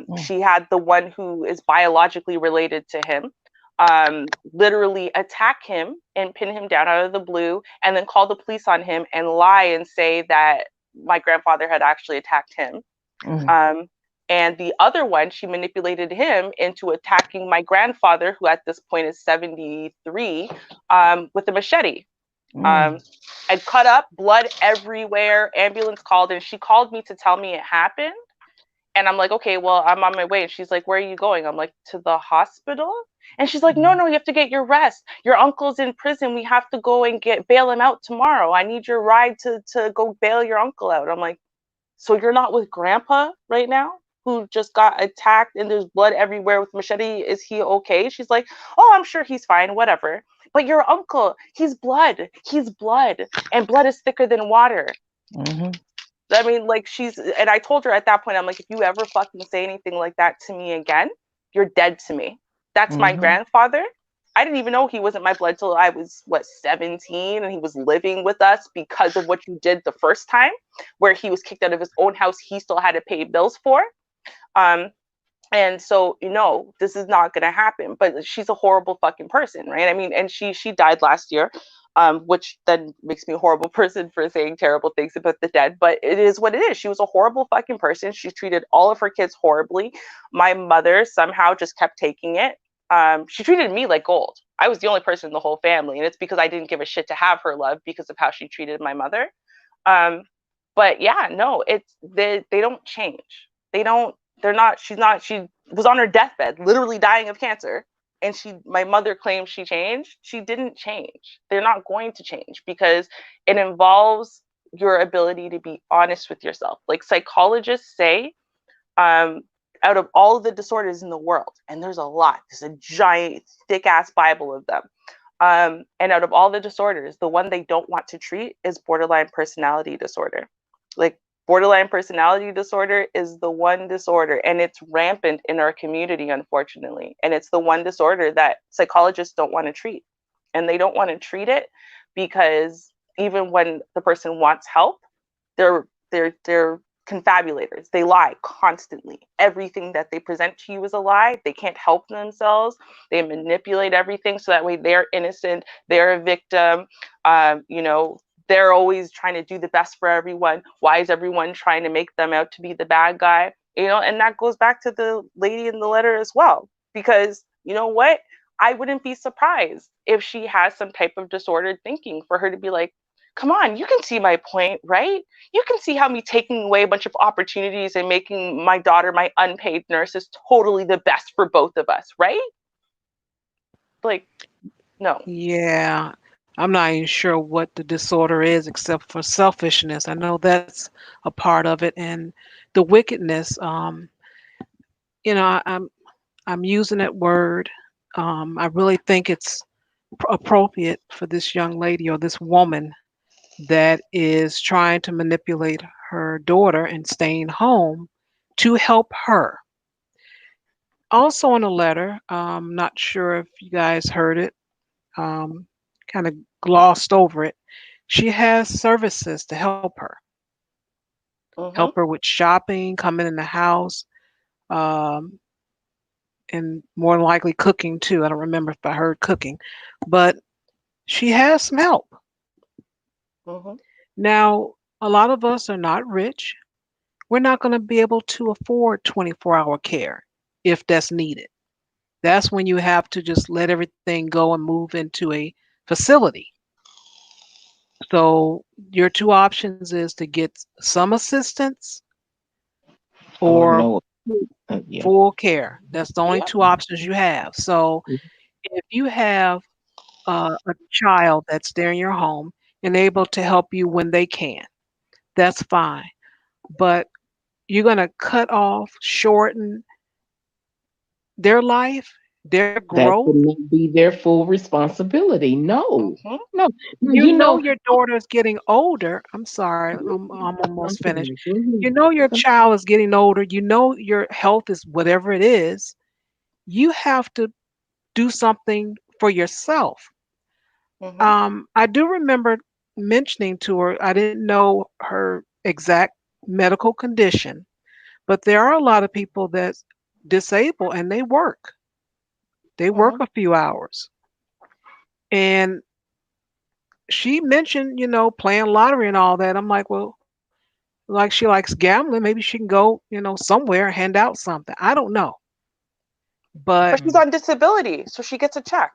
mm, She had the one who is biologically related to him literally attack him and pin him down out of the blue, and then call the police on him and lie and say that my grandfather had actually attacked him. mm, Um, and the other one, she manipulated him into attacking my grandfather, who at this point is 73, with a machete. mm, Um, I'd cut up, blood everywhere. Ambulance called, and she called me to tell me it happened. And I'm like, okay, well, I'm on my way. And she's like, where are you going? I'm like, to the hospital. And she's like, no, mm, no, you have to get your rest. Your uncle's in prison. We have to go and bail him out tomorrow. I need your ride to go bail your uncle out. I'm like, so you're not with grandpa right now, who just got attacked and there's blood everywhere with machete? Is he okay? She's like, oh, I'm sure he's fine, whatever. But your uncle, he's blood. He's blood. And blood is thicker than water. mhm, I mean, like and I told her at that point, I'm like, if you ever fucking say anything like that to me again, you're dead to me. That's my mhm, grandfather. I didn't even know he wasn't my blood till I was 17, and he was living with us because of what you did the first time, where he was kicked out of his own house. He still had to pay bills for. Um, and so, this is not going to happen. But she's a horrible fucking person, right? I mean, and she died last year, which then makes me a horrible person for saying terrible things about the dead. But it is what it is. She was a horrible fucking person. She treated all of her kids horribly. My mother somehow just kept taking it. She treated me like gold. I was the only person in the whole family, and it's because I didn't give a shit to have her love because of how she treated my mother. Um, but yeah, no, they don't change. They're not. She was on her deathbed, literally dying of cancer, and my mother claims she changed. She didn't change. They're not going to change because it involves your ability to be honest with yourself. Like psychologists say, um, out of all of the disorders in the world, and there's a lot, there's a giant, thick ass Bible of them. And out of all the disorders, the one they don't want to treat is borderline personality disorder. Like, borderline personality disorder is the one disorder, and it's rampant in our community, unfortunately. And it's the one disorder that psychologists don't want to treat. And they don't want to treat it because even when the person wants help, they're confabulators. They lie constantly. Everything that they present to you is a lie. They can't help themselves. They manipulate everything so that way they're innocent. They're a victim. They're always trying to do the best for everyone. Why is everyone trying to make them out to be the bad guy? And that goes back to the lady in the letter as well. Because you know what? I wouldn't be surprised if she has some type of disordered thinking for her to be like, come on, you can see my point, right? You can see how me taking away a bunch of opportunities and making my daughter my unpaid nurse is totally the best for both of us, right? Like, no. Yeah, I'm not even sure what the disorder is except for selfishness. I know that's a part of it, and the wickedness. I'm using that word. I really think it's appropriate for this young lady or this woman that is trying to manipulate her daughter and staying home to help her. Also, in a letter, not sure if you guys heard it, um, kind of glossed over it. She has services to help Mm-hmm. her with shopping, coming in the house, um, and more than likely cooking too. I don't remember if I heard cooking, but she has some help. Mm-hmm. Now, a lot of us are not rich. We're not going to be able to afford 24-hour care if that's needed. That's when you have to just let everything go and move into a facility. So your two options is to get some assistance Or or no. Yeah. full care. That's the only Yep. two options you have. So if you have a child that's there in your home and able to help you when they can, that's fine. But you're going to cut off, shorten their life, their That growth. would not be their full responsibility. No, Hmm. no. You You know know, your daughter's getting older. I'm sorry, I'm I'm almost finished. sorry. Go ahead. You know your Go- child is getting older. You know your health is whatever it is. You have to do something for yourself. Hmm. I do remember mentioning to her, I didn't know her exact medical condition, but there are a lot of people that's disabled and they work. They work Hmm. a few hours. And she mentioned, playing lottery and all that. I'm like, well, like she likes gambling, maybe she can go, somewhere and hand out something. I don't know. But But she's on disability, so she gets a check.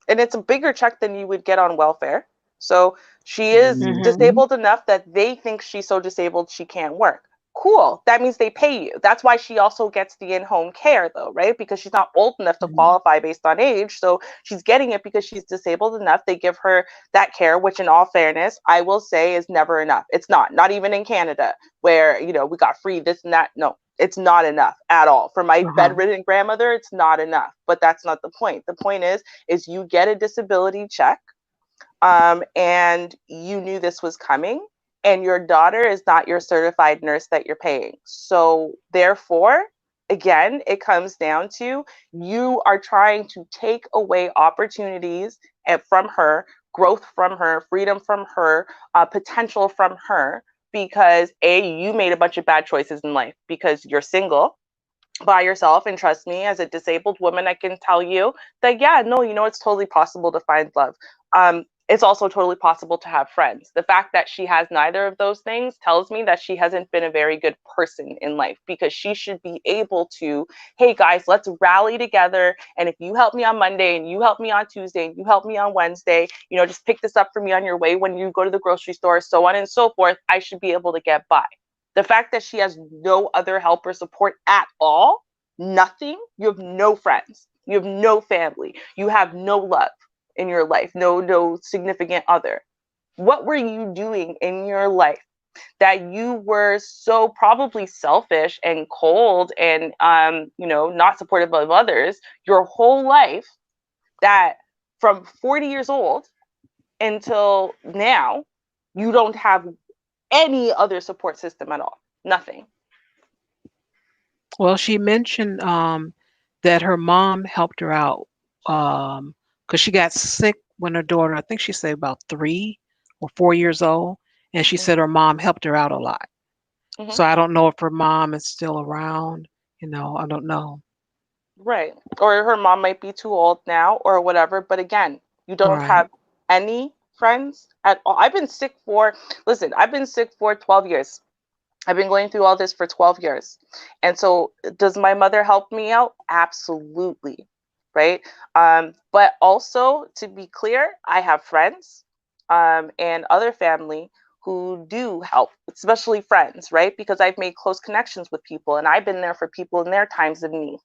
And it's a bigger check than you would get on welfare. So she is mhm, Mhm. disabled enough that they think she's so disabled she can't work. Cool. That means they pay you. That's why she also gets the in home care, though, right? Because she's not old enough to Mhm. qualify based on age. So she's getting it because she's disabled enough. They give her that care, which, in all fairness, I will say is never enough. It's not even in Canada where, we got free this and that. No, it's not enough at all. For my Uh-huh. bedridden grandmother, it's not enough. But that's not the point. The point is you get a disability check, and you knew this was coming, and your daughter is not your certified nurse that you're paying. So therefore, again, it comes down to you are trying to take away opportunities from her, growth from her, freedom from her, potential from her, because you made a bunch of bad choices in life because you're single by yourself. And trust me, as a disabled woman, I can tell you that, yeah, no, it's totally possible to find love. It's also totally possible to have friends. The fact that she has neither of those things tells me that she hasn't been a very good person in life, because she should be able to, hey guys, let's rally together. And if you help me on Monday and you help me on Tuesday and you help me on Wednesday, just pick this up for me on your way when you go to the grocery store, so on and so forth, I should be able to get by. The fact that she has no other help or support at all, nothing, you have no friends, you have no family, you have no love in your life, no significant other. What were you doing in your life that you were so probably selfish and cold and not supportive of others your whole life, that from 40 years old until now you don't have any other support system at all? Nothing. well, she mentioned that her mom helped her out because she got sick when her daughter, I think she said about 3 or 4 years old, and she said Hmm. her mom helped her out a lot. Hmm. So I don't know if her mom is still around. I don't know. Right. Or her mom might be too old now or whatever. But again, you don't Right. have any friends at all. I've been sick for 12 years. I've been going through all this for 12 years. And so, does my mother help me out? Absolutely. Right. But also, to be clear, I have friends and other family who do help, especially friends, right? Because I've made close connections with people and I've been there for people in their times of need.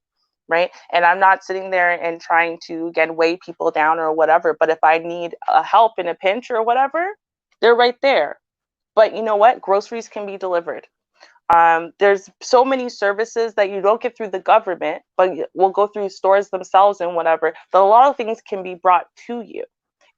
Right. And I'm not sitting there and trying to, again, weigh people down or whatever. But if I need help in a pinch or whatever, they're right there. But you know what? Groceries can be delivered. There's so many services that you don't get through the government, but will go through stores themselves and whatever. But a lot of things can be brought to you.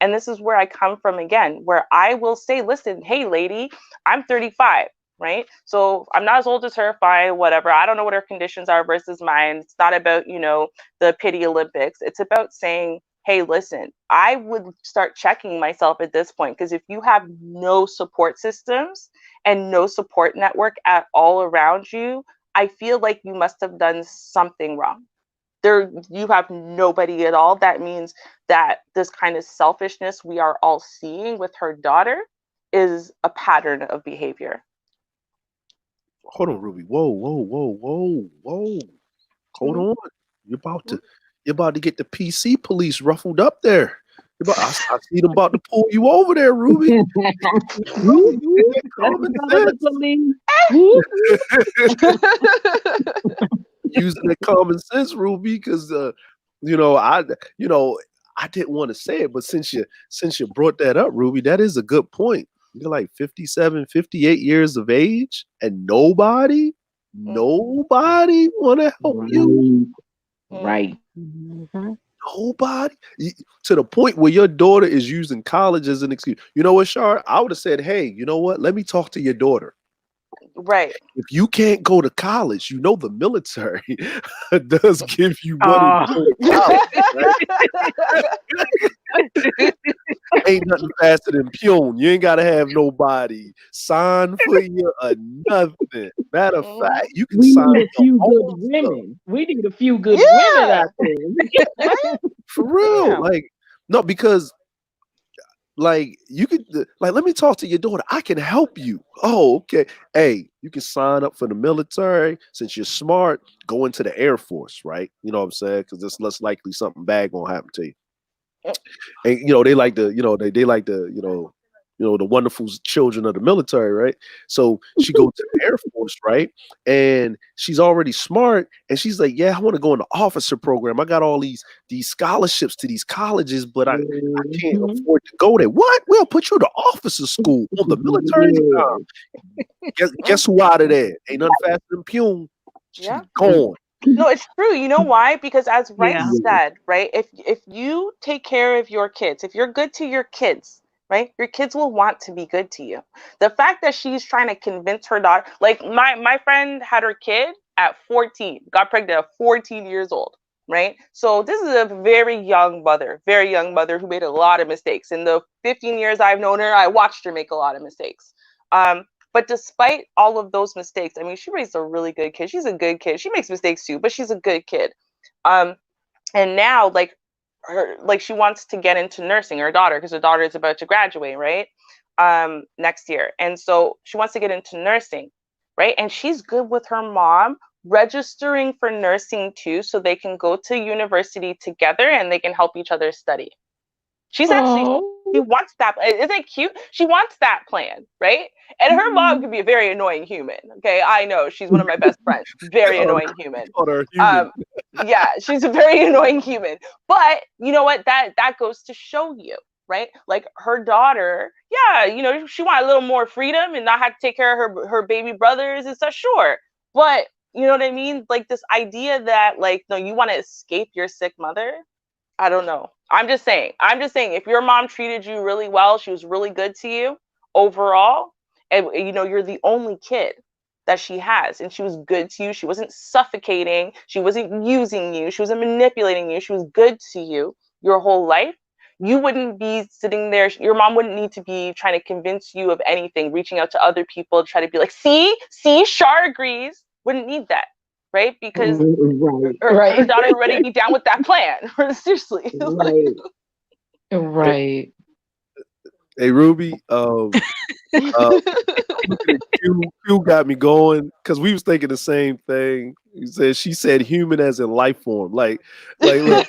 And this is where I come from again, where I will say, listen, hey, lady, I'm 35, right? So I'm not as old as her, fine, whatever. I don't know what her conditions are versus mine. It's not about, the pity Olympics. It's about saying, hey, listen, I would start checking myself at this point, because if you have no support systems and no support network at all around you, I feel like you must have done something wrong. You have nobody at all. That means that this kind of selfishness we are all seeing with her daughter is a pattern of behavior. Hold on, Ruby. Whoa, whoa, whoa, whoa, whoa. Hold Mhm. on. You're about to get the PC police ruffled up there. But I see them about to pull you over there, Ruby. Whoop, whoop. That's Common another sense. police. Whoop. Using that common sense, Ruby, because you know, I you know, I didn't want to say it, but since you brought that up, Ruby, that is a good point. You're like 57, 58 years of age, and nobody want to help you. Right. Mhm. Nobody. To the point where your daughter is using college as an excuse. You know what, Shar? I would have said, hey, you know what? Let me talk to your daughter. Right. If you can't go to college, you know the military does give you money to Oh. go to college, right? Ain't nothing faster than Pune. You ain't gotta have nobody sign for you or nothing. Matter of fact, you can We sign need a your few good own stuff. women. We need a few good women Yeah. out there. Right? For real. Yeah. Like, no, because like you could like let me talk to your daughter. I can help you. Oh, okay. Hey, you can sign up for the military since you're smart. Go into the Air Force, right? You know what I'm saying? Because it's less likely something bad gonna happen to you. And they like the they like the the wonderful children of the military, right? So she goes to the Air Force, right? And she's already smart, and she's like, yeah, I want to go in the officer program. I got all these scholarships to these colleges, but I can't Mhm. afford to go there. What? We'll put you to officer school on the military. Guess who out of there? Ain't nothing faster than Pune. She's Yeah. gone. No, it's true. You know why? Because as Rice Yeah. said, right? If you take care of your kids, if you're good to your kids, right? Your kids will want to be good to you. The fact that she's trying to convince her daughter, like my friend had her kid at 14, got pregnant at 14 years old, right? So this is a very young mother who made a lot of mistakes. In the 15 years I've known her, I watched her make a lot of mistakes. But despite all of those mistakes, I mean, she raised a really good kid. She's a good kid. She makes mistakes too, but she's a good kid. Um, and now, she wants to get into nursing, her daughter, because her daughter is about to graduate, right? Next year. And so she wants to get into nursing, right? And she's good with her mom registering for nursing too, so they can go to university together and they can help each other study. She's actually she wants that. Isn't it cute? She wants that plan, right? And her mom could be a very annoying human. Okay, I know she's one of my best friends. Very annoying human. Human. Yeah, she's a very annoying human. But you know what? That goes to show you, right? Like her daughter, yeah, she wanted a little more freedom and not have to take care of her baby brothers and stuff. Sure, but you know what I mean? Like this idea that no, you want to escape your sick mother. I don't know. I'm just saying. If your mom treated you really well, she was really good to you overall, and you're the only kid that she has, and she was good to you. She wasn't suffocating. She wasn't using you. She wasn't manipulating you. She was good to you your whole life. You wouldn't be sitting there. Your mom wouldn't need to be trying to convince you of anything, reaching out to other people, try to be like, see, Shar agrees. Wouldn't need that. Right? Because her daughter would already be down with that plan. Seriously. Right. Hey Ruby, Q got me going because we was thinking the same thing. She said human as in life form. Like look,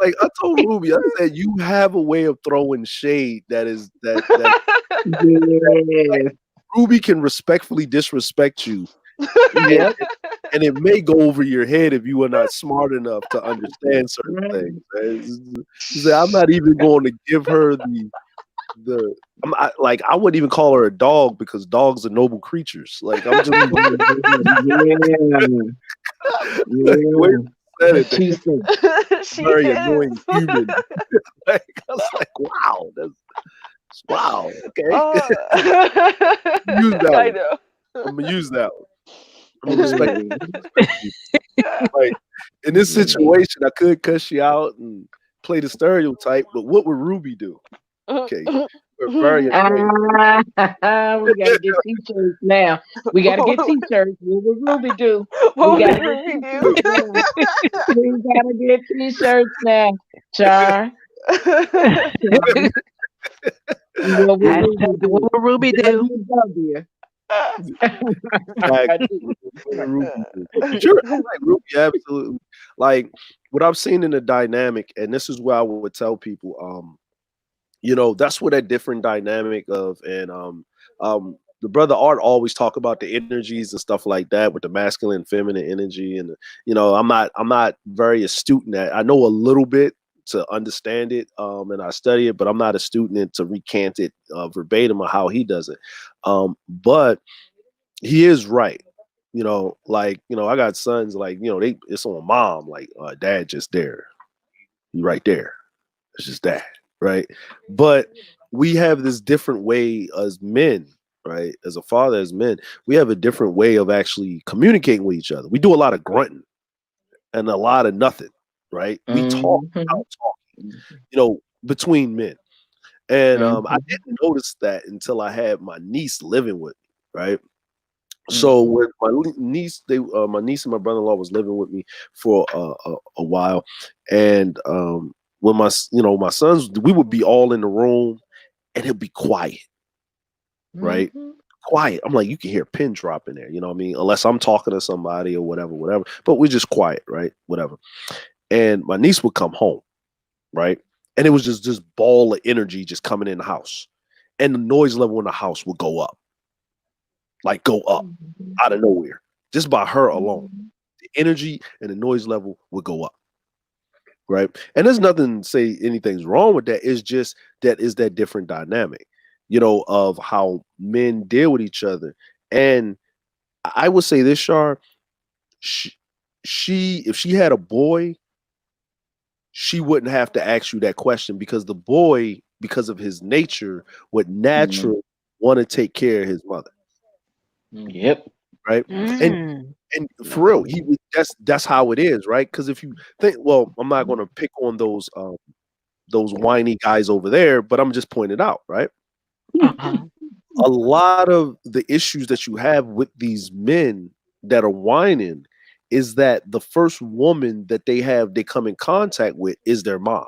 like I told Ruby, I said you have a way of throwing shade that Yes. Ruby can respectfully disrespect you. Yep. And it may go over your head if you are not smart enough to understand certain things. She said, I'm not even going to give her I wouldn't even call her a dog because dogs are noble creatures. Like I'm just She's very annoying human. Like, I was like, wow, okay. Use that I one. know. I'm gonna use that one. I'm gonna respect you. Like in this situation, I could cuss you out and play the stereotype, but what would Ruby do? Okay, we're very annoying. We gotta get t-shirts now. We gotta get t-shirts. What would Ruby do? What We would gotta Ruby get do? t-shirts now. We gotta get t-shirts now. Char. What would Ruby do? WW. Sure, like Ruby, absolutely. Like what I've seen in the dynamic, and this is where I would tell people, that's what that different dynamic of, and the brother Art always talk about the energies and stuff like that with the masculine and feminine energy, and I'm not very astute in that. I know a little bit to understand it, and I study it, but I'm not a student to recant it verbatim of how he does it. But he is right. I got sons, it's on mom, dad just there, you right there. It's just that, right? But we have this different way as men, right? As a father, as men, we have a different way of actually communicating with each other. We do a lot of grunting and a lot of nothing, right? We talk Mhm. out talking, between men. And I Mhm. didn't notice that until I had my niece living with me, right? So Mhm. when my niece and my brother-in-law was living with me for a while, and when my sons, we would be all in the room, and it'd be quiet, right? Mhm. Quiet. I'm like, you can hear a pin drop in there, you know what I mean? Unless I'm talking to somebody or whatever, whatever. But we're just quiet, right? Whatever. And my niece would come home, right? And it was just this ball of energy just coming in the house, and the noise level in the house would go up, like go up Mhm. out of nowhere, just by her alone. Mhm. The energy and the noise level would go up, right? And there's nothing to say anything's wrong with that. It's just that is that different dynamic, of how men deal with each other. And I would say this, Shar, she, she if she had a boy, she wouldn't have to ask you that question, because the boy, because of his nature, would Mhm. naturally want to take care of his mother, Yep. right? And Mm. And for real, that's how it is, right? Because if you think, well, I'm not going to pick on those whiny guys over there, but I'm just pointing it out, right? Uh-huh. A lot of the issues that you have with these men that are whining is that the first woman that they come in contact with is their mom.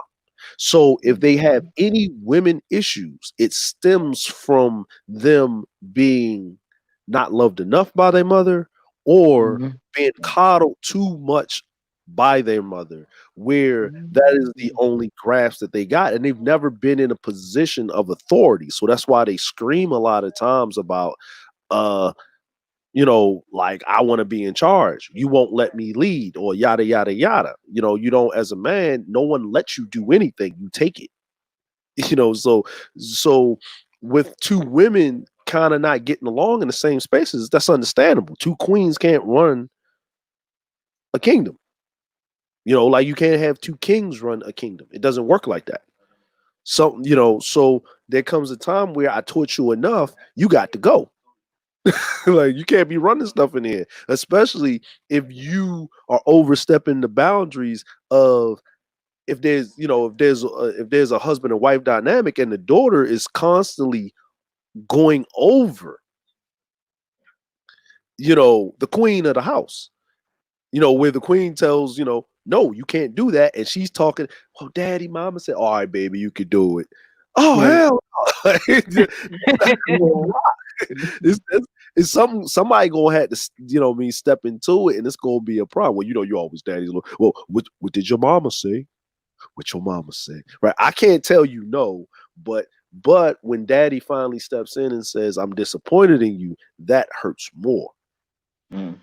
So if they have any women issues, it stems from them being not loved enough by their mother, or Mhm. being coddled too much by their mother, where that is the Mhm. only grasp that they got, and they've never been in a position of authority. So that's why they scream a lot of times about uh like, I want to be in charge. You won't let me lead, or yada yada yada. You don't, as a man, no one lets you do anything. You take it. So with two women kind of not getting along in the same spaces, that's understandable. Two queens can't run a kingdom. Like, you can't have two kings run a kingdom. It doesn't work like that. So there comes a time where I taught you enough, you got to go. Like, you can't be running stuff in here, especially if you are overstepping the boundaries of, if there's a husband and wife dynamic, and the daughter is constantly going over, the queen of the house, where the queen tells, no, you can't do that. And she's talking, oh, daddy, mama said, all right, baby, you can do it. Oh, Right. hell no. It's somebody gonna have to, step into it, and it's gonna be a problem. Well, you always daddy's little, well, what did your mama say? What your mama say? Right? I can't tell you no, but when daddy finally steps in and says, I'm disappointed in you, that hurts more. Mhm.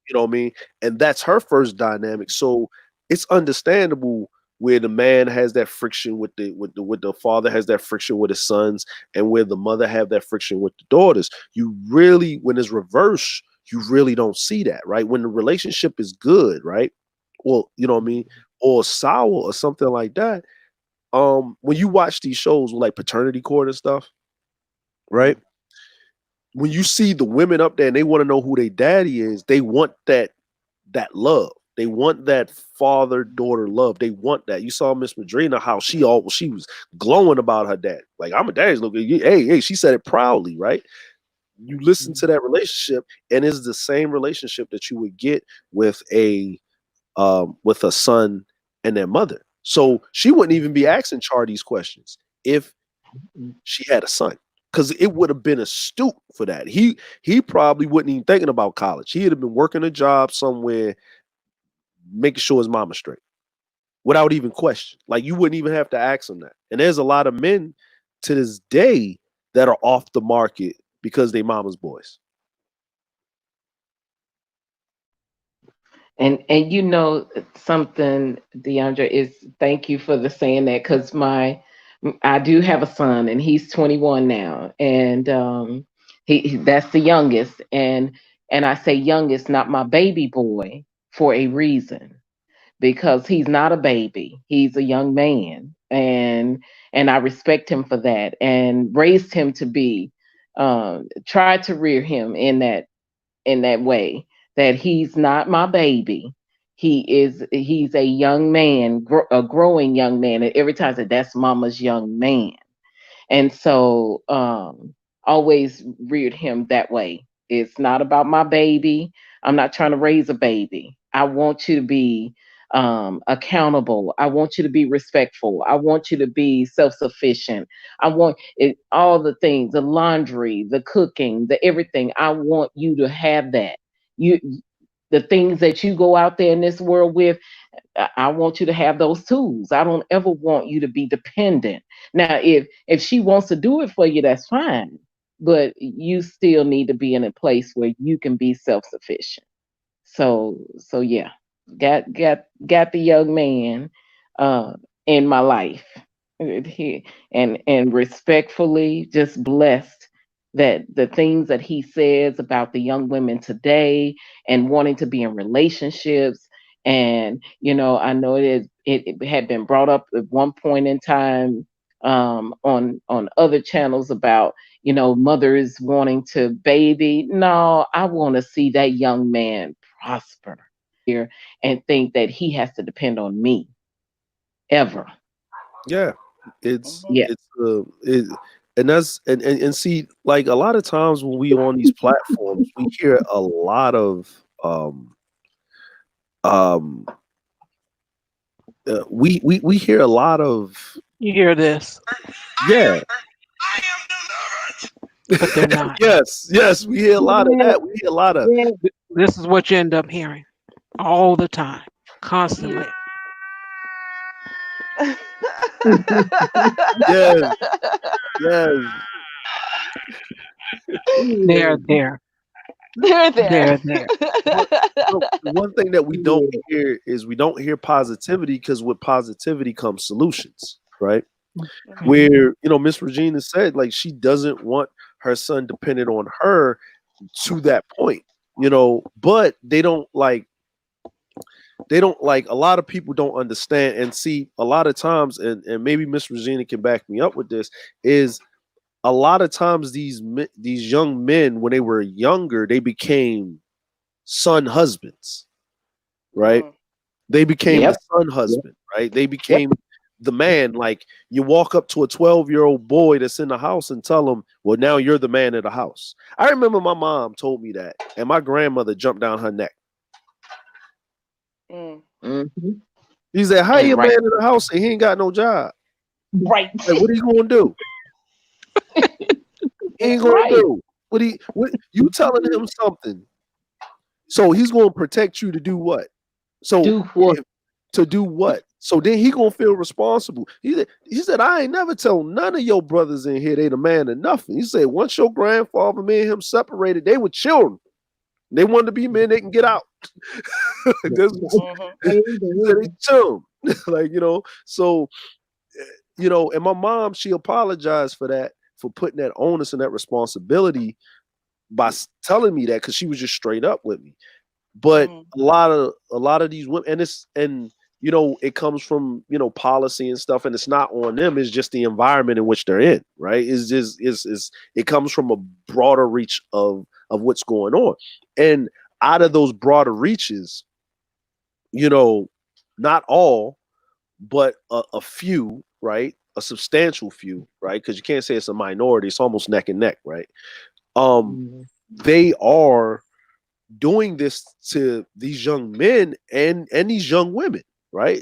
You know what I mean? And that's her first dynamic. So it's understandable where the man has that friction with the father, has that friction with his sons, and where the mother have that friction with the daughters. You really, when it's reverse, you really don't see that, right? When the relationship is good, right? Well, you know what I mean, or sour or something like that. When you watch these shows with, like, paternity court and stuff, right? When you see the women up there and they want to know who their daddy is, they want that love. They want that father daughter love. They want that. You saw Miss Madrina, how she was glowing about her dad. Like, I'm a daddy's looking. Hey, she said it proudly, right? You listen to that relationship, and it's the same relationship that you would get with a son and their mother. So she wouldn't even be asking Char these questions if she had a son, because it would have been astute for that. He probably wouldn't even thinking about college. He'd have been working a job somewhere, making sure his mama's straight. without even question. Like you wouldn't even have to ask them that. And there's a lot of men to this day that are off the market because they mama's boys. And you know something, DeAndre, is thank you for the saying that, because I do have a son and he's 21 now, and that's the youngest, and I say youngest, not my baby boy, for a reason, because he's not a baby, he's a young man, and I respect him for that, and raised him to be, tried to rear him in that way, that he's not my baby. He's a young man, a growing young man. And every time I say that's mama's young man. And so always reared him that way. It's not about my baby. I'm not trying to raise a baby. I want you to be accountable. I want you to be respectful. I want you to be self-sufficient. I want it, all the things, the laundry, the cooking, the everything. I want you to have that. You, the things that you go out there in this world with, I want you to have those tools. I don't ever want you to be dependent. Now, if she wants to do it for you, that's fine. But you still need to be in a place where you can be self-sufficient. So yeah, got the young man uh in my life. And respectfully just blessed that the things that he says about the young women today and wanting to be in relationships. And I know it had been brought up at one point in time, on other channels, about mothers wanting to baby. No, I want to see that young man prosper and think that he has to depend on me ever. Yeah, it's Mhm. Yeah. it's and that's and see, like a lot of times when we on these platforms, we hear a lot of um we hear a lot of You hear this, yeah. but they're not. Yes, we hear a lot of Yeah, that. We hear a lot of yeah, This is what you end up hearing all the time, yeah. constantly. yes, yes. They're there. They're there. They're there. But the one thing that we don't Yeah. hear is we don't hear positivity, because with positivity comes solutions, right? Mhm. Mhm. Where Miss Regina said, like, she doesn't want her son dependent on her to that point, but they don't like a lot of people don't understand and see a lot of times, and maybe Miss Regina can back me up with this, is a lot of times these young men, when they were younger, they became son husbands, right? Mm. They became the Yep. son Yep. husband, right? They Yep. became the man. Like, you walk up to a 12-year-old boy that's in the house and tell him, well, now you're the man of the house. I remember my mom told me that, and my grandmother jumped down her neck. Mm. Hmm. He said, how And you a right, man in the house and he ain't got no job? right, Like, what are you gonna do? He ain't gonna right. do. What you telling him something? So he's gonna protect you to do what? So Do what? if to do what? So then he gonna feel responsible. He said, I ain't never tell none of your brothers in here they the man of nothing. He said, once your grandfather, me and him separated, they were children. They wanted to be men, they can get out. That's what Mhm. he said, they children. Like, so and my mom, she apologized for that, for putting that onus and that responsibility by telling me that, because she was just straight up with me. But Mm. a lot of these women, and it comes from policy and stuff, and it's not on them, it's just the environment in which they're in, right? It's just it comes from a broader reach of what's going on. And out of those broader reaches, not all, but a few, right? A substantial few, right? Because you can't say it's a minority, it's almost neck and neck, right? um Mhm. they are doing this to these young men and these young women, right?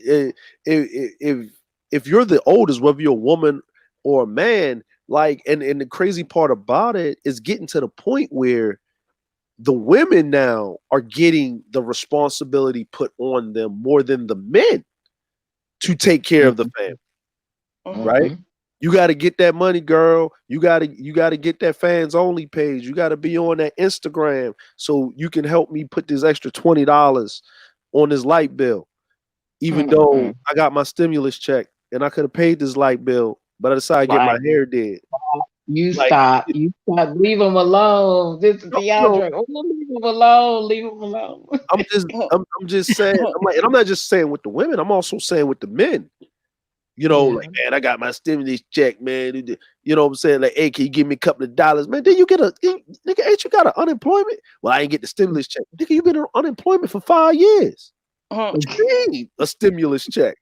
If you're the oldest, whether you're a woman or a man, like, and the crazy part about it is getting to the point where the women now are getting the responsibility put on them more than the men. to take care of the family, right? You got to get that money, girl. You got to get that fans only page. You got to be on that Instagram so you can help me put this extra $20 on this light bill. Even though I got my stimulus check and I could have paid this light bill, but I decided to get my hair did. You Like, stop. You stop. Leave him alone. This is DeAndre. Oh, leave him alone. Leave him alone. I'm just saying. And I'm not just saying with the women. I'm also saying with the men. You know, like, man, I got my stimulus check, man. You know what I'm saying? Like, hey, can you give me a couple of dollars, man? Then you get nigga, ain't you got an unemployment? Well, I ain't get the stimulus check. Nigga, you been on unemployment for 5 years. What you need a stimulus check?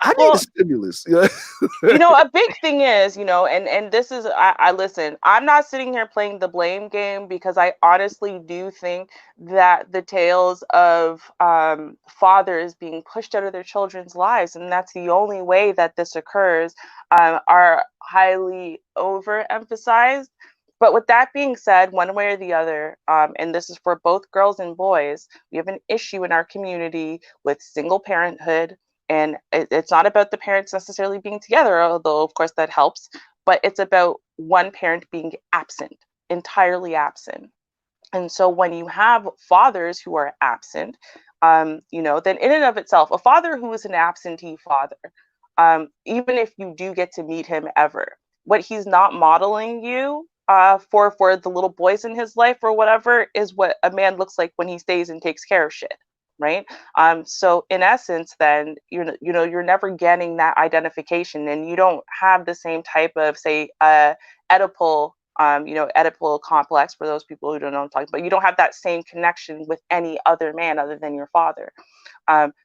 I need a stimulus. You know, a big thing is, you know, and this is, I listen, I'm not sitting here playing the blame game, because I honestly do think that the tales of fathers being pushed out of their children's lives, and that's the only way that this occurs, are highly overemphasized. But with that being said, one way or the other, and this is for both girls and boys, we have an issue in our community with single parenthood. And it's not about the parents necessarily being together, although of course that helps, but it's about one parent being absent, entirely absent. And so when you have fathers who are absent, you know, then in and of itself, a father who is an absentee father, even if you do get to meet him ever, what he's not modeling you for the little boys in his life or whatever is what a man looks like when he stays and takes care of shit. Right. So in essence, then, you're never getting that identification, and you don't have the same type of, say, Oedipal, Oedipal complex, for those people who don't know what I'm talking about. You don't have that same connection with any other man other than your father.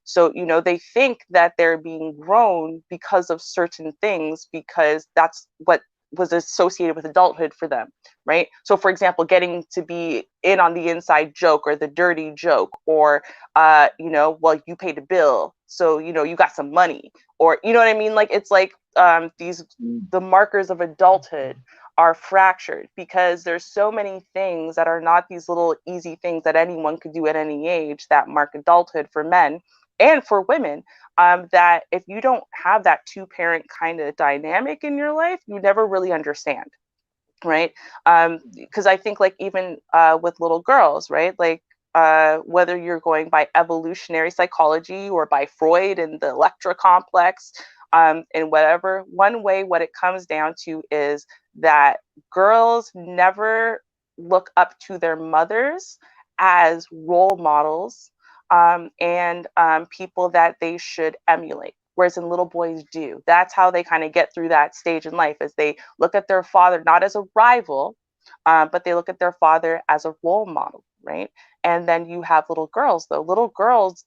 So, they think that they're being grown because of certain things, because that's what was associated with adulthood for them, right? So for example, getting to be in on the inside joke or the dirty joke, or well, you paid a bill, so you got some money, or you know what I mean? Like, it's like the markers of adulthood are fractured, because there's so many things that are not these little easy things that anyone could do at any age that mark adulthood for men and for women, that if you don't have that two-parent kind of dynamic in your life, you never really understand, right? Because I think, like, even with little girls, right? Like, whether you're going by evolutionary psychology or by Freud and the Electra complex, and whatever, one way what it comes down to is that girls never look up to their mothers as role models, and people that they should emulate. Whereas in little boys do. That's how they kind of get through that stage in life, as they look at their father not as a rival, but they look at their father as a role model, right? And then you have little girls, though. Little girls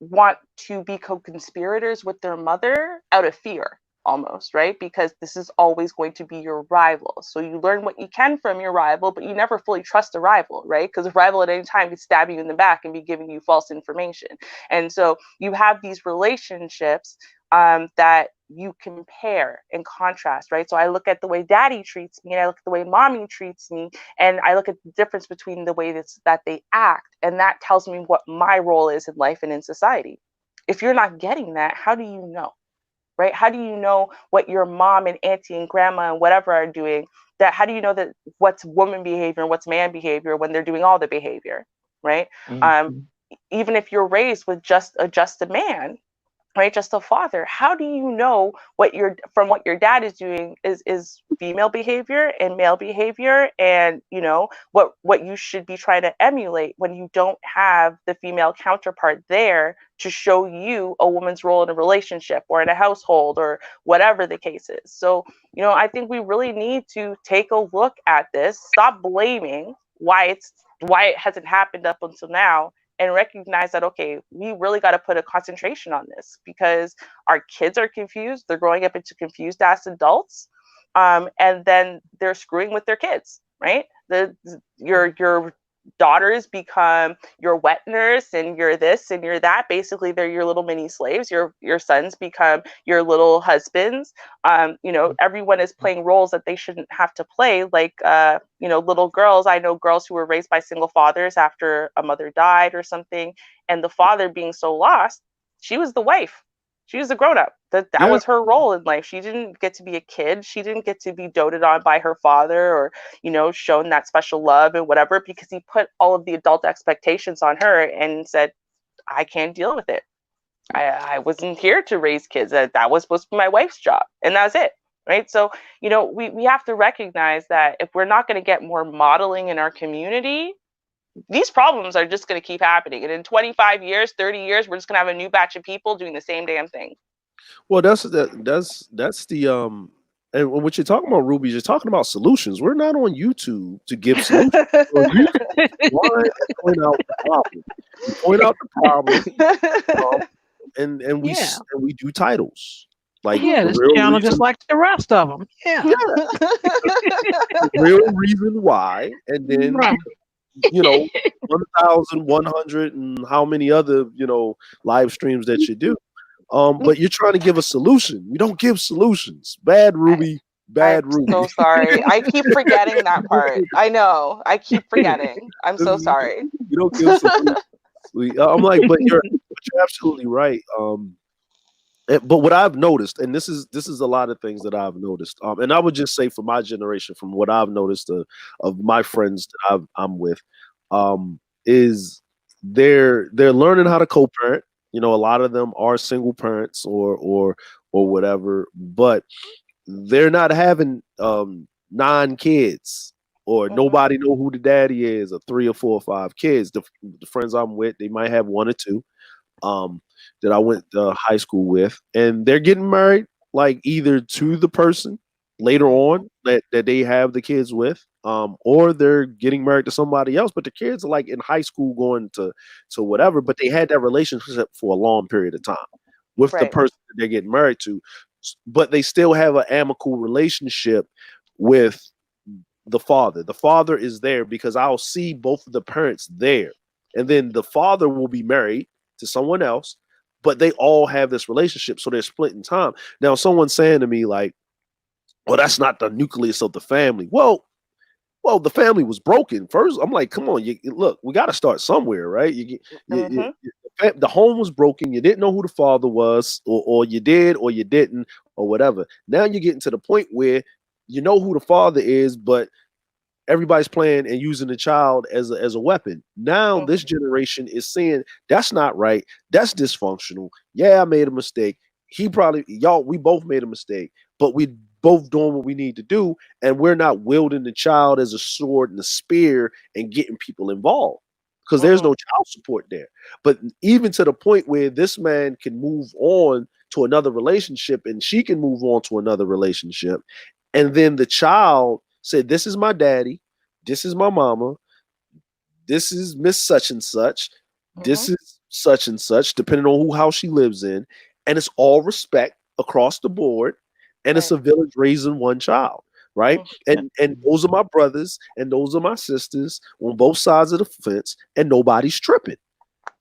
want to be co-conspirators with their mother out of fear, almost, right? Because this is always going to be your rival. So you learn what you can from your rival, but you never fully trust a rival, right? Because a rival at any time could stab you in the back and be giving you false information. And so you have these relationships that you compare and contrast, right? So I look at the way daddy treats me, and I look at the way mommy treats me, and I look at the difference between the way that they act, and that tells me what my role is in life and in society. If you're not getting that, how do you know? Right? How do you know what your mom and auntie and grandma and whatever are doing? That how do you know that what's woman behavior and what's man behavior when they're doing all the behavior, right? Even if you're raised with just a man, right, just a father, how do you know what your dad is doing is female behavior and male behavior, and what you should be trying to emulate when you don't have the female counterpart there to show you a woman's role in a relationship or in a household or whatever the case is. So I think we really need to take a look at this, stop blaming why it hasn't happened up until now, and recognize that, okay, we really got to put a concentration on this, because our kids are confused. They're growing up into confused ass adults. And then they're screwing with their kids, right? Your daughters become your wet nurse, and you're this and you're that. Basically, they're your little mini slaves. Your sons become your little husbands. Everyone is playing roles that they shouldn't have to play. Like, little girls. I know girls who were raised by single fathers after a mother died or something, and the father being so lost, she was the wife. She was a grown up. That was her role in life. She didn't get to be a kid. She didn't get to be doted on by her father or, shown that special love and whatever, because he put all of the adult expectations on her and said, I can't deal with it. I wasn't here to raise kids. That was supposed to be my wife's job. And that's it. Right. So, we have to recognize that if we're not going to get more modeling in our community, these problems are just going to keep happening. And in 25 years, 30 years, we're just going to have a new batch of people doing the same damn thing. Well, that's the and what you're talking about, Ruby, you're talking about solutions. We're not on YouTube to give solutions. You point out the problem. You point out the problem, and we do titles. Like this channel just like the rest of them. Yeah. The real reason why, and then 1,100 and how many other live streams that you do. But you're trying to give a solution. You don't give solutions. Bad Ruby. Ruby. So sorry. I keep forgetting that part. I know. I keep forgetting. I'm so sorry. You don't give solutions. I'm like, but you're absolutely right. But what I've noticed, and this is a lot of things that I've noticed, and I would just say for my generation, from what I've noticed of my friends that I'm with, is they're learning how to co-parent. A lot of them are single parents or whatever, but they're not having 9 kids or nobody know who the daddy is, or 3 or 4 or 5 kids. The friends I'm with, they might have 1 or 2 that I went to high school with, and they're getting married like either to the person later on that they have the kids with, or they're getting married to somebody else, but the kids are like in high school going to whatever, but they had that relationship for a long period of time with the person that they're getting married to, but they still have an amicable relationship with the father. The father is there because I'll see both of the parents there, and then the father will be married to someone else, but they all have this relationship, so they're splitting time. Now, someone's saying to me like, well, that's not the nucleus of the family. Well, the family was broken first. I'm like, come on, look, we got to start somewhere, right? The home was broken. You didn't know who the father was, or you did, or you didn't, or whatever. Now you're getting to the point where you know who the father is, but everybody's playing and using the child as a weapon. Now this generation is saying that's not right. That's dysfunctional. Yeah, I made a mistake. We both made a mistake, but we both doing what we need to do, and we're not wielding the child as a sword and a spear and getting people involved because there's no child support there. But even to the point where this man can move on to another relationship and she can move on to another relationship, and then the child said, this is my daddy, this is my mama, this is Miss such and such, this is such and such, depending on who house she lives in, and it's all respect across the board, and it's a village raising one child, right? And those are my brothers and those are my sisters on both sides of the fence, and nobody's tripping.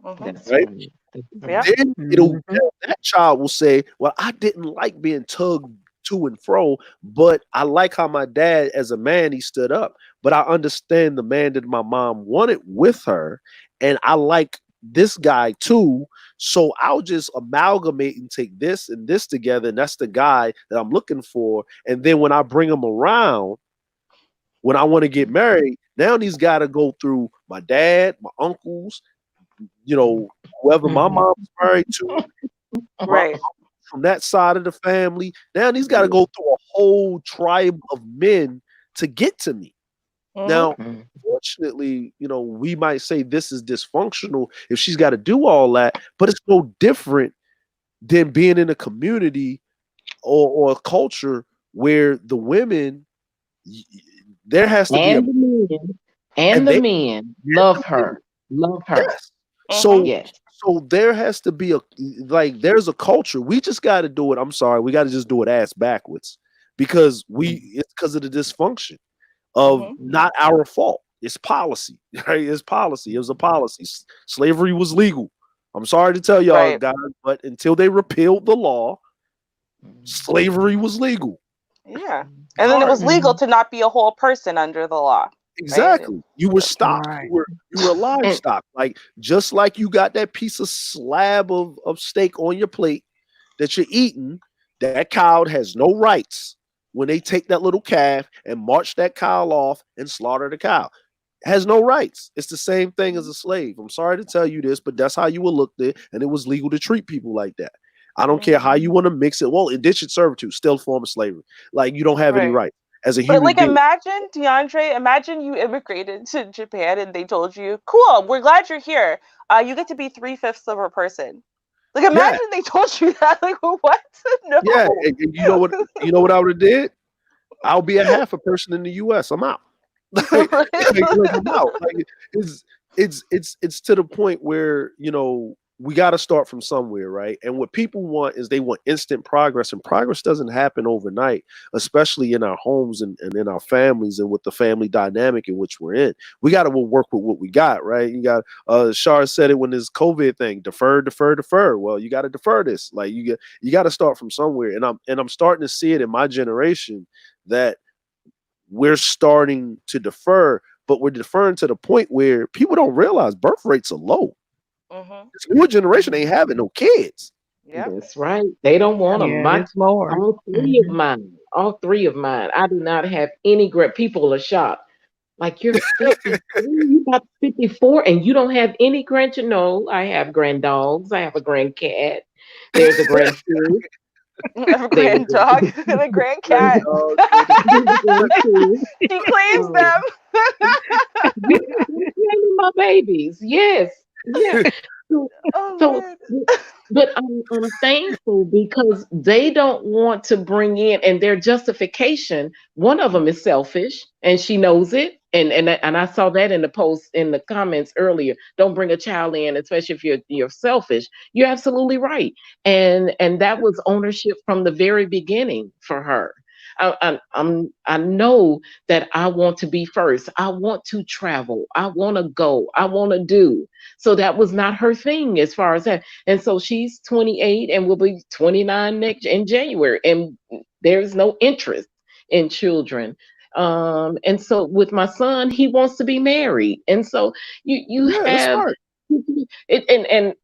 Right? Then that child will say, well, I didn't like being tugged to and fro, but I like how my dad, as a man, he stood up. But I understand the man that my mom wanted with her, and I like this guy too. So I'll just amalgamate and take this and this together, and that's the guy that I'm looking for. And then when I bring him around, when I want to get married, now he's got to go through my dad, my uncles, whoever my mom's married to, right? From that side of the family. Now he's got to go through a whole tribe of men to get to me. Now, fortunately, we might say this is dysfunctional if she's got to do all that, but it's no different than being in a community or a culture where the women, there has to be the men love her. Yes. So there has to be there's a culture. We just got to do it. I'm sorry. We got to just do it ass backwards because it's because of the dysfunction of not our fault. It's policy, right? It's policy. It was a policy. Slavery was legal. I'm sorry to tell y'all guys, but until they repealed the law, slavery was legal. Yeah. And then it was legal to not be a whole person under the law. right? Exactly. You were stock. Right. You were And livestock. Like just like you got that piece of slab of steak on your plate that you're eating, that cow has no rights when they take that little calf and march that cow off and slaughter the cow. Has no rights. It's the same thing as a slave. I'm sorry to tell you this, but that's how you were looked at, and it was legal to treat people like that. I don't care how you want to mix it. Well, indentured servitude, still a form of slavery. Like you don't have any Right. rights as a But human like, being. imagine, DeAndre, imagine you immigrated to Japan and they told you, "Cool, we're glad you're here. You get to be 3/5 of a person." Like, Yeah, imagine they told you that. Like, what? No. yeah. And you know what? You know what I would have did? I'll be a half a person in the U.S. I'm out. Like, I'm out. Like it's to the point where we got to start from somewhere, right? And what people want is they want instant progress, and progress doesn't happen overnight, especially in our homes and in our families and with the family dynamic in which we're in. We got to work with what we got, right? You got Shar said it when this COVID thing, defer, defer, defer. Well, you got to defer this. Like you got to start from somewhere, and I'm starting to see it in my generation that we're starting to defer, but we're deferring to the point where people don't realize birth rates are low. This newer generation ain't having no kids. Yep. that's right. They don't want them. Yeah, it's lower. All three of mine. I do not have any people are shocked. Like you're 53, you about 54, and you don't have any grandchildren. No, I have grand dogs. I have a grand cat. There's a grand food. I have a There's grand dog and a grand Great cat. dog. a grand food. She claims Um, them. Naming my babies. Yes. Yeah. So, Oh so man. but I'm thankful because they don't want to bring in, and their justification, one of them is selfish and she knows it. And I saw that in the post in the comments earlier. Don't bring a child in, especially if you're selfish. You're absolutely right. And that was ownership from the very beginning for her. I know that I want to be first. I want to travel. I want to go. I want to do. So that was not her thing as far as that. And so she's 28 and will be 29 next in January. And there's no interest in children. And so with my son, he wants to be married. And so you Yeah, that's have smart. it,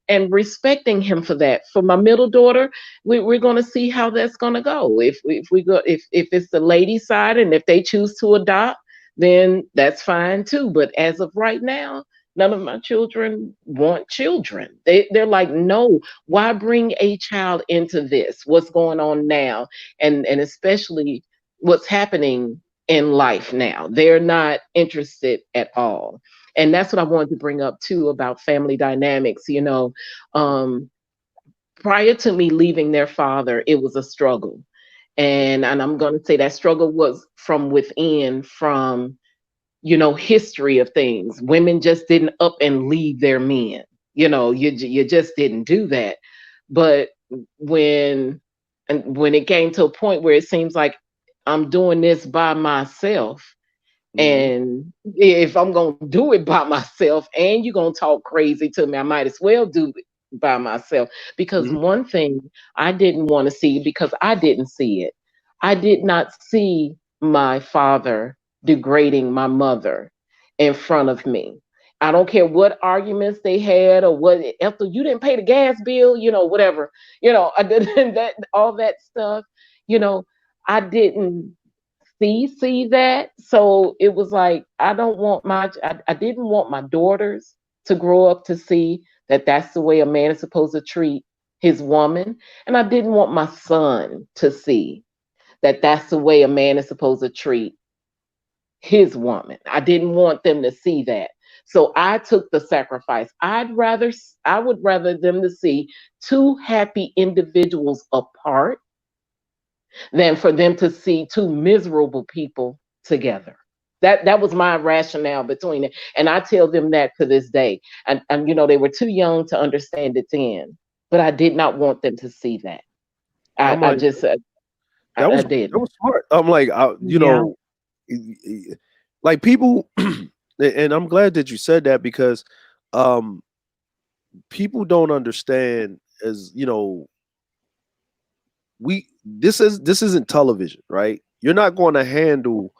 and respecting him for that. For my middle daughter, we're going to see how that's going to go. If we go if it's the lady side and if they choose to adopt, then that's fine too. But as of right now, none of my children want children. They're like, no, why bring a child into this? What's going on now? And especially what's happening in life now. They're not interested at all. And that's what I wanted to bring up too about family dynamics. Um, prior to me leaving their father, it was a struggle. And I'm going to say that struggle was from within, from history of things. Women just didn't up and leave their men. You just didn't do that. But when it came to a point where it seems like I'm doing this by myself, Mhm. and if I'm going to do it by myself and you're going to talk crazy to me, I might as well do it by myself. Because Mhm. one thing I didn't want to see, because I didn't see it, I did not see my father degrading my mother in front of me. I don't care what arguments they had or what, Ethel, you didn't pay the gas bill, whatever, I did that, all that stuff, you know, I didn't see that. So it was like I didn't want my daughters to grow up to see that that's the way a man is supposed to treat his woman, and I didn't want my son to see that that's the way a man is supposed to treat his woman. I didn't want them to see that. So I took the sacrifice. I would rather them to see two happy individuals apart than for them to see two miserable people together. That was my rationale between it, and I tell them that to this day. And they were too young to understand it then, but I did not want them to see that. I, I'm I like, just that I was that didn't. was smart. I'm like, Yeah. like people, and I'm glad that you said that because um, people don't understand as we this isn't television, right? You're not going to handle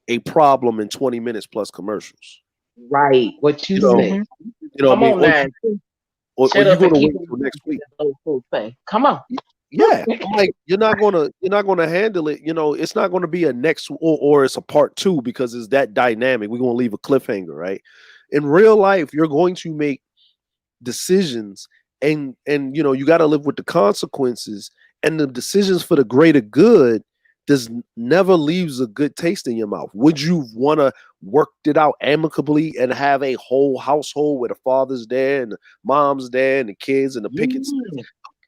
a problem in 20 minutes plus commercials. Right. What you You know, say. Mm-hmm. you know what I Come mean? on now. Or Shut you're up and gonna keep wait on till next week. the old folks say. Come on. Yeah, I'm like, you're not gonna handle it. You know, it's not gonna be a next or it's a part two because it's that dynamic. We're gonna leave a cliffhanger, right? In real life, you're going to make decisions, and you got to live with the consequences, and the decisions for the greater good never leaves a good taste in your mouth. Would you want to work it out amicably and have a whole household where the father's there and the mom's there and the kids and the pickets? Yeah.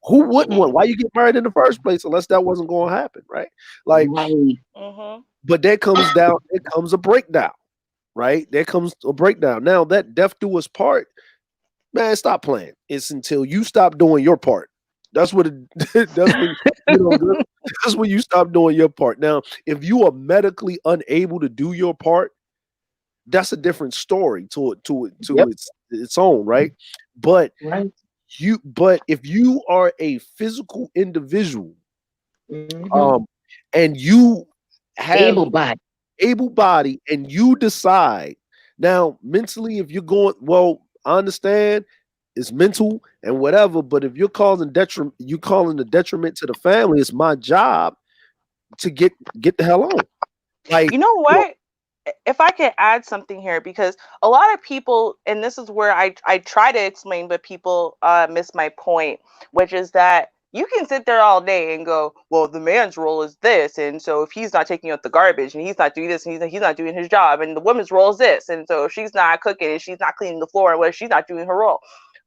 Who wouldn't want? Why you get married in the first place unless that wasn't going to happen, right? Like, Right. but there comes down, there comes a breakdown, right? There comes a breakdown. Now that death do us part, man, stop playing. It's until you stop doing your part. That's what it, that's when that's when you stop doing your part. Now, if you are medically unable to do your part, that's a different story to Yep. its own, right? But Right. if you are a physical individual, Mm-hmm. um, and you have Able body. able body and you decide now mentally, if you're going, well, I understand it's mental and whatever, but if you're causing the detriment to the family, it's my job to get the hell on. Like, You know what? If I could add something here, because a lot of people, and this is where I try to explain, but people miss my point, which is that you can sit there all day and go, well, the man's role is this, and so if he's not taking out the garbage and he's not doing this and he's not doing his job, and the woman's role is this, and so if she's not cooking and she's not cleaning the floor, and what she's not doing her role,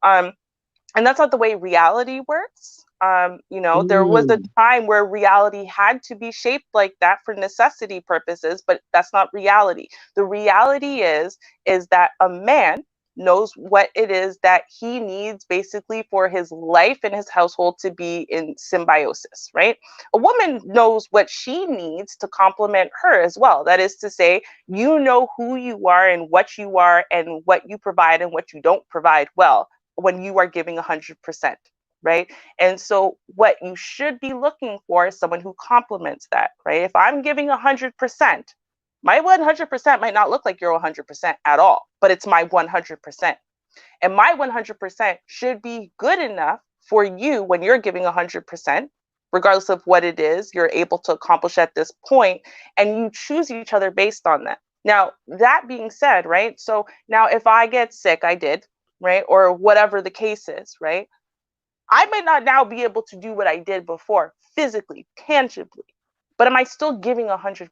and that's not the way reality works. There was a Mm. time where reality had to be shaped like that for necessity purposes, but that's not reality. The reality is that a man knows what it is that he needs basically for his life and his household to be in symbiosis, right? A woman knows what she needs to complement her as well. That is to say, you know who you are and what you provide and what you don't provide well when you are giving 100%, right? And so what you should be looking for is someone who complements that, right? If I'm giving 100%, my 100% might not look like your 100% at all, but it's my 100%. And my 100% should be good enough for you when you're giving 100%, regardless of what it is you're able to accomplish at this point, and you choose each other based on that. Now, that being said, right? So now if I get sick, I did, right? Or whatever the case is, right? I may not now be able to do what I did before physically, tangibly, but am I still giving 100%,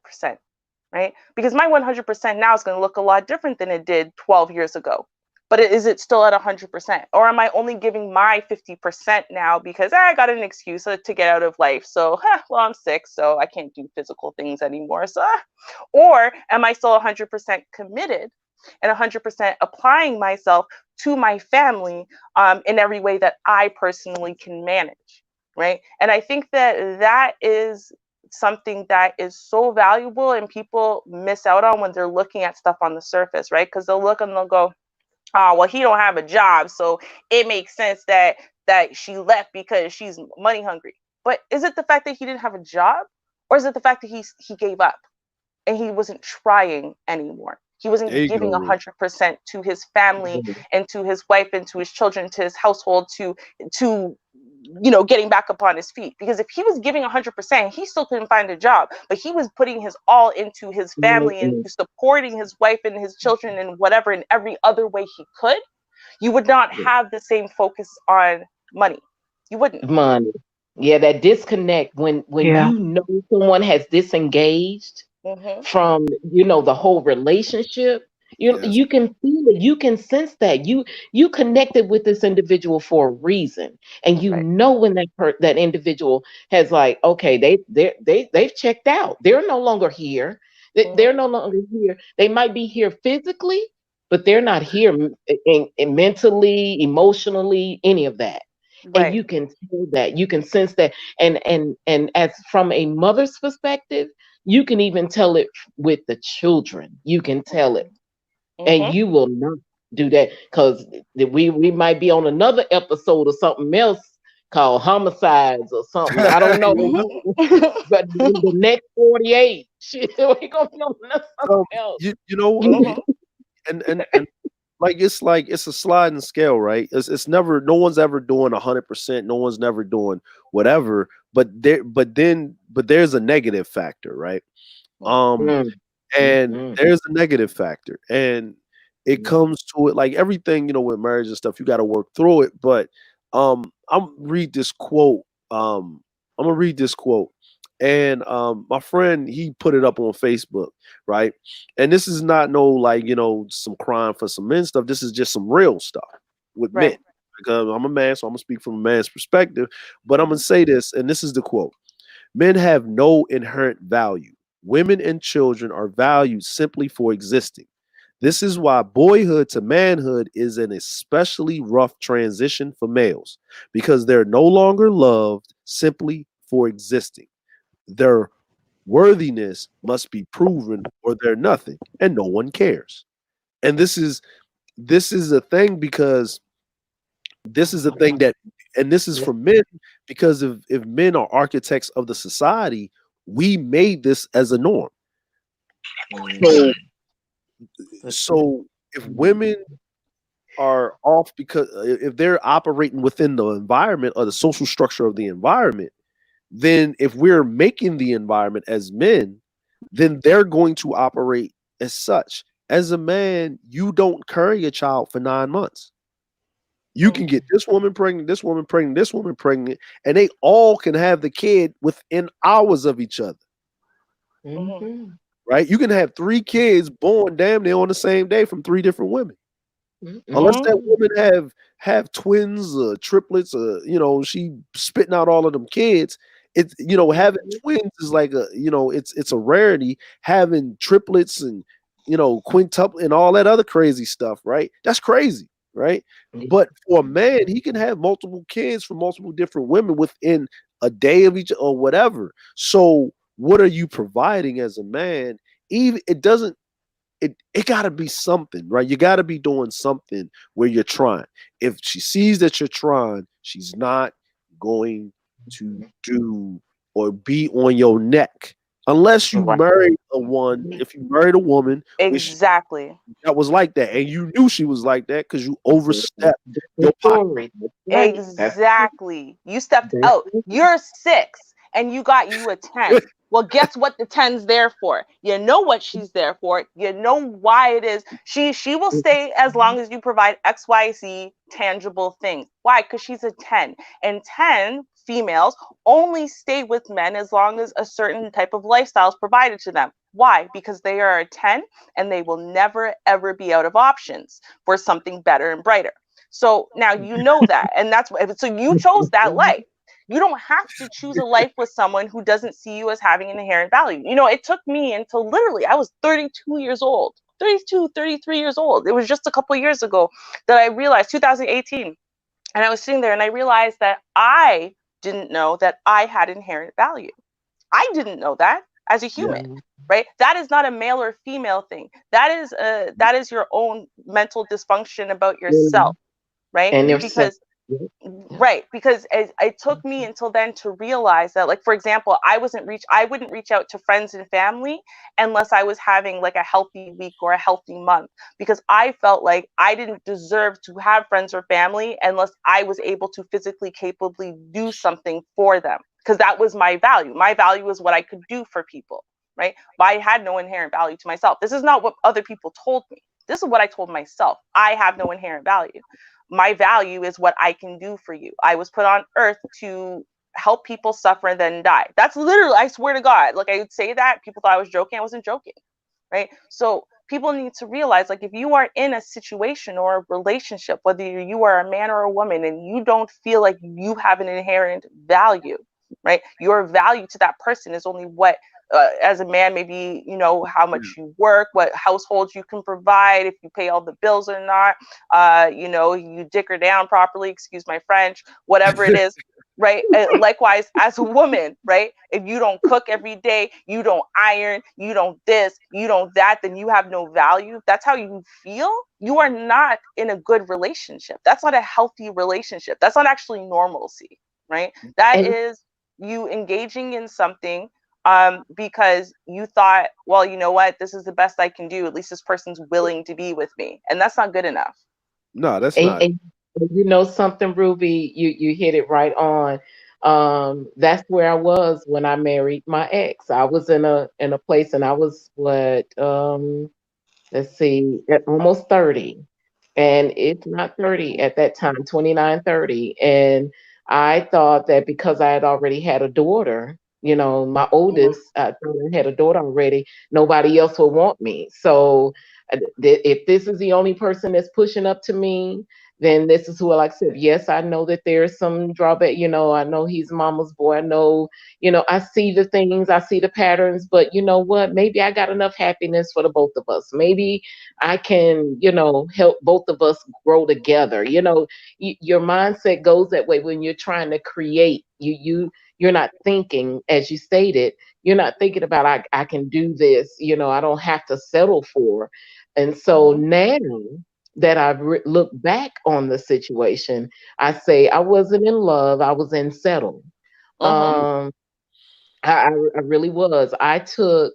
right? Because my 100% now is going to look a lot different than it did 12 years ago. But is it still at 100%? Or am I only giving my 50% now because I got an excuse to get out of life? So, well, I'm sick, so I can't do physical things anymore. So, or am I still 100% committed and 100% applying myself to my family in every way that I personally can manage, right? And I think that that is something that is so valuable and people miss out on when they're looking at stuff on the surface, right? Because they'll look and they'll go, oh, well, he don't have a job, so it makes sense that she left because she's money hungry. But is it the fact that he didn't have a job, or is it the fact that he gave up and he wasn't trying anymore? He there wasn't you giving go. 100% to his family and to his wife and to his children, to his household, to getting back up on his feet. Because if he was giving 100%, he still couldn't find a job, but he was putting his all into his family and Mm-mm. supporting his wife and his children and whatever in every other way he could. You would not have the same focus on money. You wouldn't. Money. Yeah, that disconnect when Yeah. you know someone has disengaged Mm-hmm. from the whole relationship. Yes. You can feel it, you can sense that you connected with this individual for a reason, and Right. when that individual has, like, okay, they've checked out, they're no longer here. They're Mm-hmm. no longer here. They might be here physically, but they're not here in mentally, emotionally, any of that. And Right. you can feel that, you can sense that. And as from a mother's perspective, you can even tell it with the children. You can tell it, and Mm-hmm. you will not do that, because we might be on another episode or something else, called homicides or something. I don't know. Mhm. But in the next 48, shit, we gonna be on something So else. you know Mhm. and like it's a sliding scale, right? It's never no one's ever doing 100%. No one's never doing whatever. But there's a negative factor, right? Um, Mm, and mm, there's a negative factor, and it mm, comes to it like everything, with marriage and stuff. You got to work through it. But I'm read this quote. I'm gonna read this quote, and my friend he put it up on Facebook, right? And this is not no like some crime for some men stuff. This is just some real stuff with men. Right. Because I'm a man, so I'm gonna speak from a man's perspective. But I'm gonna Mhm. say this, and this is the quote: Men have no inherent value. Women and children are valued simply for existing. This is why boyhood to manhood is an especially rough transition for males, because they're no longer loved simply for existing. Their worthiness must be proven or they're nothing, and no one cares. And this is a thing because this is a thing that, and this is mm, for men, because if men are architects of the society, we made this as a norm. So mm. But so if mm, women are off because if they're operating within the environment or the social structure of the environment, then if we're making the environment as men, then they're going to operate as such. As a man, you don't carry a child for 9 months. You can Mhm. get this woman pregnant, this woman pregnant, this woman pregnant, and they all can have the kid within hours of each other, Mhm. mhm, right? You can have three kids born damn near on the same day from three different women. mm, Unless Mhm. that mhm, woman have twins, triplets, she spitting out all of them kids. It's having mhm, twins is like it's a rarity. Having triplets and quintuple and all that other crazy stuff, right? That's crazy, right? But for a man, he can have multiple kids from multiple different women within a day of each or whatever. So what are you providing as a man? Even it doesn't it got to be something, right? You got to be doing something where you're trying. If she sees that you're trying, she's not going to do or be on your neck unless you right. marry a one. If you married a woman which Exactly. that was like that, and you knew she was like that because you That's overstepped the your pocket. story. That's right. Exactly. You stepped That's out. You're 6 and you got you a 10. Well, guess what the 10's there for? You know what she's there for. You know why it is. She will stay as long as you provide XYZ tangible things. Why? Because she's a 10. And 10 females only stay with men as long as a certain type of lifestyle is provided to them. Why? Because they are a 10 and they will never ever be out of options for something better and brighter. So now you know that. And that's what, so you chose that life. You don't have to choose a life with someone who doesn't see you as having an inherent value. It took me until literally I was 32 years old, 32, 33 years old. It was just a couple of years ago that I realized, 2018. And I was sitting there and I realized that I didn't know that I had inherent value. I didn't know that as a Yeah, human, right? That is not a male or female thing. That is your own mental dysfunction about yourself, right? and if so, Because yeah. it took me until then to realize that, like, for example, I wouldn't reach out to friends and family unless I was having like a healthy week or a healthy month, because I felt like I didn't deserve to have friends or family unless I was able to physically capably do something for them, because that was my value was what I could do for people, right? But I had no inherent value to myself. This is not what other people told me. This is what I told myself. I have no inherent value. My value is what I can do for you. I was put on earth to help people suffer and then die. That's literally, I swear to God, like I would say that, people thought I was joking. I wasn't joking, right? So people need to realize, like, if you are in a situation or a relationship, whether you are a man or a woman, and you don't feel like you have an inherent value, right? Your value to that person is only what, as a man, maybe how yeah, much you work, what household you can provide, if you pay all the bills or not, you dick her down properly, excuse my French, whatever it is, right? Likewise, as a woman, right? If you don't cook every day, you don't iron, you don't this, you don't that, then you have no value. That's how you feel. You are not in a good relationship. That's not a healthy relationship. That's not actually normalcy. right? That And is you engaging in something because you thought, well, you know what, this is the best I can do. At least this person's willing to be with me, and that's not good enough. No, that's and, not. and you know something, Ruby, you hit it right on. That's where I was when I married my ex. I was in a place, and I was what, let's see, at almost 30. And it's not 30 at that time, 29, 30. And I thought that because I had already had a daughter, you know, my oldest, I thought I had a daughter already, nobody else would want me. So if this is the only person that's pushing up to me, then this is who I like I said. Yes, I know that there's some drawback. You know, I know he's mama's boy. I know, you know, I see the things, I see the patterns, but you know what? Maybe I got enough happiness for the both of us. Maybe I can, you know, help both of us grow together. You know, your mindset goes that way when you're trying to create. You're not thinking, as you stated, you're not thinking about I can do this. You know, I don't have to settle for. And so now that I've looked back on the situation, I say I wasn't in love. I was in settle. Um, I really was. I took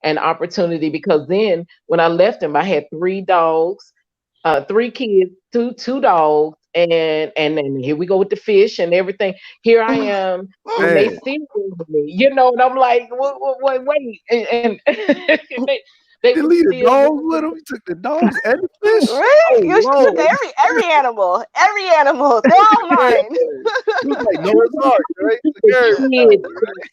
an opportunity because then when I left him, I had three dogs, three kids, two dogs, and then here we go with the fish and everything. Here I am, and they Man, still with me, you know. And I'm like, wait, and they you were leave the still dogs with with me. him. You took the dogs and the fish. Right? Oh You took Lord, every animal, every animal. They're all yeah. mine. It was like Noah's Ark, right? The Took everybody, right?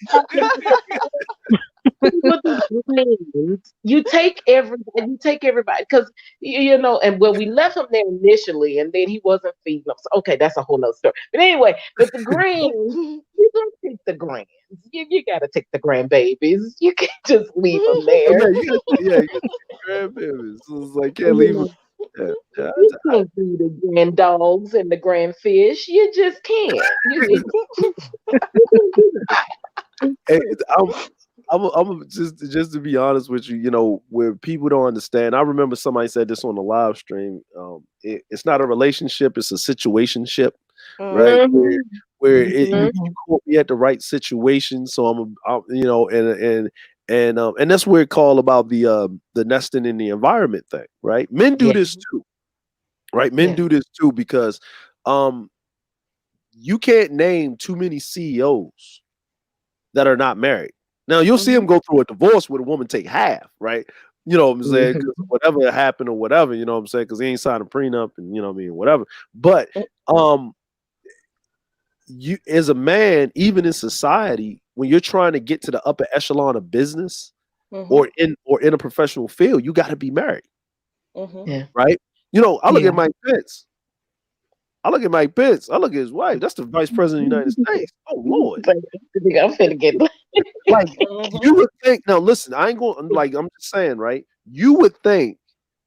with the greens, you take everybody because you know. And when we left him there initially, and then he wasn't feeding them. So, okay, that's a whole nother story. But anyway, with the greens, you don't take the greens. You got to take the grandbabies. You can't just leave them Oh there. yeah, you got grandbabies. So it's like can't leave You them. know, Yeah, yeah. you can't do the grand dogs and the grand fish. You just can't. You can't do that. Hey, I'm just to be honest with you, you know, where people don't understand. I remember somebody said this on the live stream. It's not a relationship; it's a situationship, right? Mhm, You mhm. caught me at the right situation, so you know, and that's where it call about the nesting in the environment thing, right? Men do Yeah, this too, right? Men yeah. do this too because um you can't name too many CEOs that are not married. Now you'll see him go through a divorce where the woman take half, right? You know what I'm saying? Mhm. Because whatever happened or whatever, you know what I'm saying? Because he ain't signed a prenup and you know what I mean, whatever. But um, you as a man, even in society, when you're trying to get to the upper echelon of business or in a professional field, you got to be married, Yeah, right? You know, I look at Yeah. Mike Pence. I look at Mike Pence. I look at his wife. That's the vice president of the United States. Oh Lord. I'm finna get. Like you would think. Now listen, I ain't going. Like I'm just saying, right? You would think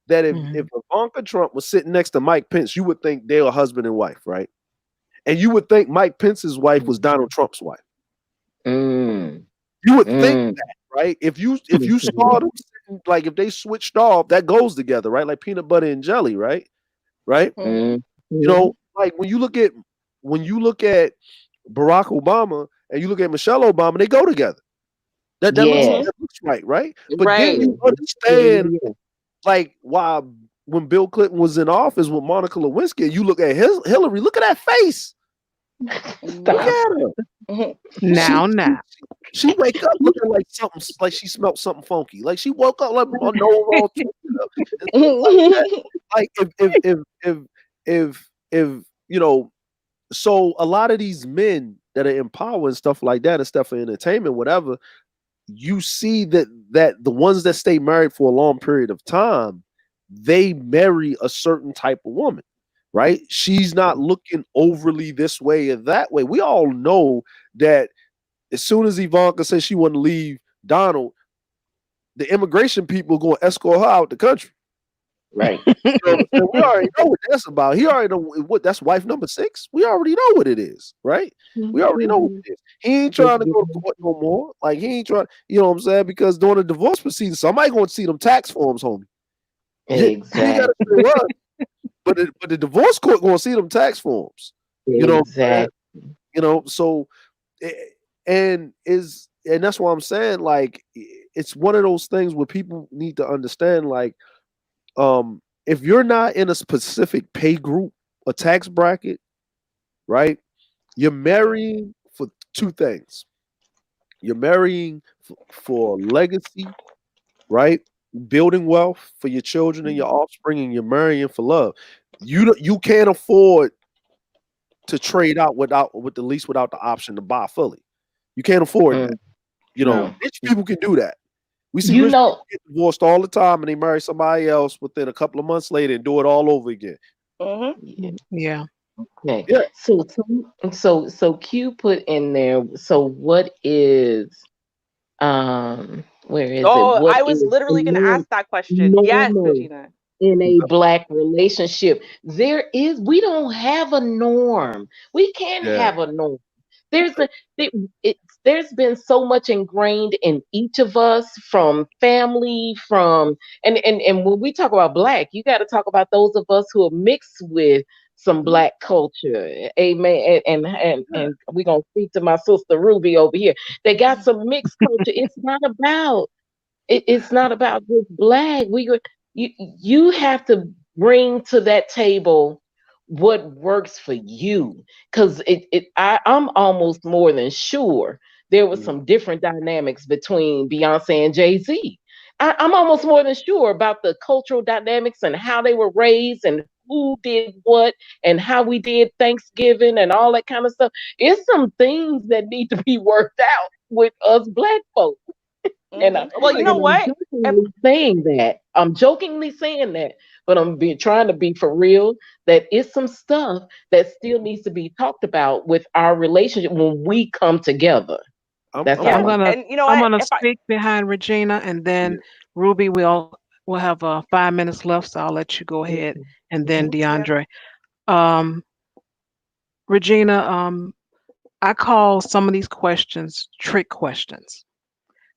that if Mhm. Ivanka Trump was sitting next to Mike Pence, you would think they were husband and wife, right? And you would think Mike Pence's wife was Donald Trump's wife. Mm, You would think mm, that, right? If you saw them sitting, like if they switched off, that goes together, right? Like peanut butter and jelly, right? Right? mm, You know, like when you look at Barack Obama and you look at Michelle Obama, they go together. That looks yes. that looks right, right? But then Right. you understand like why when Bill Clinton was in office with Monica Lewinsky, you look at Hillary, look at that face. Look Stop. Yeah. at her. She Now. she wake up looking like something like she smelled something funky. Like she woke up like her nose all twisted up and stuff like that. Like if you know, so a lot of these men that are in power and stuff like that and stuff for entertainment, whatever, you see that the ones that stay married for a long period of time, they marry a certain type of woman, right? She's not looking overly this way or that way. We all know that as soon as Ivanka says she want to leave Donald, the immigration people going to escort her out the country. Right. You know what I'm saying? We already know what that's about. He already know what that's wife number 6. We already know what it is, right? We already know what it is. He ain't trying to go to court no more. Like he ain't trying, you know what I'm saying? Because during the divorce proceedings, somebody going to see them tax forms, homie. You ain't got to Exactly. show up, but the divorce court going to see them tax forms. You know what I'm saying? Exactly. You know, so and that's why I'm saying, like, it's one of those things where people need to understand, like, if you're not in a specific pay group, a tax bracket, right? You're marrying for two things. You're marrying for legacy, right? Building wealth for your children and your offspring, and you're marrying for love. You can't afford to trade out with the lease without the option to buy fully. You can't afford that. You know, No. rich people can do that. We see You rich know, people get divorced all the time, and they marry somebody else within a couple of months later and do it all over again. yeah. Yeah. Okay. Yeah, So Q put in there. So what is where is it? Oh, What I is was literally going to ask that question. Yes, normal Regina. in a Black relationship? We don't have a norm. We can't yeah, have a norm. There's a it, it, there's been so much ingrained in each of us, from family, from and when we talk about Black, you got to talk about those of us who are mixed with some Black culture. Amen. And we're gonna speak to my sister Ruby over here. They got some mixed culture. It's not about just Black. You have to bring to that table what works for you, because I'm almost more than sure there was mhm, some different dynamics between Beyonce and Jay-Z. I'm almost more than sure about the cultural dynamics and how they were raised and who did what and how we did Thanksgiving and all that kind of stuff. It's some things that need to be worked out with us Black folks. And I, Well, you like, know and I'm what? If, jokingly saying that. I'm jokingly saying that, but trying to be for real. That it's some stuff that still needs to be talked about with our relationship when we come together. That's I'm I'm yes, all. gonna and you know I'm what? gonna If I, speak behind Regina, and yeah, then Ruby will have 5 minutes left, so I'll let you go ahead, and then Mhm. yeah. DeAndre. Um, Regina, I call some of these questions trick questions.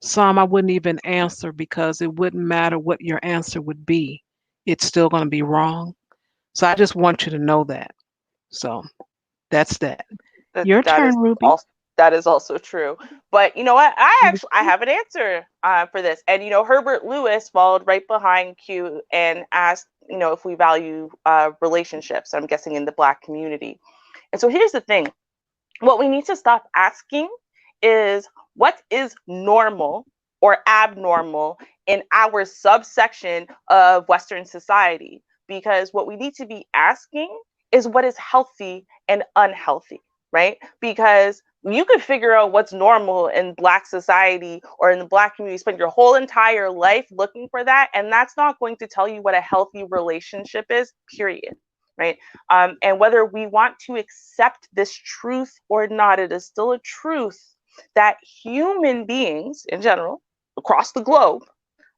Some I wouldn't even answer because it wouldn't matter what your answer would be. It's still going to be wrong. So I just want you to know that. So that's that. that Your that turn, is Ruby. also that is also true. But you know what? I have an answer for this. And you know, Herbert Lewis followed right behind Q and asked, you know, if we value relationships. I'm guessing in the Black community. And so here's the thing: what we need to stop asking is what is normal or abnormal in our subsection of Western society. Because what we need to be asking is what is healthy and unhealthy, right? Because you could figure out what's normal in Black society or in the Black community, spend your whole entire life looking for that, and that's not going to tell you what a healthy relationship is, period. Right. And whether we want to accept this truth or not, it is still a truth that human beings in general across the globe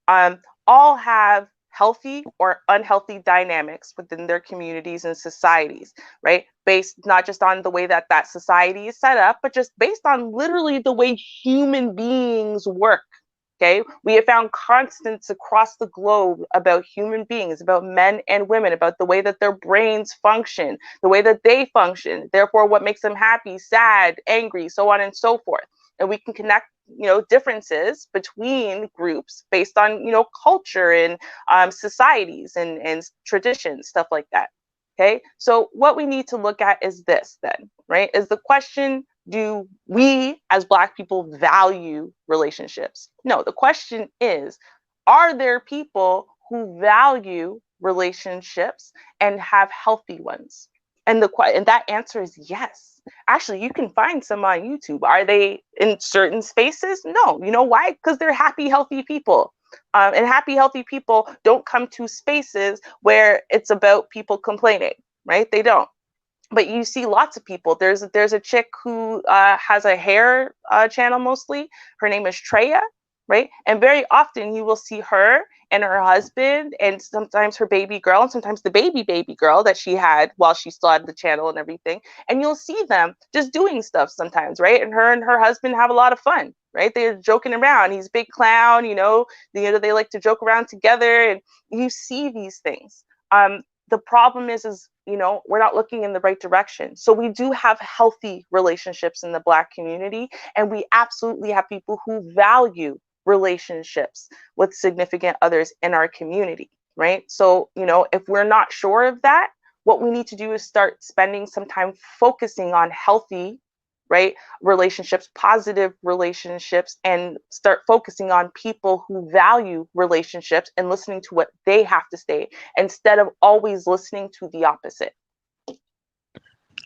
um, all have healthy or unhealthy dynamics within their communities and societies, right? Based not just on the way that that society is set up, but just based on literally the way human beings work. Okay, we have found constants across the globe about human beings, about men and women, about the way that their brains function, the way that they function, therefore, what makes them happy, sad, angry, so on and so forth. And we can connect, you know, differences between groups based on, you know, culture and societies and traditions, stuff like that. Okay, so what we need to look at is this then, right? Is the question, do we as Black people value relationships? No, the question is, are there people who value relationships and have healthy ones? And that answer is yes. Actually, you can find some on YouTube. Are they in certain spaces? No. You know why? Because they're happy, healthy people. And happy, healthy people don't come to spaces where it's about people complaining, right? They don't. But you see lots of people. There's a chick who has a hair channel mostly. Her name is Treya, right? And very often you will see her and her husband, and sometimes her baby girl, and sometimes the baby girl that she had while she still had the channel and everything. And you'll see them just doing stuff sometimes, right? And her husband have a lot of fun, right? They're joking around. He's a big clown, you know. They like to joke around together, and you see these things. the problem is, we're not looking in the right direction. So we do have healthy relationships in the Black community, and we absolutely have people who value relationships with significant others in our community, right? So, if we're not sure of that, what we need to do is start spending some time focusing on healthy, right, relationships, positive relationships, and start focusing on people who value relationships and listening to what they have to say instead of always listening to the opposite.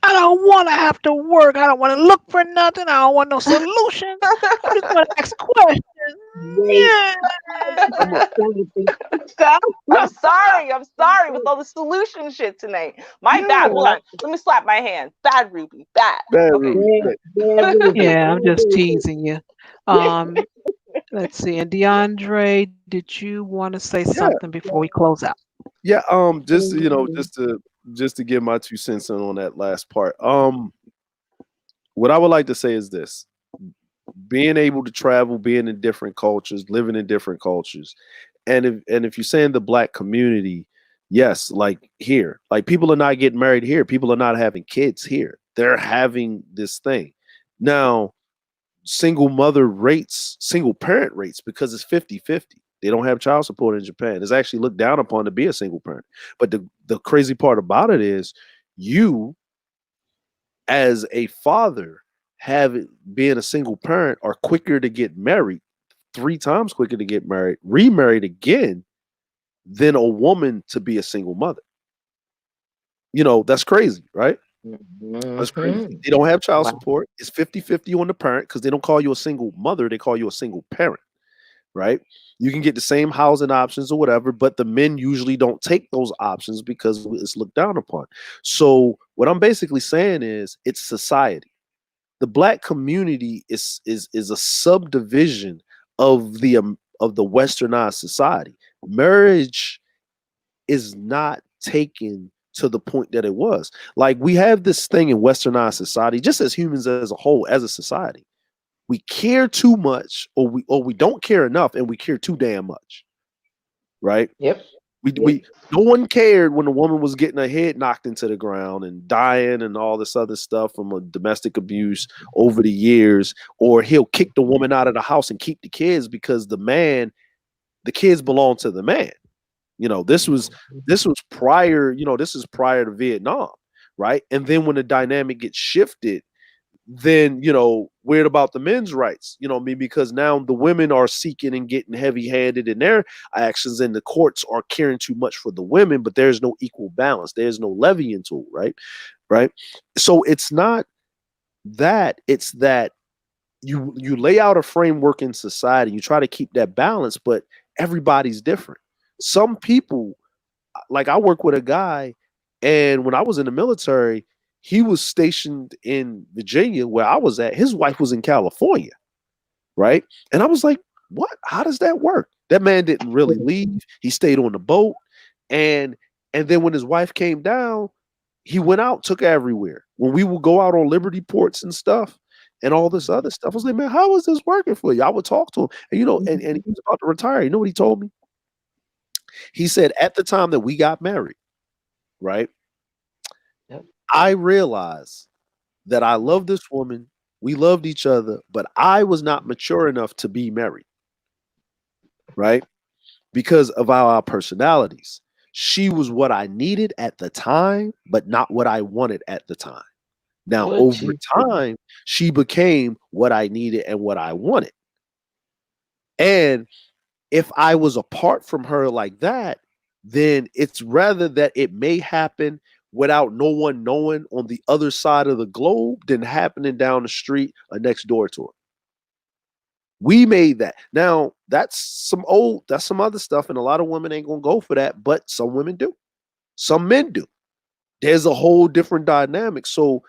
I don't want to have to work. I don't want to look for nothing. I don't want no solution. I just want to ask questions. Wait. Yeah. I'm sorry with all the solution shit tonight. My bad. Hold on. Let me slap my hand. Bad, Ruby. Bad. Okay. Yeah, I'm just teasing you. Let's see. And DeAndre, did you want to say something before we close out? Yeah, just just to give my 2 cents in on that last part. What I would like to say is this: being able to travel, being in different cultures, living in different cultures, and if you're saying the Black community, yes, like here, like people are not getting married here, people are not having kids here. They're having this thing now. Single parent rates, because it's 50-50. They don't have child support in Japan. It's actually looked down upon to be a single parent. But the crazy part about it is, you as a father being a single parent are quicker to get married, 3 times quicker to get married, remarried again, than a woman to be a single mother. That's crazy, right? That's crazy. They don't have child support. It's 50-50 on the parent, because they don't call you a single mother, they call you a single parent, right? You can get the same housing options or whatever, but the men usually don't take those options because it's looked down upon. So what I'm basically saying is, it's society. The Black community is a subdivision of the westernized society. Marriage is not taken to the point that it was. Like, we have this thing in westernized society, just as humans as a whole, as a society. We care too much, or we don't care enough, and we care too damn much. Right? Yep. No one cared when a woman was getting her head knocked into the ground and dying and all this other stuff from a domestic abuse over the years, or he'll kick the woman out of the house and keep the kids because the kids belong to the man. This was prior, this is prior to Vietnam, right? And then when the dynamic gets shifted, then, weird about the men's rights, because now the women are seeking and getting heavy-handed in their actions, and the courts are caring too much for the women, but there's no equal balance. There's no levying tool, right? Right. So it's not that, it's that you lay out a framework in society, you try to keep that balance, but everybody's different. Some people, like, I work with a guy, and when I was in the military, he was stationed in Virginia where I was at. His wife was in California, right? And I was like, what? How does that work? That man didn't really leave. He stayed on the boat. And then when his wife came down, he went out, took her everywhere. When we would go out on Liberty ports and stuff and all this other stuff, I was like, man, how is this working for you? I would talk to him. And, and he was about to retire. You know what he told me? He said, at the time that we got married, right? Yep. I realized that I love this woman. We loved each other, but I was not mature enough to be married, right? Because of our personalities. She was what I needed at the time, but not what I wanted at the time. Now, over time, she became what I needed and what I wanted. And if I was apart from her like that, then it's rather that it may happen without no one knowing on the other side of the globe than happening down the street or next door to her. We made that. Now, that's some other stuff, and a lot of women ain't gonna go for that, but some women do. Some men do. There's a whole different dynamic. So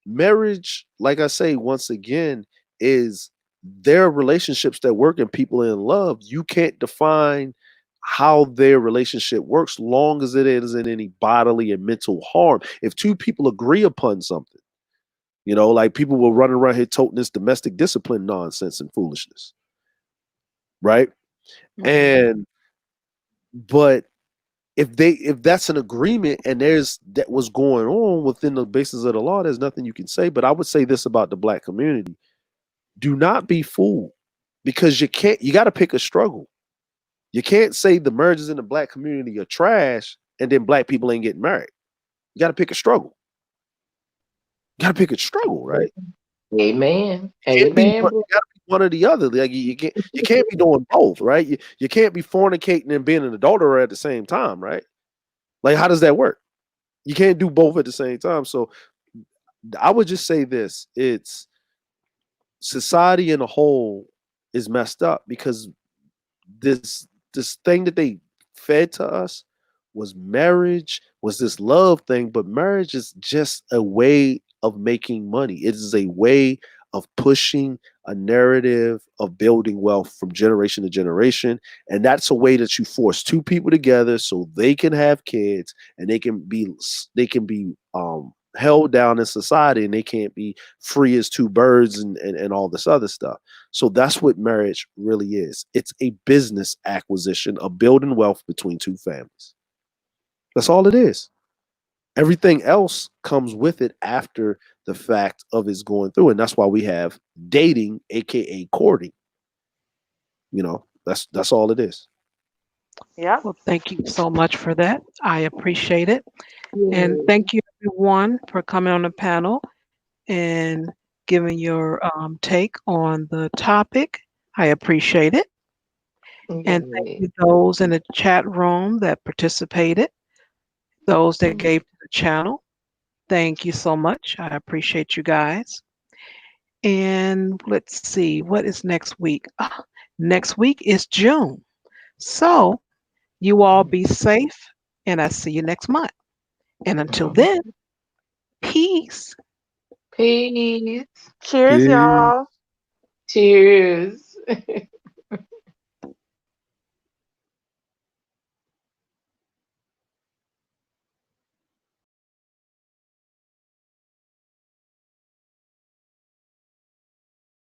marriage, like I say, once again, is there are relationships that work and people in love. You can't define how their relationship works long as it isn't any bodily and mental harm. If two people agree upon something, like people will run around here toting this domestic discipline nonsense and foolishness. Right? Mm-hmm. But if that's an agreement and there's that was going on within the basis of the law, there's nothing you can say. But I would say this about the black community: do not be fooled, because you got to pick a struggle. You can't say the mergers in the black community are trash and then black people ain't getting married. You got to pick a struggle. You got to pick a struggle, right? Amen. You Amen. gotta be one or the other. Like you can't be doing both, right? You can't be fornicating and being an adulterer at the same time, right? Like, how does that work? You can't do both at the same time. So I would just say this: it's society in a whole is messed up because this thing that they fed to us was marriage, was this love thing, but marriage is just a way of making money. It is a way of pushing a narrative of building wealth from generation to generation, and that's a way that you force two people together so they can have kids and they can be held down in society, and they can't be free as two birds and all this other stuff. So that's what marriage really is. It's a business acquisition of building wealth between two families. That's all it is. Everything else comes with it after the fact of it's going through. And that's why we have dating, aka courting. That's all it is. Yeah. Well, thank you so much for that. I appreciate it. And thank you, everyone, for coming on the panel and giving your take on the topic. I appreciate it. And thank you those in the chat room that participated, those that gave to the channel. Thank you so much. I appreciate you guys. And let's see, what is next week? Next week is June. So you all be safe, and I see you next month. And until then, peace. Peace. Cheers, Peace. y'all. Cheers.